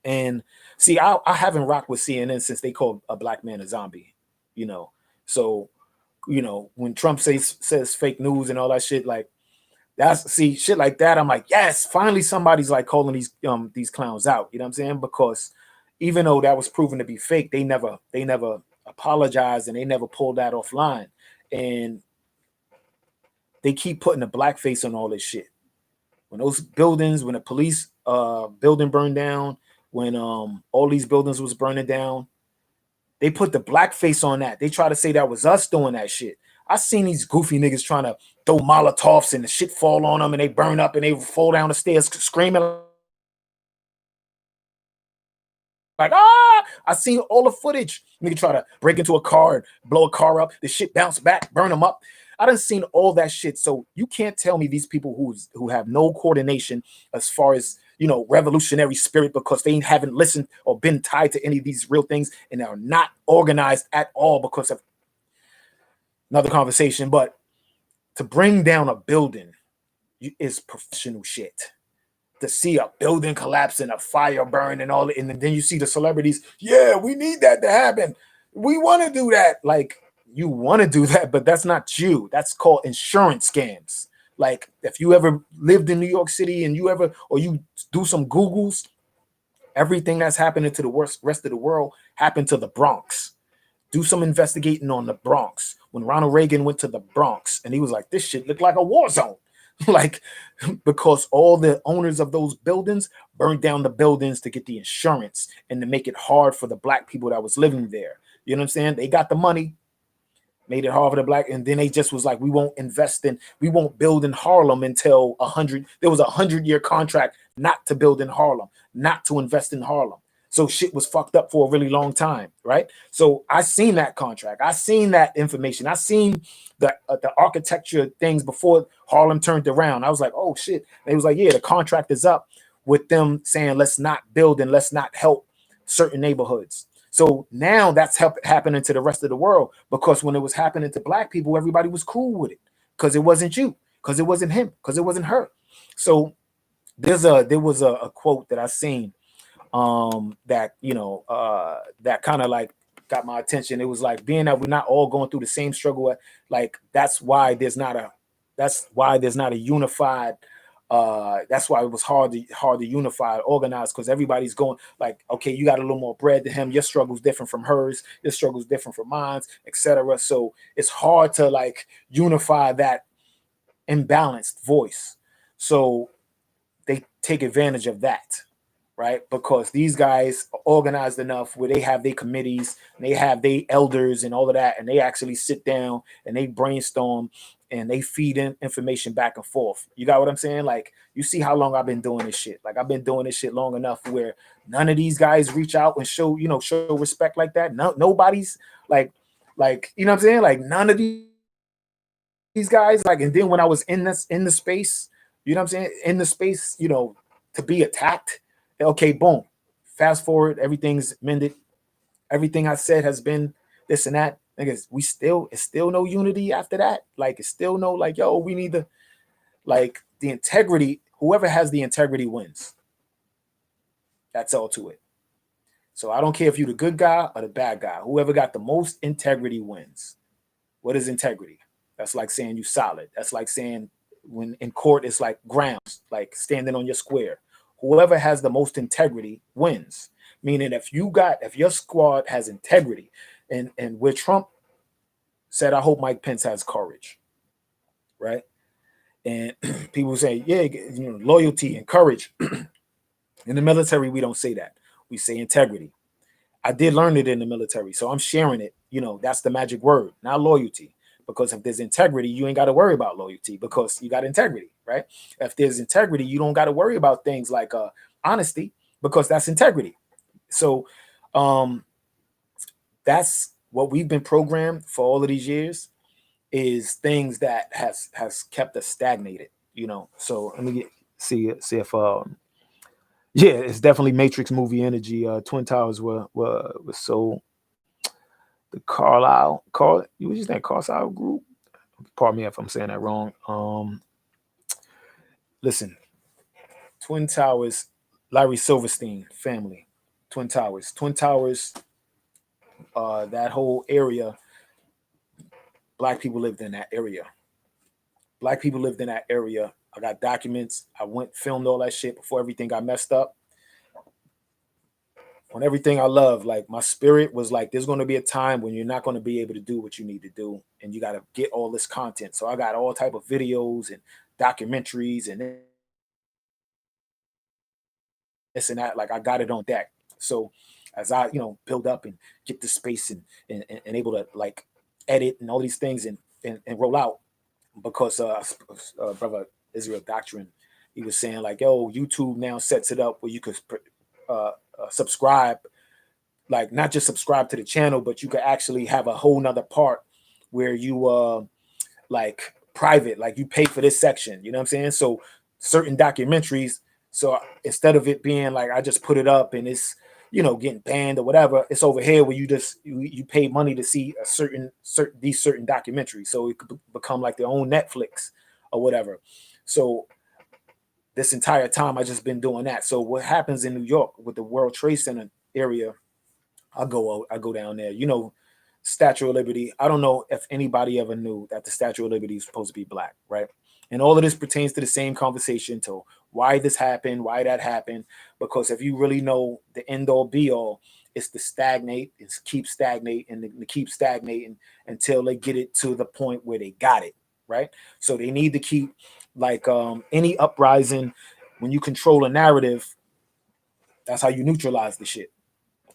And see, I haven't rocked with CNN since they called a black man a zombie, you know. So, you know, when Trump says fake news and all that shit, like that's shit like that. I'm like, yes, finally somebody's like calling these clowns out. You know what I'm saying? Because even though that was proven to be fake, they never apologized and they never pulled that offline. And they keep putting a blackface on all this shit. When those buildings, when the police building burned down, when all these buildings was burning down, they put the blackface on that. They try to say that was us doing that shit. I seen these goofy niggas trying to throw Molotovs and the shit fall on them and they burn up and they fall down the stairs screaming like, ah! I seen all the footage. Nigga try to break into a car and blow a car up. The shit bounce back, burn them up. I done seen all that shit. So you can't tell me these people who have no coordination as far as, you know, revolutionary spirit, because they haven't listened or been tied to any of these real things and are not organized at all because of another conversation. But to bring down a building is professional shit. To see a building collapse and a fire burn and all, and then you see the celebrities, yeah, we need that to happen. We want to do that. Like, you want to do that, but that's not you. That's called insurance scams. Like, if you ever lived in New York City and you do some Googles, everything that's happening to the rest of the world happened to the Bronx. Do some investigating on the Bronx. When Ronald Reagan went to the Bronx and he was like, this shit looked like a war zone. Like, because all the owners of those buildings burned down the buildings to get the insurance and to make it hard for the black people that was living there. You know what I'm saying? They got the money, made it hard for the black, and then they just was like, we won't build in Harlem until 100. There was a 100-year contract not to build in Harlem, not to invest in Harlem. So shit was fucked up for a really long time, right? So I seen that contract. I seen that information. I seen the architecture things before Harlem turned around. I was like, oh shit. They was like, yeah, the contract is up with them saying let's not build and let's not help certain neighborhoods. So now that's happening to the rest of the world, because when it was happening to black people, everybody was cool with it because it wasn't you, because it wasn't him, because it wasn't her. So there was a quote that I seen that, you know, that kind of like got my attention. It was like, being that we're not all going through the same struggle, like that's why there's not a unified, that's why it was hard to unify, organize, because everybody's going like, okay, you got a little more bread than him, your struggle's different from hers, your struggle's different from mine, etc. So it's hard to like unify that imbalanced voice. So they take advantage of that, right? Because these guys are organized enough where they have their committees, and they have their elders and all of that, and they actually sit down and they brainstorm and they feed in information back and forth. You got what I'm saying? Like, you see how long I've been doing this shit. Like, I've been doing this shit long enough where none of these guys reach out and show respect like that. No, nobody's like, you know what I'm saying? Like, none of these guys, like, and then when I was in the space, you know what I'm saying? In the space, to be attacked. Okay, boom. Fast forward, everything's mended. Everything I said has been this and that. Niggas, it's still no unity after that. Like, it's still no, like, yo, we need the integrity. Whoever has the integrity wins. That's all to it. So I don't care if you're the good guy or the bad guy. Whoever got the most integrity wins. What is integrity? That's like saying you solid. That's like saying when in court, it's like grounds, like standing on your square. Whoever has the most integrity wins. Meaning if your squad has integrity, and where Trump said, I hope Mike Pence has courage, right? And people say, yeah, loyalty and courage. In the military, we don't say that. We say integrity. I did learn it in the military, so I'm sharing it. That's the magic word, not loyalty. Because if there's integrity, you ain't got to worry about loyalty because you got integrity, right? If there's integrity, you don't got to worry about things like honesty because that's integrity. So that's what we've been programmed for all of these years, is things that has kept us stagnated. So let me see if yeah, it's definitely Matrix movie energy. Twin Towers was so the you was just that Carlyle group. Pardon me if I'm saying that wrong. Listen, Twin Towers, Larry Silverstein family, Twin Towers, that whole area. Black people lived in that area. I got documents. I filmed all that shit before everything got messed up. On everything I love, like my spirit was like, there's going to be a time when you're not going to be able to do what you need to do, and you got to get all this content. So I got all type of videos and documentaries and this and that. Like I got it on deck. So as I build up and get the space and able to like edit and all these things and roll out, because brother Israel Doctrine, he was saying like, yo, YouTube now sets it up where you could subscribe, like not just subscribe to the channel, but you could actually have a whole nother part where you like private, like you pay for this section, you know what I'm saying? So certain documentaries, so instead of it being like I just put it up and it's getting banned or whatever, it's over here where you pay money to see these certain documentaries, so it could become like their own Netflix or whatever. So this entire time I just been doing that. So what happens in New York with the World Trade Center area, I go down there. Statue of Liberty. I don't know if anybody ever knew that the Statue of Liberty is supposed to be black, right? And all of this pertains to the same conversation, to why this happened, why that happened. Because if you really know the end all be all, it's to stagnate, it's keep stagnating and keep stagnating until they get it to the point where they got it, right? So they need to keep like any uprising. When you control a narrative, that's how you neutralize the shit.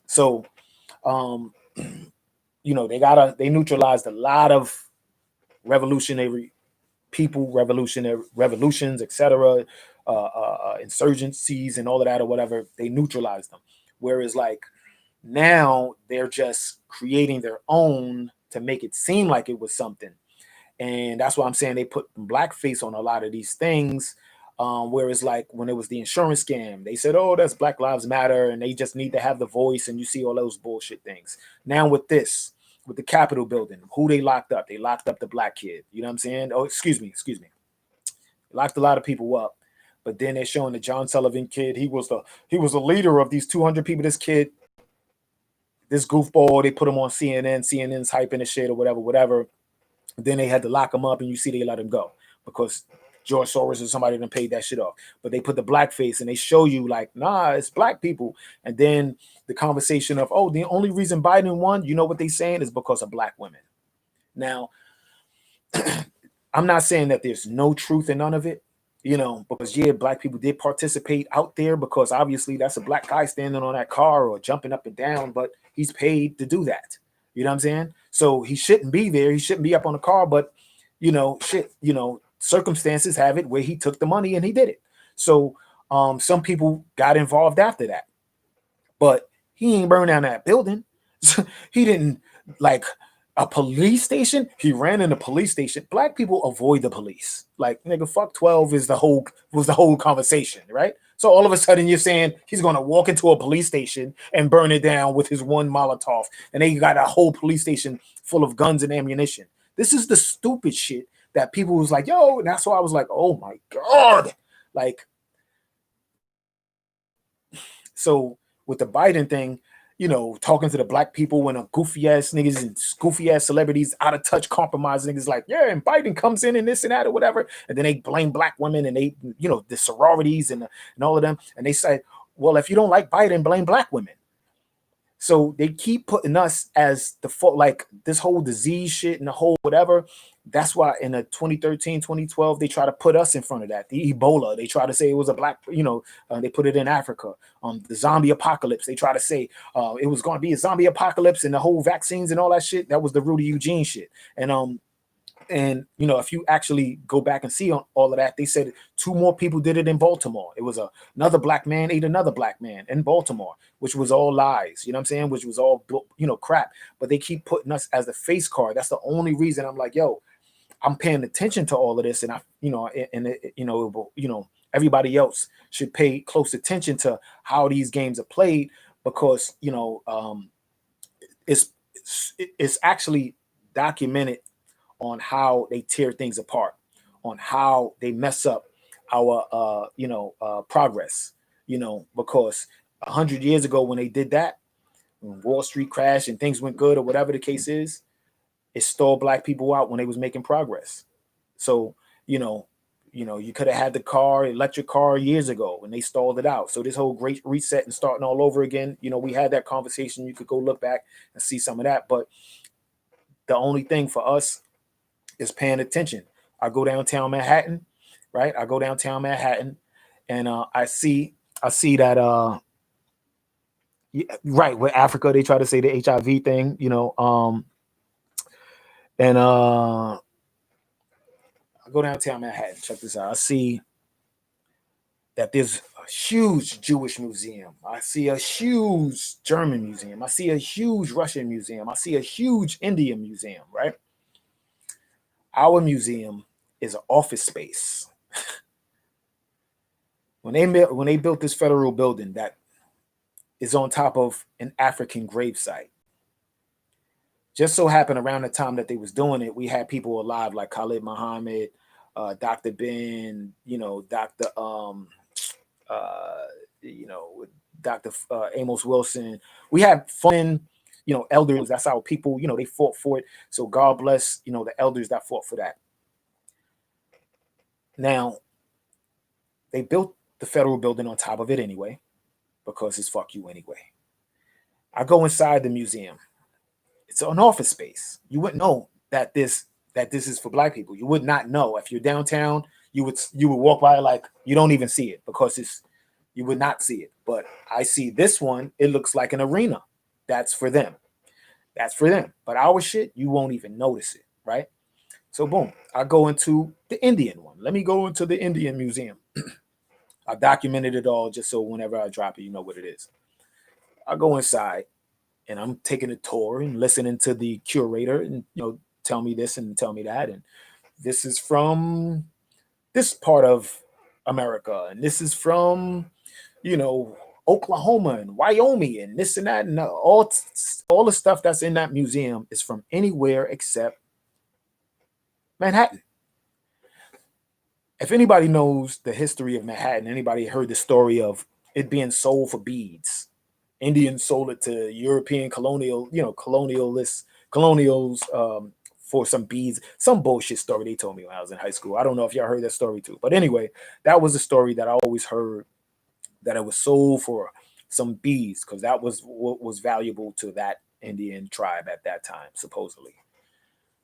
So they neutralized a lot of revolutionary people, revolutions, etc., insurgencies and all of that or whatever. They neutralized them. Whereas like now they're just creating their own to make it seem like it was something. And that's why I'm saying they put blackface on a lot of these things. Whereas like when it was the insurance scam, they said, oh, that's Black Lives Matter and they just need to have the voice, and you see all those bullshit things. Now with the Capitol building, who they locked up? They locked up the black kid. You know what I'm saying? Oh, excuse me. Locked a lot of people up. But then they're showing the John Sullivan kid. He was the leader of these 200 people. This kid, this goofball, they put him on CNN. CNN's hyping the shit or whatever. Then they had to lock him up, and you see they let him go because George Soros or somebody done paid that shit off. But they put the blackface and they show you like, nah, it's black people. And then the conversation of, oh, the only reason Biden won, you know what they saying, is because of black women. Now, I'm not saying that there's no truth in none of it, because yeah, black people did participate out there because obviously that's a black guy standing on that car or jumping up and down, but he's paid to do that. You know what I'm saying? So he shouldn't be there. He shouldn't be up on the car, but circumstances have it where he took the money and he did it. So some people got involved after that, but he ain't burned down that building. He didn't like a police station. He ran in a police station. Black people avoid the police. Like, nigga, fuck 12 was the whole conversation, right? So all of a sudden you're saying he's going to walk into a police station and burn it down with his one Molotov, and they got a whole police station full of guns and ammunition. This is the stupid shit that people was like, yo, and that's why I was like, oh my God. Like, so with the Biden thing, you know, talking to the black people when a goofy ass niggas and goofy ass celebrities, out of touch, compromised niggas like, yeah, and Biden comes in and this and that or whatever. And then they blame black women and they, you know, the sororities and all of them. And they say, well, if you don't like Biden, blame black women. So they keep putting us as the fault, like this whole disease shit and the whole whatever. That's why in the 2013, 2012, they try to put us in front of that. The Ebola, they try to say it was a black, you know, they put it in Africa. The zombie apocalypse, they try to say it was going to be a zombie apocalypse and the whole vaccines and all that shit. That was the Rudy Eugene shit. And you know, if you actually go back and see on all of that, they said 2 more people did it in Baltimore. It was another black man ate another black man in Baltimore, which was all lies. You know what I'm saying? Which was all, you know, crap. But they keep putting us as the face card. That's the only reason I'm like, yo, I'm paying attention to all of this, and I, you know, everybody else should pay close attention to how these games are played, because you know, it's actually documented on how they tear things apart, on how they mess up our progress, you know, because 100 years ago when they did that, when Wall Street crashed and things went good or whatever the case is, it stalled black people out when they was making progress. So, you could have had the electric car years ago when they stalled it out. So this whole great reset and starting all over again, you know, we had that conversation. You could go look back and see some of that. But the only thing for us is paying attention. I go downtown Manhattan, right? I go downtown Manhattan, and I see that right with Africa, they try to say the HIV thing, you know, and I go downtown Manhattan. Check this out. I see that there's a huge Jewish museum. I see a huge German museum. I see a huge Russian museum. I see a huge Indian museum, right? Our museum is an office space. When they built this federal building that is on top of an African gravesite, just so happened around the time that they was doing it, we had people alive like Khalid Muhammad, Dr. Ben, you know, Dr. Dr. Amos Wilson. We had fun, you know, elders. That's how people, you know, they fought for it. So God bless, you know, the elders that fought for that. Now, they built the federal building on top of it anyway, because it's fuck you anyway. I go inside the museum. It's an office space. You wouldn't know that this is for black people. You would not know. If you're downtown, you would walk by like you don't even see it, because you would not see it. But I see this one, it looks like an arena. That's for them. That's for them. But our shit, you won't even notice it, right? So boom, I go into the Indian one. Let me go into the Indian museum. I documented it all just so whenever I drop it, you know what it is. I go inside and I'm taking a tour and listening to the curator and, you know, tell me this and tell me that. And this is from this part of America. And this is from, you know, Oklahoma and Wyoming and this and that. And all the stuff that's in that museum is from anywhere except Manhattan. If anybody knows the history of Manhattan, anybody heard the story of it being sold for beads. Indians sold it to European colonials for some beads. Some bullshit story they told me when I was in high school. I don't know if y'all heard that story too. But anyway, that was a story that I always heard, that it was sold for some beads because that was what was valuable to that Indian tribe at that time, supposedly.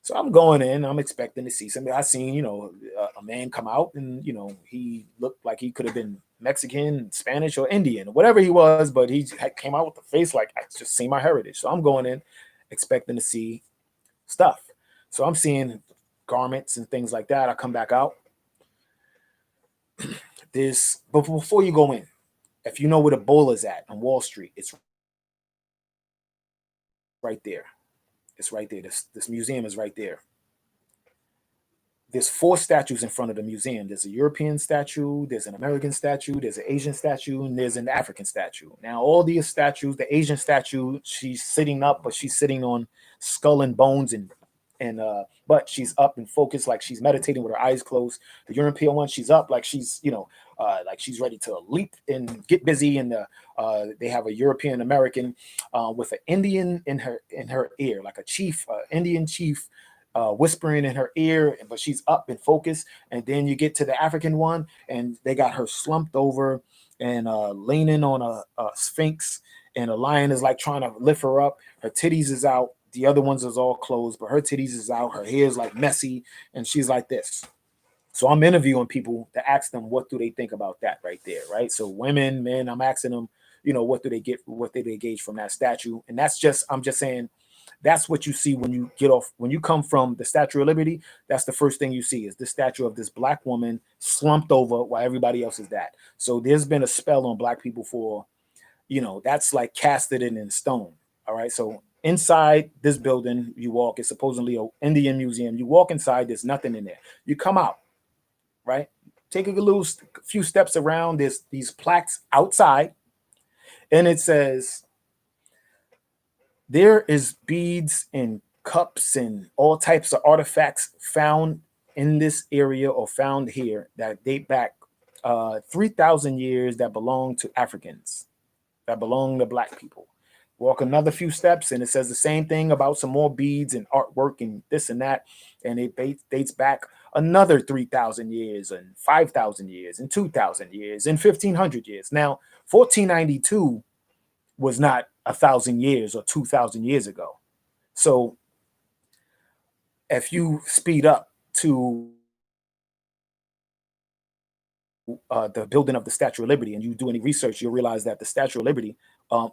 So I'm going in, I'm expecting to see something. I seen, you know, a man come out and, you know, he looked like he could have been Mexican, Spanish, or Indian, whatever he was, but he came out with the face like, I just see my heritage. So I'm going in expecting to see stuff. So I'm seeing garments and things like that. I come back out. But before you go in, if you know where the Bola's at on Wall Street, it's right there. It's right there. This museum is right there. There's 4 statues in front of the museum. There's a European statue, there's an American statue, there's an Asian statue, and there's an African statue. Now, all these statues, the Asian statue, she's sitting up, but she's sitting on skull and bones and and but she's up and focused, like she's meditating with her eyes closed. The European one, she's up like she's, like she's ready to leap and get busy. And they have a European American with an Indian in her ear, like a chief, Indian chief, whispering in her ear, but she's up and focused. And then you get to the African one, and they got her slumped over and leaning on a sphinx, and a lion is like trying to lift her up. Her titties is out. The other ones is all closed, but her titties is out. Her hair is like messy, and she's like this. So I'm interviewing people to ask them what do they think about that right there, right? So women, men, I'm asking them, what do they gauge from that statue? And I'm just saying, that's what you see when you come from the Statue of Liberty. That's the first thing you see is the statue of this black woman slumped over while everybody else is that. So there's been a spell on black people for, that's like casted in stone. All right. So inside this building, you walk, it's supposedly an Indian museum. You walk inside, there's nothing in there. You come out, right? Take a few steps around. There's these plaques outside, and it says, there is beads and cups and all types of artifacts found in this area or found here that date back 3,000 years that belong to Africans, that belong to black people. Walk another few steps, and it says the same thing about some more beads and artwork and this and that. And it dates back another 3,000 years and 5,000 years and 2,000 years and 1,500 years. Now, 1492 was not 1,000 years or 2,000 years ago. So if you speed up to the building of the Statue of Liberty and you do any research, you'll realize that the Statue of Liberty,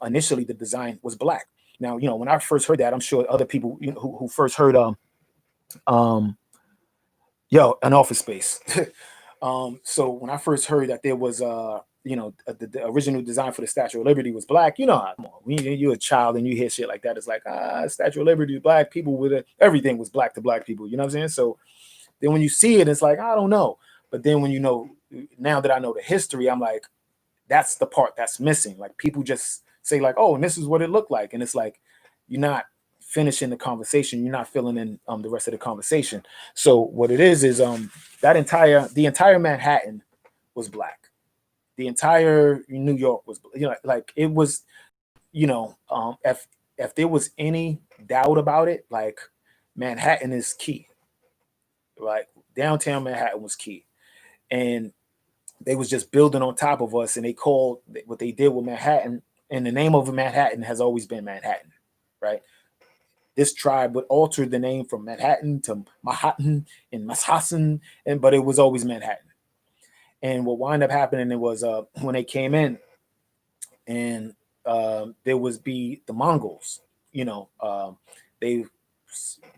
initially the design was black. Now, when I first heard that, I'm sure other people who first heard an Office Space. So when I first heard that there was the original design for the Statue of Liberty was black, when you're a child and you hear shit like that, it's like, Statue of Liberty is black, people with it, everything was black to black people, you know what I'm saying? So then when you see it, it's like, I don't know. But then when now that I know the history, I'm like, that's the part that's missing. Like people just say like, oh, and this is what it looked like. And it's like, you're not finishing the conversation. You're not filling in the rest of the conversation. So what it is the entire Manhattan was black. The entire New York was, like it was, if there was any doubt about it, like Manhattan is key. Like downtown Manhattan was key. And they was just building on top of us, and they called what they did with Manhattan, and the name of Manhattan has always been Manhattan, right? This tribe would alter the name from Manhattan to Manhattan and Massassen, but it was always Manhattan. And what wound up happening, it was when they came in, and there was the Mongols, they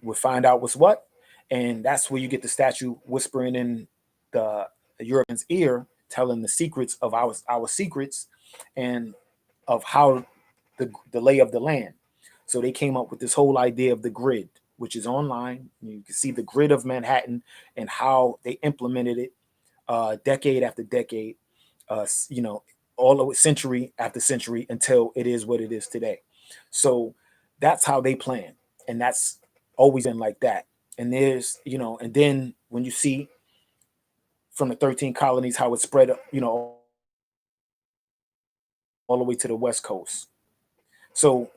would find out what's what, and that's where you get the statue whispering in the European's ear, telling the secrets of our secrets and of how the lay of the land. So they came up with this whole idea of the grid, which is online. You can see the grid of Manhattan and how they implemented it decade after decade, all of it, century after century, until it is what it is today. So that's how they plan. And that's always been like that. And and then when you see from the 13 colonies, how it spread, all the way to the West Coast. So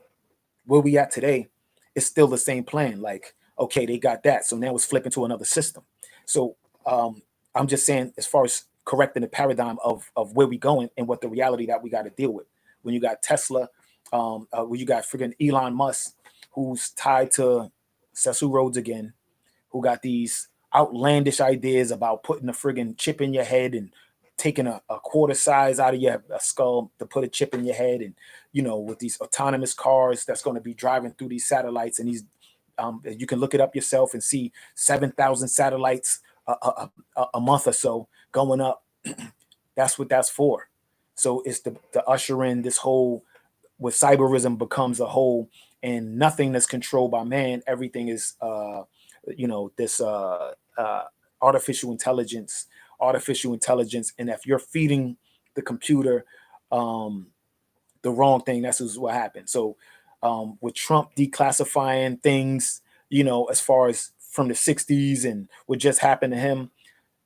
where we at today, it's still the same plan. Like, okay, they got that. So now it's flipping to another system. So I'm just saying, as far as correcting the paradigm of where we going and what the reality that we got to deal with. When you got Tesla, when you got friggin' Elon Musk, who's tied to Cecil Rhodes again, who got these outlandish ideas about putting a friggin' chip in your head and taking a quarter size out of your skull to put a chip in your head, and with these autonomous cars that's going to be driving through these satellites, and these you can look it up yourself and see 7,000 satellites a month or so going up. That's what that's for. So it's to usher in this whole, where cyberism becomes a whole, and nothing that's controlled by man. Everything is this artificial intelligence. And if you're feeding the computer the wrong thing, that's what happened. So with Trump declassifying things, as far as from the 60s and what just happened to him.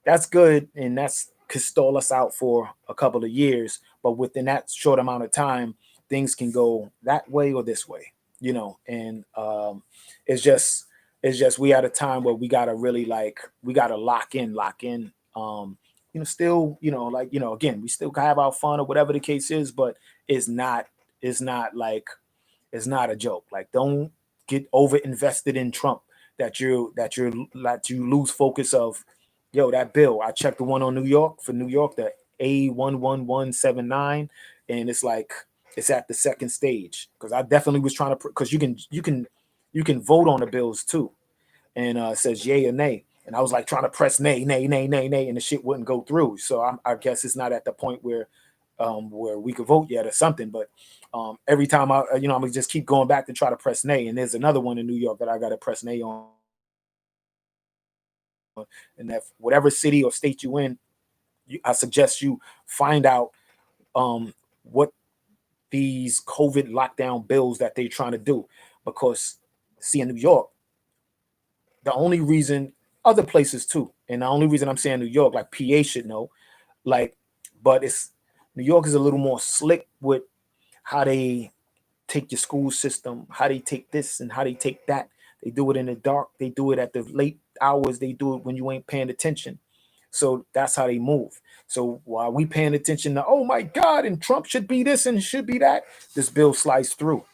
That's good, and that's could stall us out for a couple of years. But within that short amount of time, things can go that way or this way, And it's just we at a time where we gotta really we gotta lock in. Still, again, we still have our fun or whatever the case is, but it's not it's not like it's not a joke. Like, don't get over invested in Trump that you lose focus of, that bill. I checked the one on New York, the A11179, and it's like it's at the second stage, because I definitely was trying to, because you can vote on the bills too, and it says yay or nay, and I was like trying to press nay, nay, nay, nay, nay, and the shit wouldn't go through. So I guess it's not at the point where we could vote yet or something. But every time I'm gonna just keep going back to try to press nay, and there's another one in New York that I got to press nay on. And that whatever city or state you in, I suggest you find out what these COVID lockdown bills that they're trying to do, because see, in New York, the only reason, other places too, and the only reason I'm saying New York, like PA should know, but it's New York is a little more slick with how they take your school system, how they take this and how they take that. They do it in the dark. They do it at the late hours. They do it when you ain't paying attention. So that's how they move. So while we paying attention to, oh my God, and Trump should be this and should be that, this bill slides through.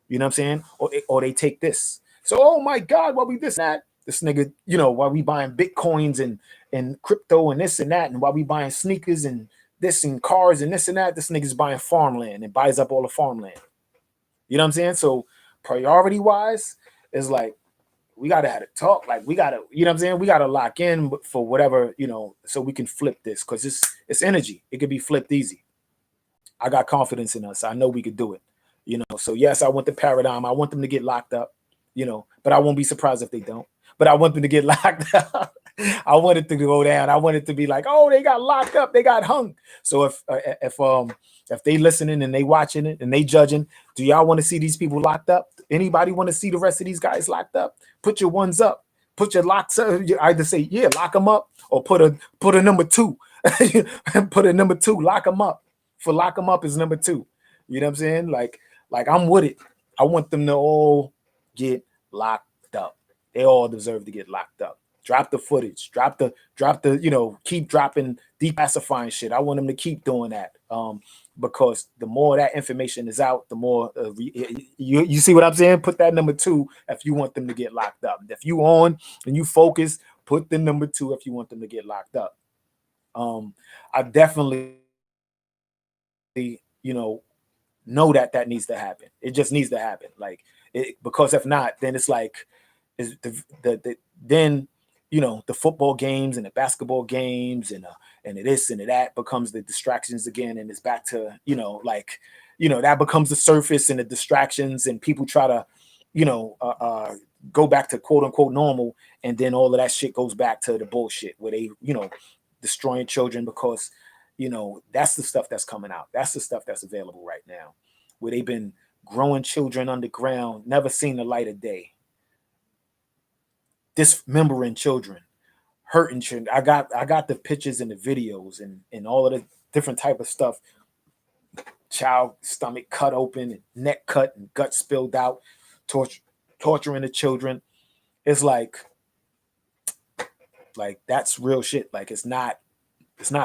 You know what I'm saying? Or they take this. So, oh my God, while we this and that, this nigga, while we buying Bitcoins and crypto and this and that, and while we buying sneakers and this and cars and this and that, this nigga's buying farmland and buys up all the farmland. You know what I'm saying? So priority wise, is like, we gotta have a talk. Like, we gotta, you know what I'm saying? We gotta lock in for whatever, so we can flip this, because it's energy. It could be flipped easy. I got confidence in us. I know we could do it. So yes, I want the paradigm. I want them to get locked up, but I won't be surprised if they don't. But I want them to get locked up. I want it to go down. I want it to be like, oh, they got locked up, they got hung. So if they listening and they watching it and they judging, do y'all want to see these people locked up? Anybody want to see the rest of these guys locked up? Put your ones up. Put your locks up. You either say, yeah, lock them up, or put a number 2. Put a number 2. Lock them up. For lock them up is number 2. You know what I'm saying? Like I'm with it. I want them to all get locked up. They all deserve to get locked up. Drop the footage. Drop the keep dropping, declassifying shit. I want them to keep doing that. Because the more that information is out, the more you see what I'm saying? Put that number 2 if you want them to get locked up. If you on and you focus, put the number 2 if you want them to get locked up. I definitely know that needs to happen. It just needs to happen. Because if not, then it's like then the football games and the basketball games and the this and the that becomes the distractions again, and it's back to that becomes the surface and the distractions, and people try to go back to quote unquote normal, and then all of that shit goes back to the bullshit where they destroying children, because that's the stuff that's coming out. That's the stuff that's available right now, where they've been growing children underground, never seen the light of day, dismembering children, hurting children. I got the pictures and the videos and all of the different type of stuff. Child stomach cut open, and neck cut, and gut spilled out, torturing the children. It's like that's real shit. Like, it's not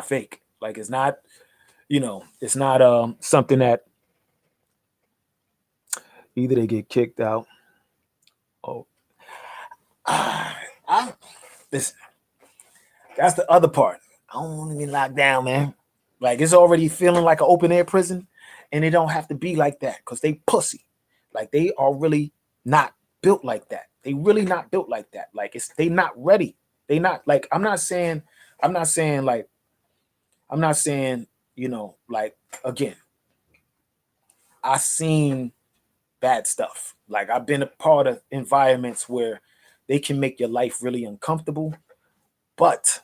fake. Like, it's not it's not something that either they get kicked out. Listen, that's the other part. I don't want to get locked down, man. Like, it's already feeling like an open air prison, and it don't have to be like that, because they pussy. Like, they are really not built like that. They really not built like that. Like, they not ready. They not, like, I'm not saying, again, I seen bad stuff. Like, I've been a part of environments where they can make your life really uncomfortable, but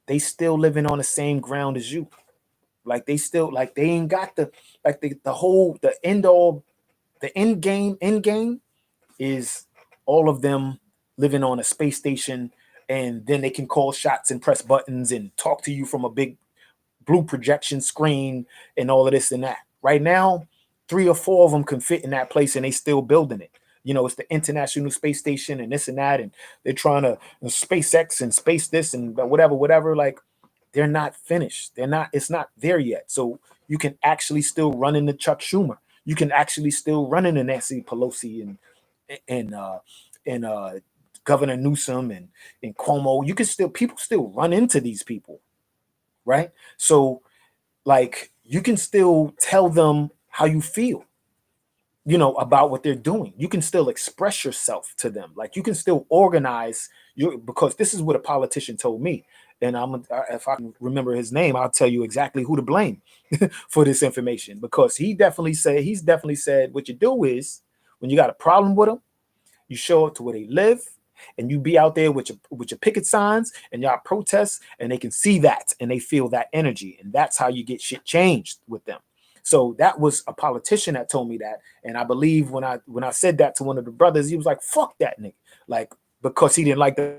they still living on the same ground as you. Like, they still, like, they ain't got the end game is all of them living on a space station, and then they can call shots and press buttons and talk to you from a big blue projection screen and all of this and that. Right now, 3 or 4 of them can fit in that place, and they still building it. You know, it's the International Space Station and this and that, and they're trying to SpaceX and space this and whatever. Like, they're not finished. They're not. It's not there yet. So you can actually still run into Chuck Schumer. You can actually still run into Nancy Pelosi and Governor Newsom and Cuomo. You can still, people still run into these people, right? So, like, you can still tell them how you feel, you know, about what they're doing. You can still express yourself to them. Like, you can still organize your, because this is what a politician told me. And if I can remember his name, I'll tell you exactly who to blame for this information, because he's definitely said what you do is, when you got a problem with them, you show up to where they live, and you be out there with your picket signs and y'all protest, and they can see that and they feel that energy, and that's how you get shit changed with them. So that was a politician that told me that, and I believe when I said that to one of the brothers, he was like, "Fuck that nigga," like, because he didn't like the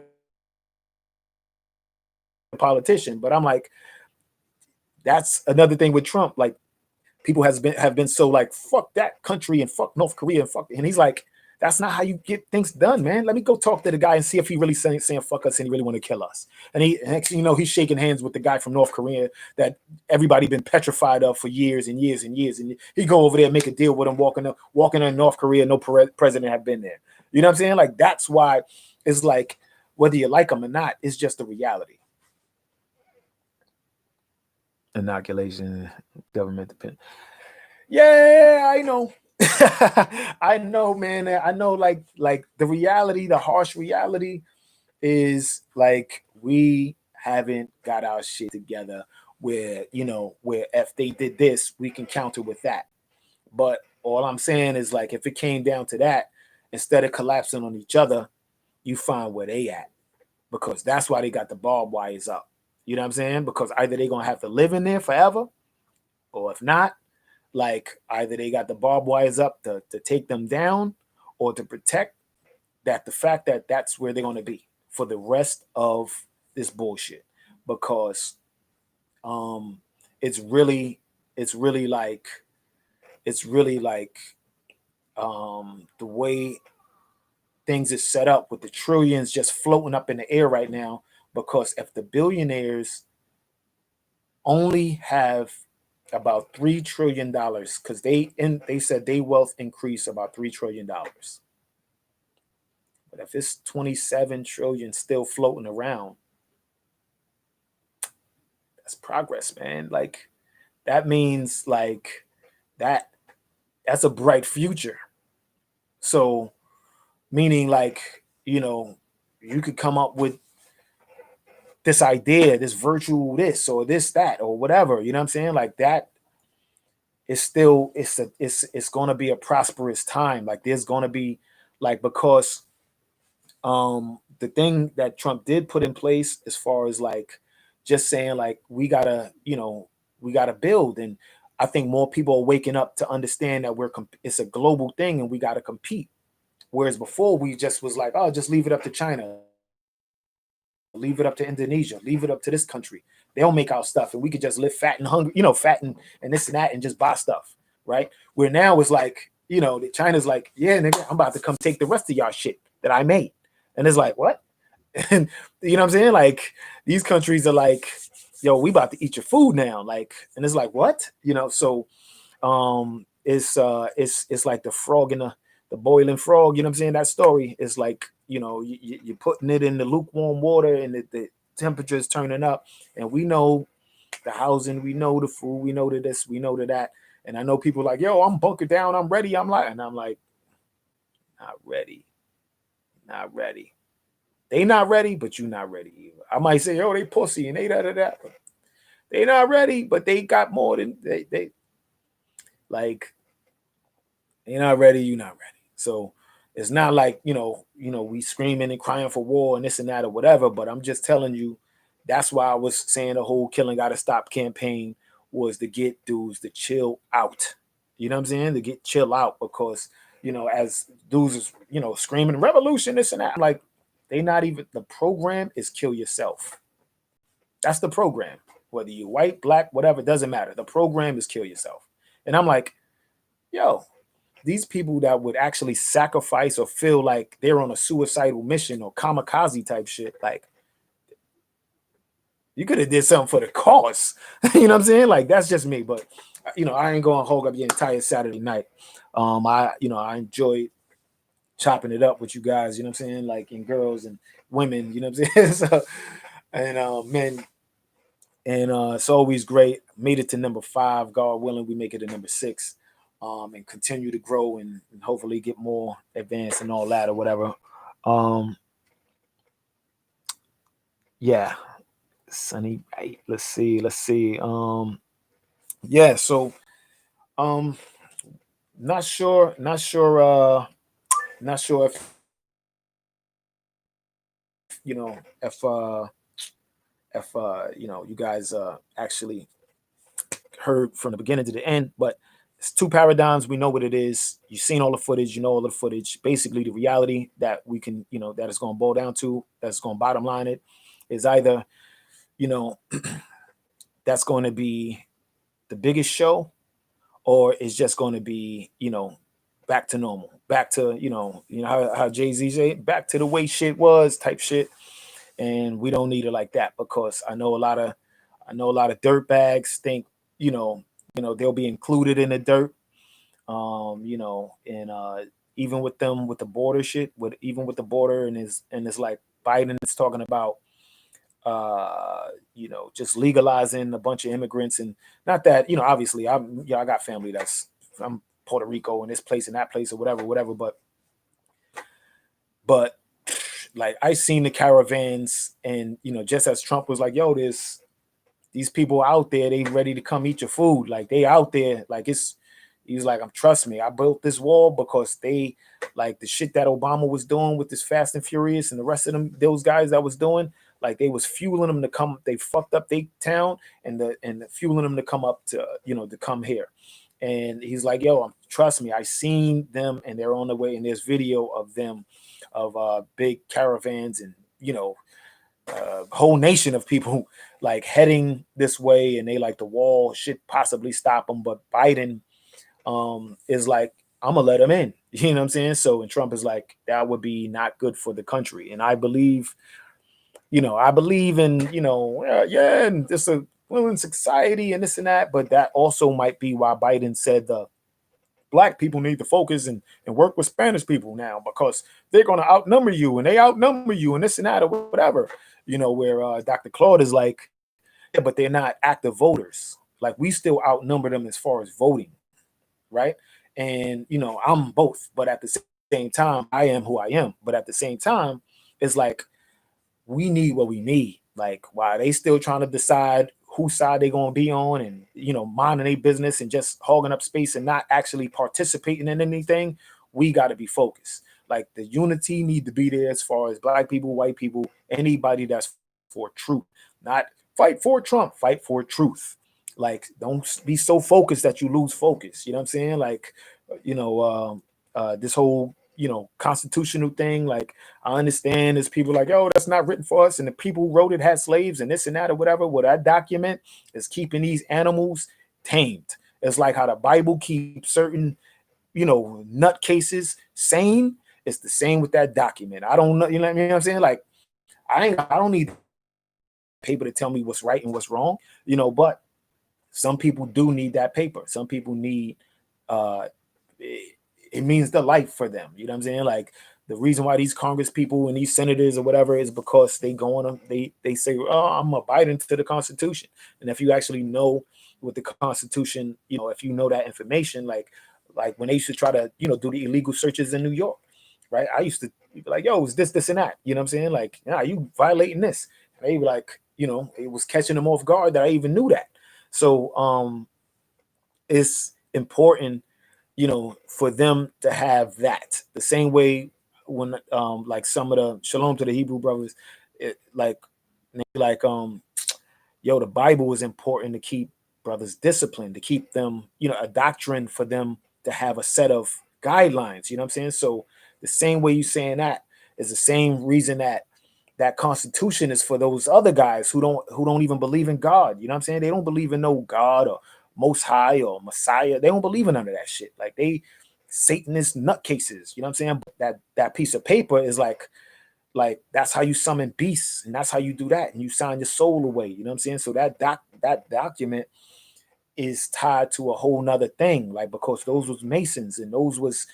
politician. But I'm like, that's another thing with Trump. Like, people have been so like, fuck that country and fuck North Korea and he's like, that's not how you get things done, man. Let me go talk to the guy and see if he really saying fuck us and he really want to kill us. And next thing you know, he's shaking hands with the guy from North Korea that everybody been petrified of for years and years and years. And he go over there and make a deal with him, walking in North Korea. No president have been there. You know what I'm saying? Like, that's why it's like, whether you like them or not, it's just the reality. Inoculation, government depend. Yeah, I know. I know, man. I know, like the reality, the harsh reality is, like, we haven't got our shit together where, you know, where if they did this, we can counter with that. But all I'm saying is, like, if it came down to that, instead of collapsing on each other, you find where they at, because that's why they got the barbed wires up. You know what I'm saying? Because either they're gonna have to live in there forever, or if not, like, either they got the barbed wires up to take them down, or to protect that, the fact that that's where they're going to be for the rest of this bullshit. Because it's really like the way things is set up with the trillions just floating up in the air right now. Because if the billionaires only have about $3 trillion, because they said they wealth increase about $3 trillion. But if it's 27 trillion still floating around, that's progress, man. Like, that means, like, that's a bright future. So, meaning, like, you know, you could come up with this idea, this virtual this or this, that, or whatever, you know what I'm saying? Like, that is still, it's going to be a prosperous time. Like, there's going to be, like, because the thing that Trump did put in place, as far as, like, just saying, like, we gotta build. And I think more people are waking up to understand that it's a global thing and we got to compete. Whereas before, we just was like, oh, just leave it up to China, leave it up to Indonesia, leave it up to this country. They'll make our stuff and we could just live fat and hungry, you know, fat and this and that, and just buy stuff, right? Where now it's like, you know, China's like, yeah, nigga, I'm about to come take the rest of y'all shit that I made. And it's like, what? And you know what I'm saying? Like, these countries are like, yo, we about to eat your food now. Like, and it's like, what? You know, so it's like the frog in the boiling frog, you know what I'm saying? That story is like, you know, you're putting it in the lukewarm water and the temperature is turning up. And we know the housing, we know the food, we know the this, we know the that. And I know people like, yo, I'm bunkered down, I'm ready. I'm like, not ready. Not ready. They not ready, but you not ready either. I might say, oh, they pussy and they da. They not ready, but they got more than they like. They not ready, you not ready. So it's not like, you know, we screaming and crying for war and this and that or whatever. But I'm just telling you, that's why I was saying the whole killing gotta stop campaign was to get dudes to chill out. You know what I'm saying? To chill out, because you know, as dudes is, you know, screaming revolution, this and that. I'm like, they not even, the program is kill yourself. That's the program. Whether you white, black, whatever, doesn't matter. The program is kill yourself. And I'm like, yo, these people that would actually sacrifice or feel like they're on a suicidal mission or kamikaze type shit, like, you could have did something for the cause. You know what I'm saying? Like, that's just me. But, you know, I ain't going to hog up your entire Saturday night. I enjoyed chopping it up with you guys, you know what I'm saying? Like, and girls and women, you know what I'm saying? So, and men. And it's always great. Made it to number 5. God willing, we make it to number 6. And continue to grow and hopefully get more advanced and all that or whatever. Yeah. Sunny, right. Let's see. Yeah, so not sure if you know if you know you guys actually heard from the beginning to the end, but it's 2 paradigms. We know what it is. You've seen all the footage, you know all the footage. Basically, the reality that we can, you know, that is going to boil down to, that's going to bottom line it, is either, you know, that's going to be the biggest show, or it's just going to be, you know, back to normal, back to, you know how Jay-Z say, back to the way shit was type shit. And we don't need it like that, because I know a lot of dirt bags think, you know, they'll be included in the dirt. You know, and even with them with the border shit, even with the border, and it's like Biden is talking about you know, just legalizing a bunch of immigrants. And not that, you know, obviously I got family that's from Puerto Rico and this place and that place or whatever, but like I seen the caravans, and you know, just as Trump was like, yo, these people out there, they ready to come eat your food. Like, they out there, like, he's like, trust me, I built this wall because they, like, the shit that Obama was doing with this Fast and Furious and the rest of them, those guys that was doing, like, they was fueling them to come, they fucked up their town, and the fueling them to come up to, you know, to come here. And he's like, yo, trust me, I seen them and they're on the way, and there's video of them, of big caravans, and, you know, whole nation of people like heading this way, and they like, the wall should possibly stop them, but Biden is like, I'm gonna let them in. You know what I'm saying? So, and Trump is like, that would be not good for the country. And I believe in, you know, yeah, and this a fluent society and this and that, but that also might be why Biden said the black people need to focus and work with Spanish people now, because they're going to outnumber you, and they outnumber you and this and that or whatever, you know, where Dr. Claude is like, yeah, but they're not active voters. Like, we still outnumber them as far as voting, right? And, you know, I'm both, but at the same time, I am who I am. But at the same time, it's like, we need what we need. Like, why they still trying to decide whose side they're going to be on, and, you know, minding their business and just hogging up space and not actually participating in anything, we got to be focused. Like, the unity need to be there as far as black people, white people, anybody that's for truth. Not fight for Trump, fight for truth. Like, don't be so focused that you lose focus. You know what I'm saying? Like, you know, this whole, you know, constitutional thing. Like, I understand there's people like, oh, that's not written for us, and the people who wrote it had slaves and this and that or whatever. What that document is keeping these animals tamed. It's like how the Bible keeps certain, you know, nutcases sane. It's the same with that document. I don't know, you know what I'm saying? Like, I don't need paper to tell me what's right and what's wrong, you know, but some people do need that paper. Some people need it means the life for them. You know what I'm saying? Like, the reason why these Congress people and these senators or whatever is because they go on, they say, oh, I'm abiding to the Constitution. And if you actually know what the Constitution, you know, if you know that information, like when they used to try to, you know, do the illegal searches in New York, right? I used to be like, yo, is this, and that? You know what I'm saying? Like, nah, you violating this. And they were like, you know, it was catching them off guard that I even knew that. So it's important, you know, for them to have that. The same way when like some of the shalom to the Hebrew brothers, like yo, the Bible is important to keep brothers disciplined, to keep them, you know, a doctrine for them to have a set of guidelines. You know what I'm saying? So the same way you saying that is the same reason that Constitution is for those other guys who don't even believe in God. You know what I'm saying? They don't believe in no God or Most High or Messiah. They don't believe in none of that shit. Like they Satanist nutcases. You know what I'm saying? But that piece of paper is like that's how you summon beasts, and that's how you do that, and you sign your soul away. You know what I'm saying? So that document is tied to a whole nother thing, like because those was Masons and those was,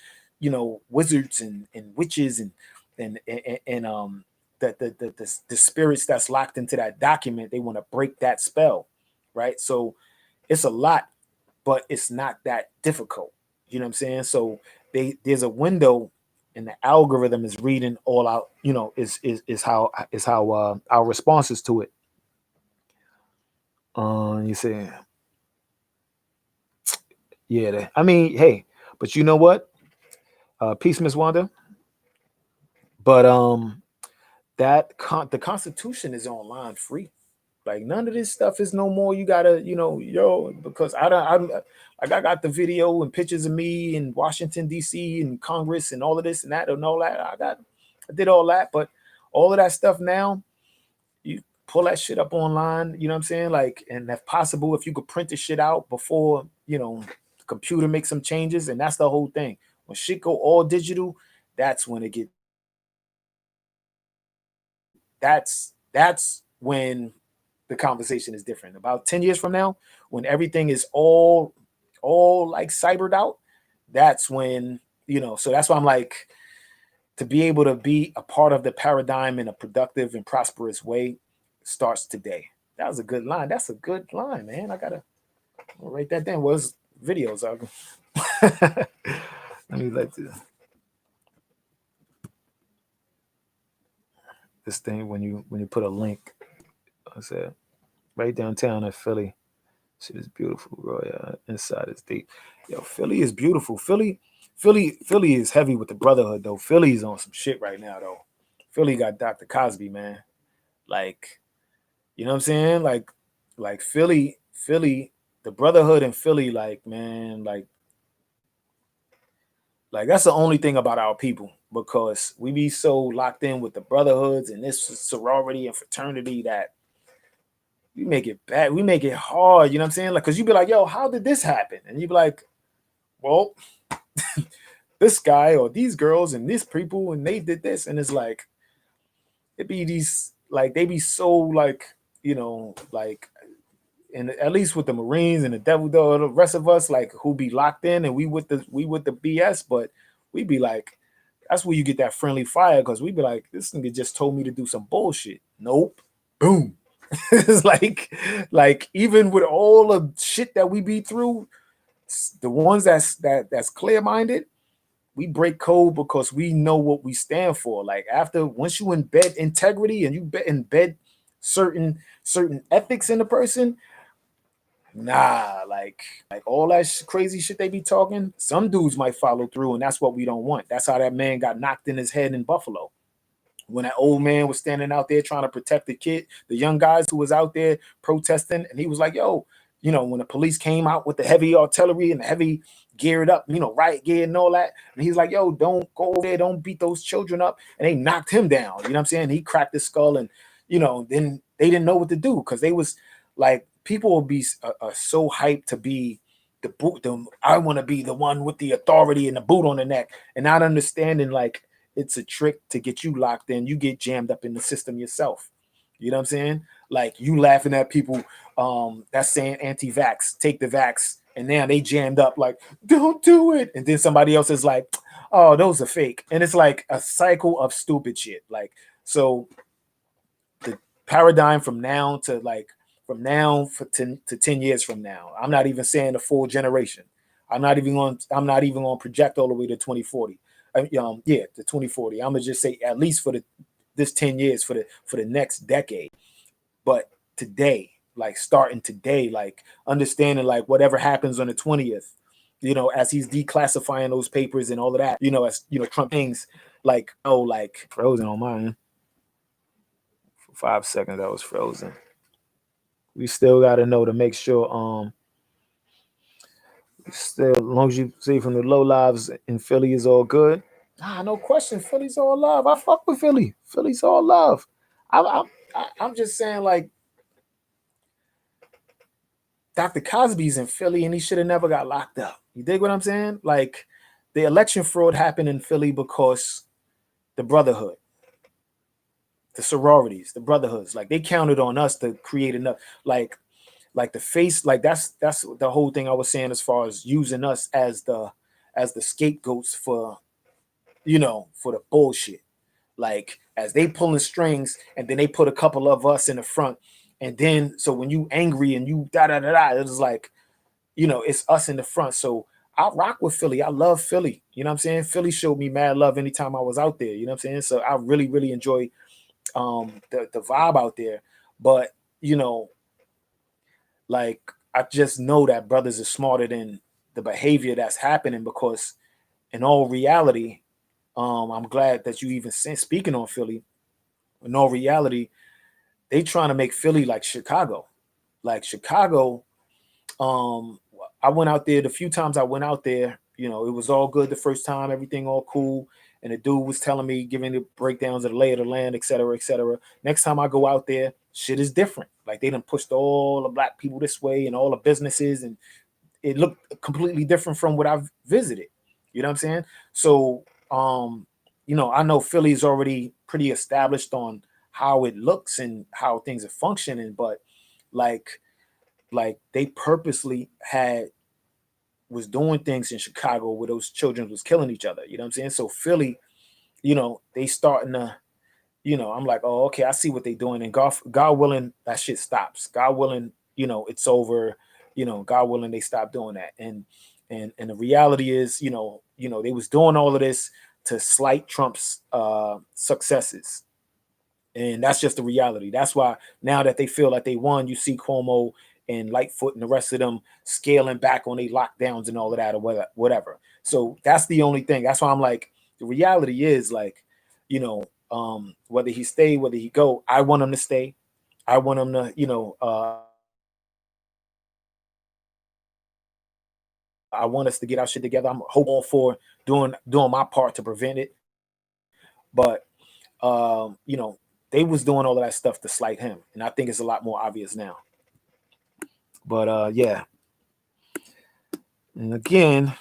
wizards and witches and the spirits that's locked into that document. They want to break that spell, right? So it's a lot, but it's not that difficult. You know what I'm saying? So there's a window, and the algorithm is reading all out. Is how our responses to it. You say, yeah. I mean, hey, but you know what? Peace, Miss Wanda. But the Constitution is online free. Like none of this stuff is no more. You gotta, because I got the video and pictures of me in Washington D.C. and Congress and all of this and that and all that. I did all that, but all of that stuff now, you pull that shit up online. You know what I'm saying? Like, and if possible, if you could print the shit out before the computer makes some changes, and that's the whole thing. When shit go all digital, that's when it get. That's when the conversation is different. About 10 years from now, when everything is all like cybered out, that's when, so that's why I'm like, to be able to be a part of the paradigm in a productive and prosperous way starts today. That was a good line. That's a good line, man. I'll write that down. Was videos. Let me let this thing when you put a link. I said right downtown in Philly. Shit is beautiful, bro. Yeah, inside is deep. Yo, Philly is beautiful. Philly is heavy with the brotherhood though. Philly's on some shit right now though. Philly got Dr. Cosby, man. Like, you know what I'm saying? Like Philly, the brotherhood in Philly, like, man, like that's the only thing about our people, because we be so locked in with the brotherhoods and this sorority and fraternity that we make it bad. We make it hard. You know what I'm saying? Like, cause you be like, yo, how did this happen? And you be like, well, this guy or these girls and these people, and they did this. And it's like, it be these, like, they be so like, like, and at least with the Marines and the devil, the rest of us, like, who be locked in and we with the BS, but we be like, that's where you get that friendly fire, because we be like, this nigga just told me to do some bullshit. Nope. Boom. It's like even with all the shit that we be through, the ones that's clear-minded, we break code because we know what we stand for. Like, once you embed integrity and you embed certain ethics in the person, nah, like all that crazy shit they be talking, some dudes might follow through, and that's what we don't want. That's how that man got knocked in his head in Buffalo. When that old man was standing out there trying to protect the young guys who was out there protesting, and he was like, yo, when the police came out with the heavy artillery and the heavy geared up, riot gear and all that, and he's like, yo, don't go over there, don't beat those children up, and they knocked him down, you know what I'm saying? He cracked his skull, and then they didn't know what to do, because they was like, people will be so hyped to be the boot. I want to be the one with the authority and the boot on the neck, and not understanding, like, it's a trick to get you locked in. You get jammed up in the system yourself. You know what I'm saying? Like, you laughing at people that's saying anti-vax, take the vax, and now they jammed up like, don't do it. And then somebody else is like, oh, those are fake. And it's like a cycle of stupid shit. Like, so the paradigm from now to 10 years from now, I'm not even saying the full generation. I'm not even going to project all the way to 2040. To 2040. I'm gonna just say at least for this 10 years, for the next decade. But today, like, starting today, like, understanding, like, whatever happens on the 20th, as he's declassifying those papers and all of that, as Trump things, like, like, frozen on mine for 5 seconds. That was frozen. We still got to know to make sure Still, as long as you see from the low lives in Philly is all good. Nah, no question. Philly's all love. I fuck with Philly. Philly's all love. I'm just saying, like, Dr. Cosby's in Philly and he should have never got locked up. You dig what I'm saying? Like, the election fraud happened in Philly because the brotherhood, the sororities, the brotherhoods, like they counted on us to create enough, like the face, like that's the whole thing I was saying as far as using us as the scapegoats for, for the bullshit. Like as they pulling strings and then they put a couple of us in the front. And then so when you angry and you da da da da, it's like, it's us in the front. So I rock with Philly. I love Philly. You know what I'm saying? Philly showed me mad love anytime I was out there. You know what I'm saying? So I really, really enjoy the vibe out there. But, like I just know that brothers are smarter than the behavior that's happening, because in all reality, I'm glad that you even speaking on Philly. In all reality, they trying to make Philly like Chicago. Like Chicago, I went out there the few times I went out there, it was all good the first time, everything all cool. And the dude was telling me, giving the breakdowns of the lay of the land, et cetera, et cetera. Next time I go out there, shit is different. Like they done pushed all the black people this way and all the businesses, and it looked completely different from what I've visited. You know what I'm saying? So, I know Philly is already pretty established on how it looks and how things are functioning, but like they purposely was doing things in Chicago where those children was killing each other. You know what I'm saying? So Philly, they starting to, I'm like, oh, okay, I see what they doing. And God willing, that shit stops. God willing, it's over. God willing, they stop doing that. And the reality is, they was doing all of this to slight Trump's successes. And that's just the reality. That's why now that they feel like they won, you see Cuomo and Lightfoot and the rest of them scaling back on their lockdowns and all of that or whatever. So that's the only thing. That's why I'm like, the reality is like, whether he stay, whether he go, I want him to stay. I want him to, I want us to get our shit together. I'm hoping for doing my part to prevent it. But they was doing all of that stuff to slight him, and I think it's a lot more obvious now. But yeah, and again,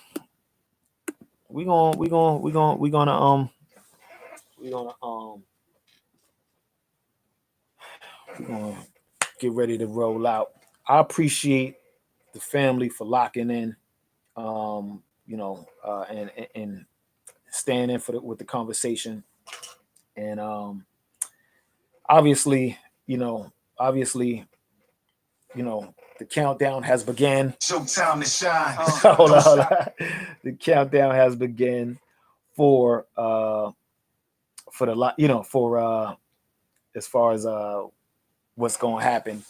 we're gonna get ready to roll out. I appreciate the family for locking in, and staying in with the conversation, and obviously, obviously, the countdown has begun. Showtime to shine. Hold on. The countdown has begun for the lot, for as far as what's going to happen.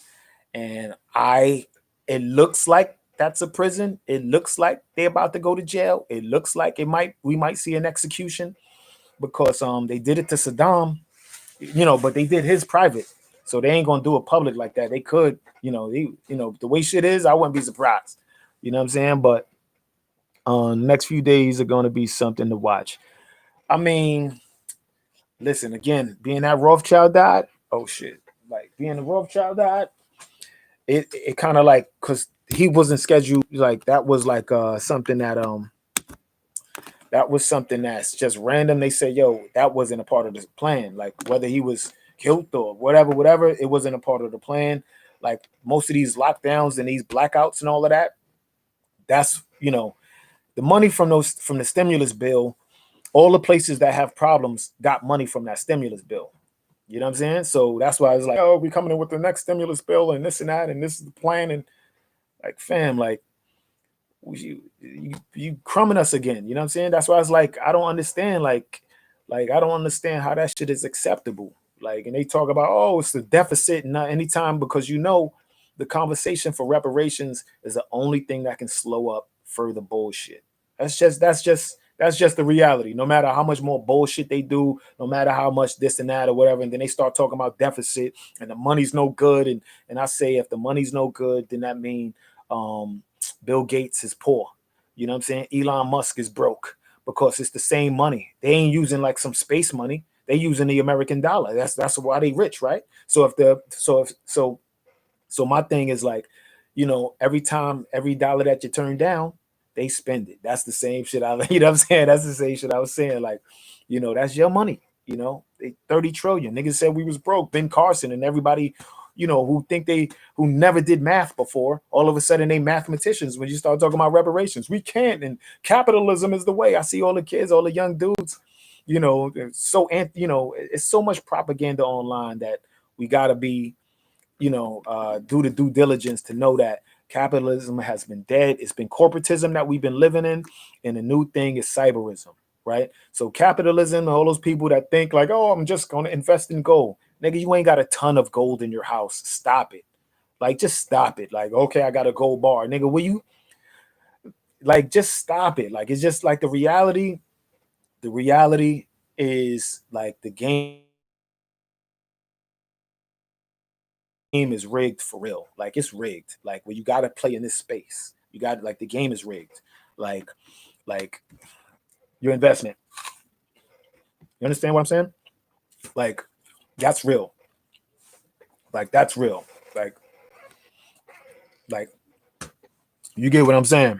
And it looks like that's a prison. It looks like they're about to go to jail. It looks like we might see an execution, because they did it to Saddam, but they did his private. So they ain't gonna do it public like that. They could, the way shit is, I wouldn't be surprised. You know what I'm saying? But next few days are gonna be something to watch. I mean, listen, again, being that Rothschild died, oh shit. Like being the Rothschild died, it kind of like, because he wasn't scheduled, like that was like something that was something that's just random. They said, yo, that wasn't a part of the plan. Like whether he was killed or whatever, it wasn't a part of the plan. Like most of these lockdowns and these blackouts and all of that, that's, the money from the stimulus bill, all the places that have problems got money from that stimulus bill. You know what I'm saying? So that's why it's like, oh, we coming in with the next stimulus bill and this and that, and this is the plan. And like, fam, like you crumbing us again. You know what I'm saying? That's why I was like, I don't understand. Like I don't understand how that shit is acceptable. Like, and they talk about, oh, it's the deficit, and not anytime, because the conversation for reparations is the only thing that can slow up further bullshit. That's just the reality. No matter how much more bullshit they do, no matter how much this and that or whatever, and then they start talking about deficit and the money's no good. And I say, if the money's no good, then that means Bill Gates is poor. You know what I'm saying? Elon Musk is broke because it's the same money. They ain't using like some space money. They using the American dollar. That's why they rich, right? So if the so my thing is like, every time, every dollar that you turn down, they spend it. That's the same shit you know what I'm saying? That's the same shit I was saying. Like, that's your money. 30 trillion. Niggas said we was broke. Ben Carson and everybody, who never did math before, all of a sudden they mathematicians when you start talking about reparations. We can't, and capitalism is the way. I see all the kids, all the young dudes, it's so much propaganda online that we gotta be, do the due diligence to know that capitalism has been dead. It's been corporatism that we've been living in, and the new thing is cyberism, right? So capitalism, all those people that think like, oh, I'm just going to invest in gold. Nigga, you ain't got a ton of gold in your house. Stop it. Like, just stop it. Like, okay, I got a gold bar. Nigga, will you? Like, just stop it. Like, it's just like the reality is like the game is rigged for real. Like, it's rigged. Like, where you got to play in this space. You got, like, the game is rigged. Like your investment. You understand what I'm saying? Like, that's real. Like, that's real. Like you get what I'm saying?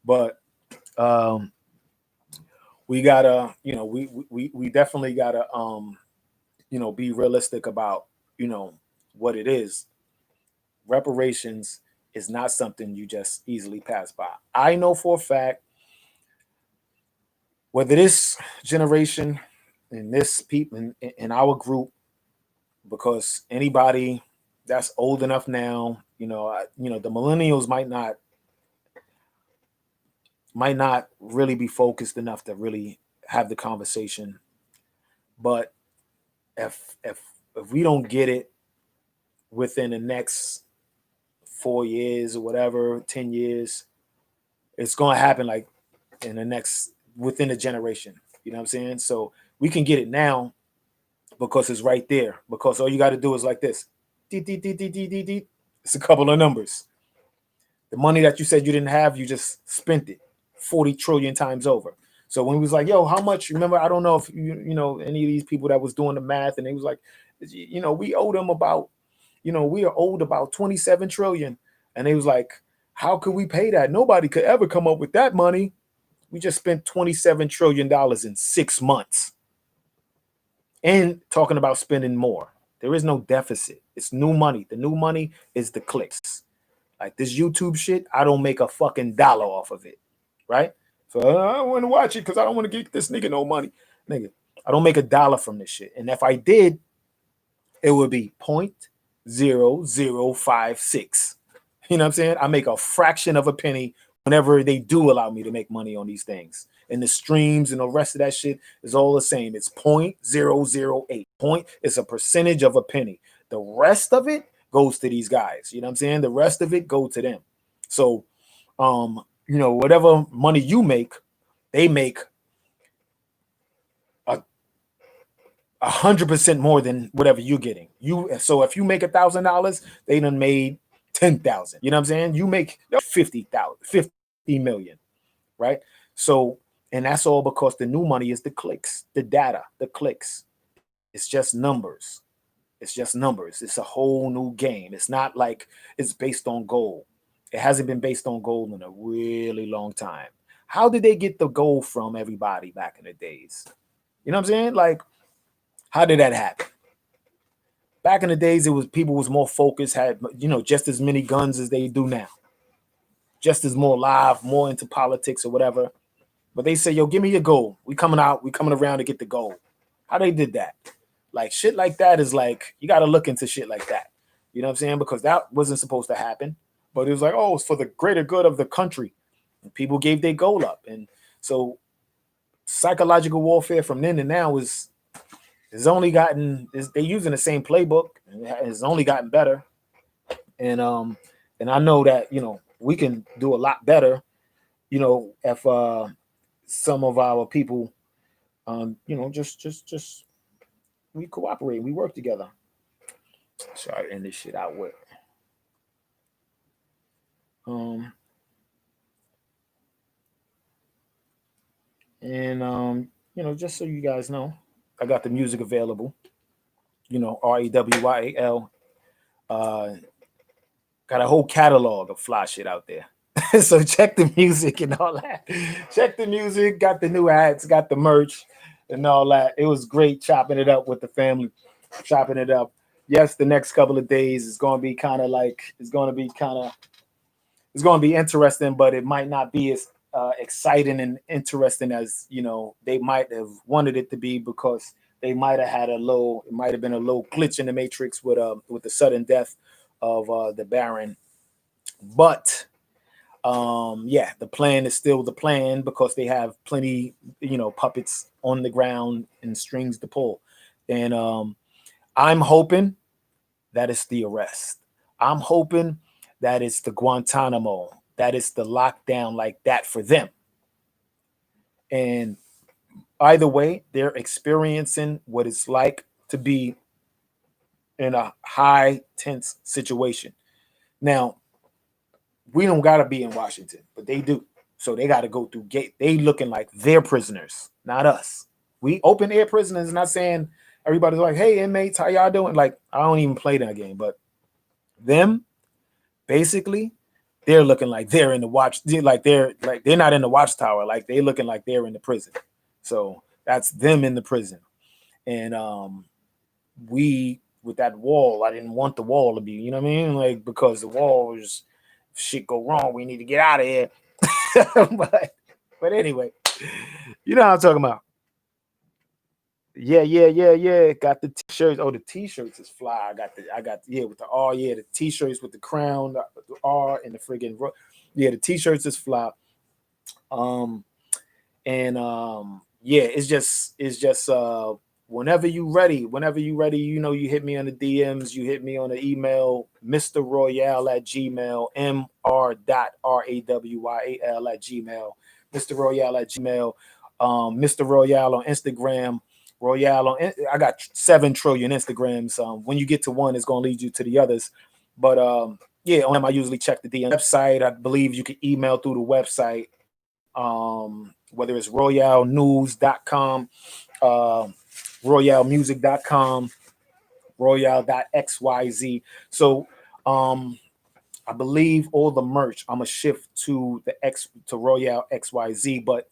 But we gotta, we definitely gotta be realistic about, what it is. Reparations is not something you just easily pass by. I know for a fact, whether this generation and this people in our group, because anybody that's old enough now, the millennials might not really be focused enough to really have the conversation. But if we don't get it within the next 4 years or whatever, 10 years, it's gonna happen like within a generation. You know what I'm saying? So we can get it now because it's right there. Because all you got to do is like this. It's a couple of numbers. The money that you said you didn't have, you just spent it 40 trillion times over. So when he was like, yo, how much? Remember, I don't know if any of these people that was doing the math, and they was like, we owe them about, we are owed about 27 trillion. And they was like, how could we pay that? Nobody could ever come up with that money. We just spent $27 trillion in 6 months. And talking about spending more. There is no deficit. It's new money. The new money is the clicks. Like this YouTube shit, I don't make a fucking dollar off of it. Right? So I don't want to watch it because I don't want to get this nigga no money. Nigga, I don't make a dollar from this shit. And if I did, it would be 0.0056. You know what I'm saying? I make a fraction of a penny whenever they do allow me to make money on these things. And the streams and the rest of that shit is all the same. It's 0.008. It's a percentage of a penny. The rest of it goes to these guys. You know what I'm saying? The rest of it go to them. So, whatever money you make, they make 100% more than whatever you're getting. So if you make $1,000, they done made 10,000. You know what I'm saying? You make 50,000, 50 million, right? So, and that's all because the new money is the clicks, the data, the clicks. It's just numbers. It's just numbers. It's a whole new game. It's not like it's based on gold. It hasn't been based on gold in a really long time. How did they get the gold from everybody back in the days? You know what I'm saying? Like, how did that happen? Back in the days, it was people was more focused, had just as many guns as they do now, just as more live, more into politics or whatever. But they say, yo, give me your gold. We coming around to get the gold. How they did that? Like shit like that is like, you got to look into shit like that. You know what I'm saying? Because that wasn't supposed to happen. But it was like, oh, it's for the greater good of the country. And people gave their gold up. And so psychological warfare from then to now is they're using the same playbook, and it's only gotten better. And I know that we can do a lot better, if some of our people just we cooperate, we work together. So I end this shit out with. Just so you guys know, I got the music available. Rawyal. Got a whole catalog of fly shit out there. So check the music and all that. Check the music, got the new hats, got the merch and all that. It was great chopping it up with the family, chopping it up. Yes, the next couple of days is going to be kind of like, it's going to be interesting, but it might not be as exciting and interesting as, they might have wanted it to be, because they might have had it might have been a little glitch in the matrix with the sudden death of the Baron. But the plan is still the plan, because they have plenty, puppets on the ground and strings to pull. And I'm hoping that it's the arrest. I'm hoping that it's the Guantanamo, that it's the lockdown like that for them. And either way, they're experiencing what it's like to be in a high tense situation. Now, we don't gotta be in Washington, but they do. So they gotta go through gate. They looking like they're prisoners, not us. We open air prisoners, not saying everybody's like, hey inmates, how y'all doing? Like, I don't even play that game, but them, basically, they're looking like they're in the watch, they're not in the watchtower, like they're looking like they're in the prison. So that's them in the prison. And we, with that wall, I didn't want the wall to be, you know what I mean? Like, because the wall is, shit go wrong, we need to get out of here. but anyway, you know what I'm talking about. Yeah. Got the t-shirts. Oh, the t-shirts is fly. I got with the R. Yeah, the t-shirts with the crown, the R, and the friggin' the t-shirts is fly. It's just whenever you ready, you hit me on the DMs, you hit me on the email, Mr. Rawyal at Gmail, mr.rawyal at Gmail, Mr. Rawyal at Gmail, Mr. Rawyal on Instagram, I got 7 trillion Instagrams. When you get to one, it's gonna lead you to the others. But on them, I usually check the DM website. I believe you can email through the website. Whether it's royalnews.com, royalmusic.com, royal.xyz. So I believe all the merch I'm gonna shift to Royal XYZ. But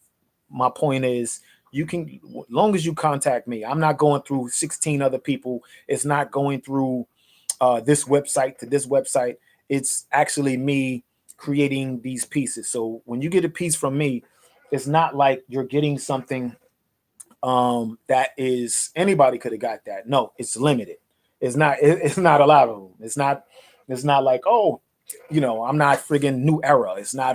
my point is, you can, as long as you contact me, I'm not going through 16 other people. It's not going through this website to this website. It's actually me creating these pieces. So when you get a piece from me, it's not like you're getting something that is, anybody could have got that. No, it's limited. It's not a lot of them. It's not like, oh, I'm not friggin' New Era. It's not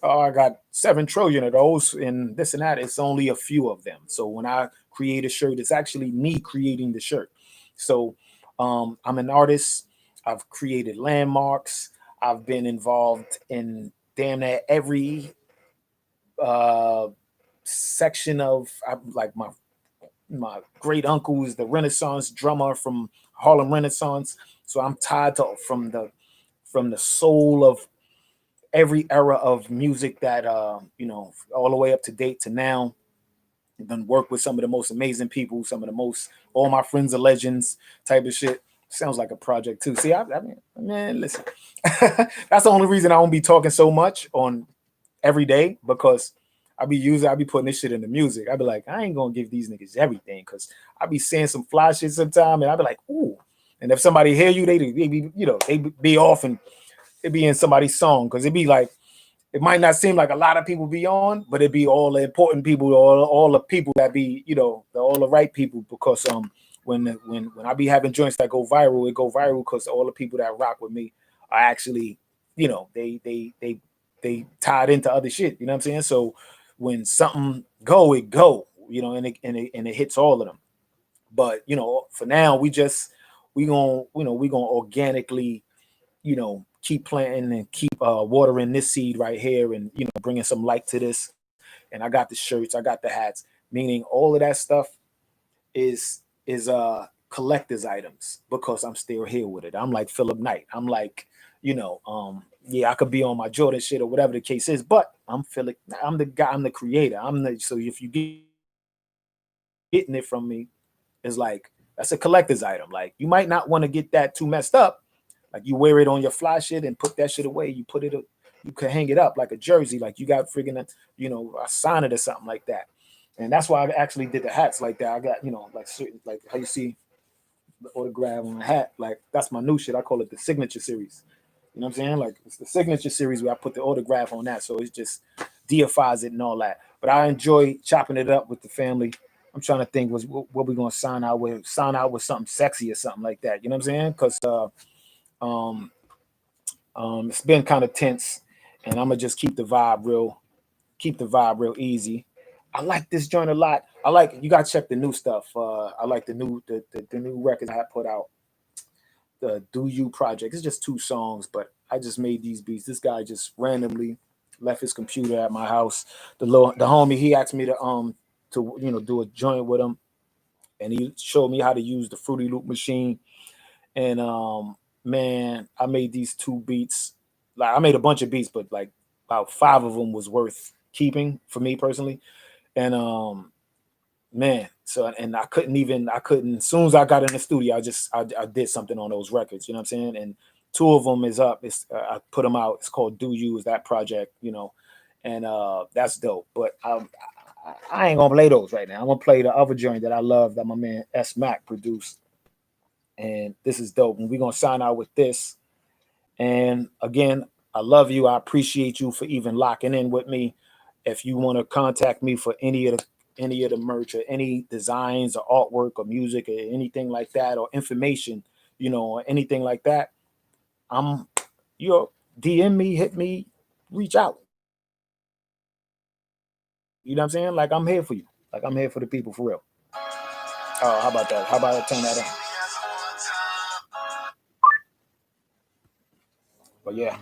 I got 7 trillion of those and this and that. It's only a few of them. So when I create a shirt, it's actually me creating the shirt. So I'm an artist. I've created landmarks. I've been involved in damn near every section of, like my great uncle is the Renaissance drummer from Harlem Renaissance. So I'm tied to from the soul of every era of music that all the way up to date to now. I've done work with some of the most amazing people, all my friends are legends type of shit. Sounds like a project too. See, I mean, man, listen. That's the only reason I won't be talking so much on every day, because I be putting this shit in the music. I be like, I ain't gonna give these niggas everything, because I be saying some fly shit sometime, and I be like, ooh. And if somebody hear you, they be off and it be in somebody's song, because it be like, it might not seem like a lot of people be on, but it be all the important people, all the people that be, all the right people, because when I be having joints that go viral, it go viral because all the people that rock with me are actually, they tied into other shit. You know what I'm saying? So when something go, it go, and it hits all of them. But for now, we gonna organically, keep planting and keep watering this seed right here, and bringing some light to this. And I got the shirts, I got the hats, meaning all of that stuff is collector's items because I'm still here with it. I'm like Philip Knight. I'm like, yeah, I could be on my Jordan shit or whatever the case is, but I'm Philip. I'm the guy. I'm the creator. So if you getting it from me, it's like that's a collector's item. Like you might not want to get that too messed up. Like you wear it on your fly shit and put that shit away. You put it, you can hang it up like a jersey. Like you got friggin', a sign it or something like that. And that's why I actually did the hats like that. I got, like certain, like how you see the autograph on the hat. Like that's my new shit. I call it the signature series. You know what I'm saying? Like it's the signature series where I put the autograph on that. So it just deifies it and all that. But I enjoy chopping it up with the family. I'm trying to think what we're gonna sign out with. Sign out with something sexy or something like that. You know what I'm saying? Because it's been kind of tense, and I'm gonna just keep the vibe real easy. I like this joint a lot. You gotta check the new stuff. I like the new records I had put out. The Do You project. It's just 2 songs, but I just made these beats. This guy just randomly left his computer at my house. The homie, he asked me to do a joint with him, and he showed me how to use the Fruity Loop machine. And man, I made these 2 beats. Like I made a bunch of beats, but like about 5 of them was worth keeping for me personally. And man, so and I couldn't. As soon as I got in the studio, I did something on those records. You know what I'm saying? And 2 of them is up. I put them out. It's called Do You, is that project, and that's dope. But I ain't gonna play those right now. I'm gonna play the other joint that I love that my man S Mac produced. And this is dope. And we're gonna sign out with this. And again, I love you. I appreciate you for even locking in with me. If you want to contact me for any of the merch or any designs or artwork or music or anything like that, or information, or anything like that, DM me, hit me, reach out. You know what I'm saying? Like I'm here for you. Like I'm here for the people for real. Oh, how about that? How about I turn that on? But yeah.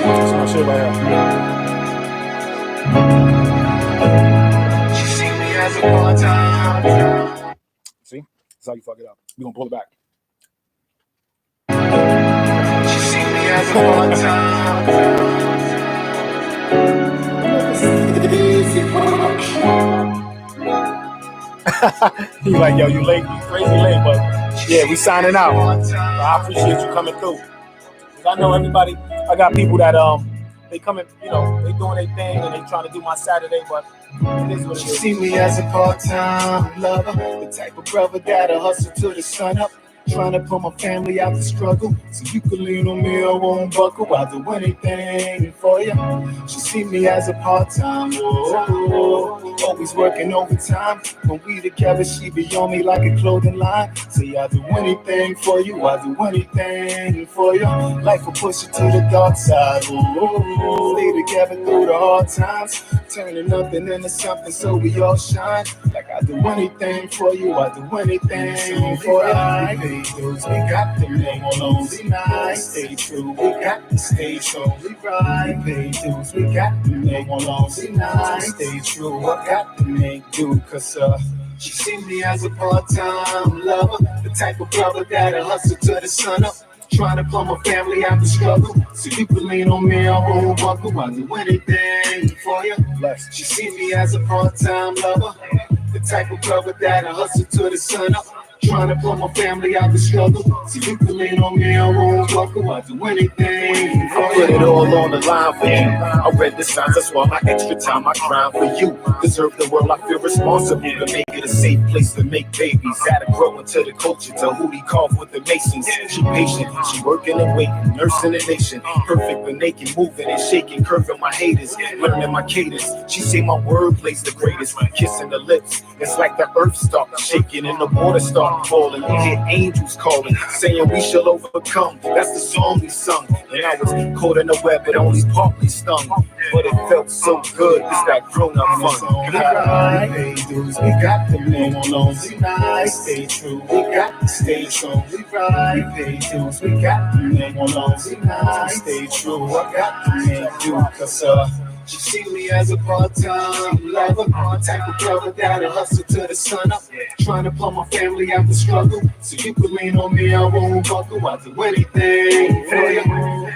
That's my shit right She see me as a part-time. See? That's how you fuck it up. We're gonna pull it back. She see me as a part-time. He's like, yo, you late, you crazy late, but yeah, we signing out. I appreciate you coming through. I know everybody. I got people that they coming, they doing their thing and they trying to do my Saturday, but it is what it is. She see me as a part-time lover, the type of brother that'll hustle till the sun up. Trying to pull my family out the struggle, so you can lean on me, I won't buckle. I'll do anything for you. She see me as a part-time, always working overtime. When we together, she be on me like a clothing line. Say I'll do anything for you, I'll do anything for you. Life will push you to the dark side. Stay together through the hard times, turning nothing into something so we all shine. Like I'll do anything for you, I'll do anything for you. We got the make lonely nights. Stay true, we got to stay solely right. Pay dues, we got to make lonely nights. Stay true, I got to make do. Cause she see me as a part-time lover, the type of brother that'll hustle till the sun up. Trying to pull my family out the struggle, so you can lean on me, I won't buckle. I'll do anything for you. She see me as a part-time lover, the type of brother that'll hustle till the sun up. Trying to pull my family out the struggle, so you can lean on me, I won't buckle. I'll do anything. I put it all on the line for you. I read the signs, that's why my extra time I grind for you. Deserve the world, I feel responsible to make it a safe place to make babies. Gotta grow into the culture, to who he called with the Masons. She patient, she working and waiting, nursing the nation. Perfect but naked, moving and shaking, curving my haters, learning my cadence. She say my word plays the greatest, kissing the lips. It's like the earth starts shaking and the water starts falling. You hear angels calling, saying we shall overcome. That's the song we sung. And I was caught in the web, but only partly stung. But it felt so good. It's that grown-up fun. Pay dues, we got the make lonely nights. Stay true, we got to stay solely right. Pay dues, we got the make lonely nights. Stay true, I got to make do. Cause She see me as a part-time lover, type of brother that'll hustle to the sun up, trying to pull my family out the struggle. So you can lean on me, I won't buckle. I'll do anything for you.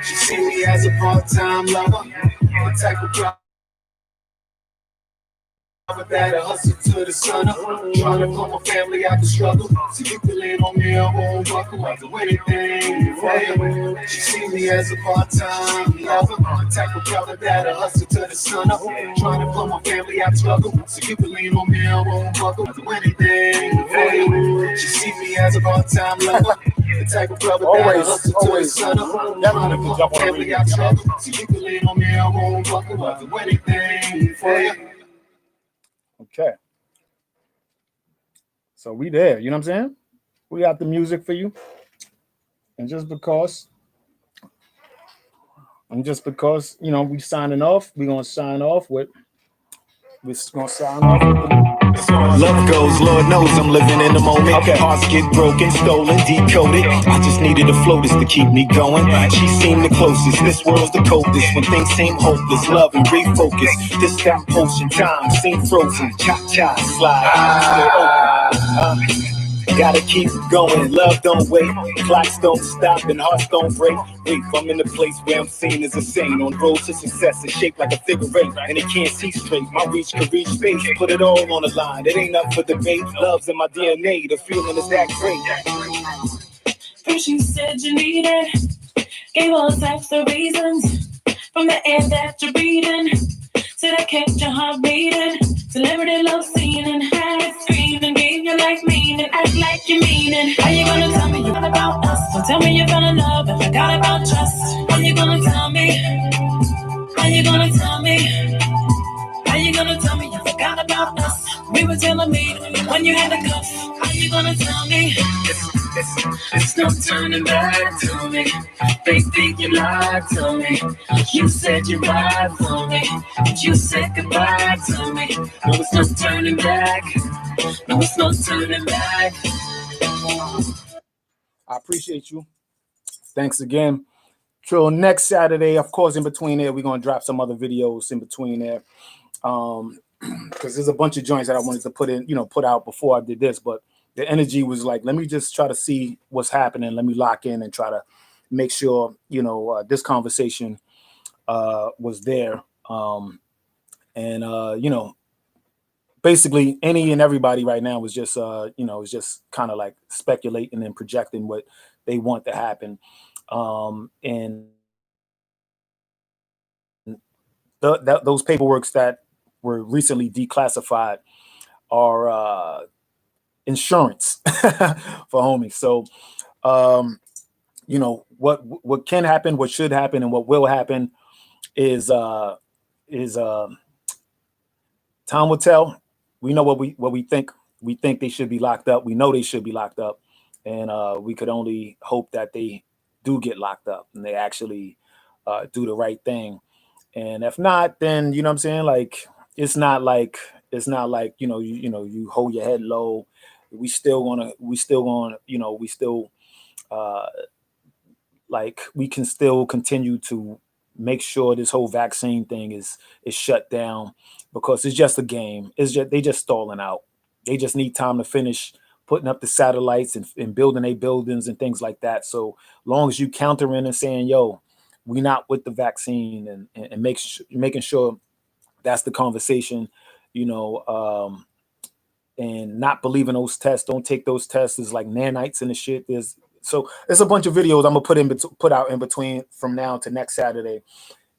She see me as a part-time lover, the type of brother that'll hustle to the sun up, trying to pull my family out the struggle. So you can lean on me, I won't buckle. I'll do anything for you. She see me as a part-time lover, type of brother that'll hustle to the sun up, trying to pull my family out the struggle. So you can lean on me, I won't buckle. I'll do anything for you. She see me as a part-time lover, the type of brother that'll hustle to the sun up, trying to pull my family out the struggle. So you can lean on me, I won't buckle. I'll do anything for you. Okay. So we there, you know what I'm saying? We got the music for you. And just because, you know, we signing off, we're gonna sign off with Love goes, Lord knows I'm living in the moment. Okay. Hearts get broken, stolen, decoded. I just needed a floatist to keep me going. She seemed the closest, this world's the coldest. When things seem hopeless, love and refocus. This that potion, time seem frozen. Cha-cha, slide, still open. Gotta keep going, love don't wait, clocks don't stop and hearts don't break. Wait, I'm in a place where I'm seen as a saint, on road to success and shaped like a figure eight, and it can't see straight. My reach can reach space, put it all on the line. It ain't up for debate. Love's in my DNA, the feeling is that great. First you said you needed, gave all types of reasons, from the air that you're breathing, said I kept your heart beating. Celebrity love scene and had it screaming, gave you like meaning, act like you mean it. How you gonna tell me you forgot about us? So tell me you fell in love and forgot about trust. How you gonna tell me? How you gonna tell me? How you gonna tell me you forgot about us? We were telling me when you had the cuffs. How you gonna tell me? It's no turning back to me. They think you lied to me. You said you'd ride for me, but you said goodbye to me. No, it's no turning back. No, it's no turning back. I appreciate you. Thanks again. Till next Saturday, of course, in between there, we're gonna drop some other videos in between there. Because there's a bunch of joints that I wanted to put out before I did this, but the energy was like, let me just try to see what's happening. Let me lock in and try to make sure, this conversation was there. Basically any and everybody right now was just, is just kind of like speculating and projecting what they want to happen. And those paperworks that were recently declassified are insurance for homies. So, what can happen, what should happen, and what will happen is time will tell. We know what we think. We think they should be locked up. We know they should be locked up, and we could only hope that they do get locked up and they actually do the right thing. And if not, then you know what I'm saying, like it's not like you hold your head low. We still we can still continue to make sure this whole vaccine thing is shut down, because it's just a game. They just stalling out. They just need time to finish putting up the satellites and building their buildings and things like that. So long as you countering and saying, yo, we not with the vaccine, and making sure that's the conversation, and not believing those tests. Don't take those tests. There's like nanites and the shit. There's a bunch of videos I'm gonna put out in between from now to next Saturday,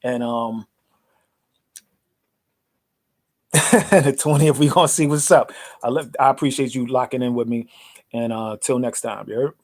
and the 20th we gonna see what's up. I appreciate you locking in with me, and till next time. You heard?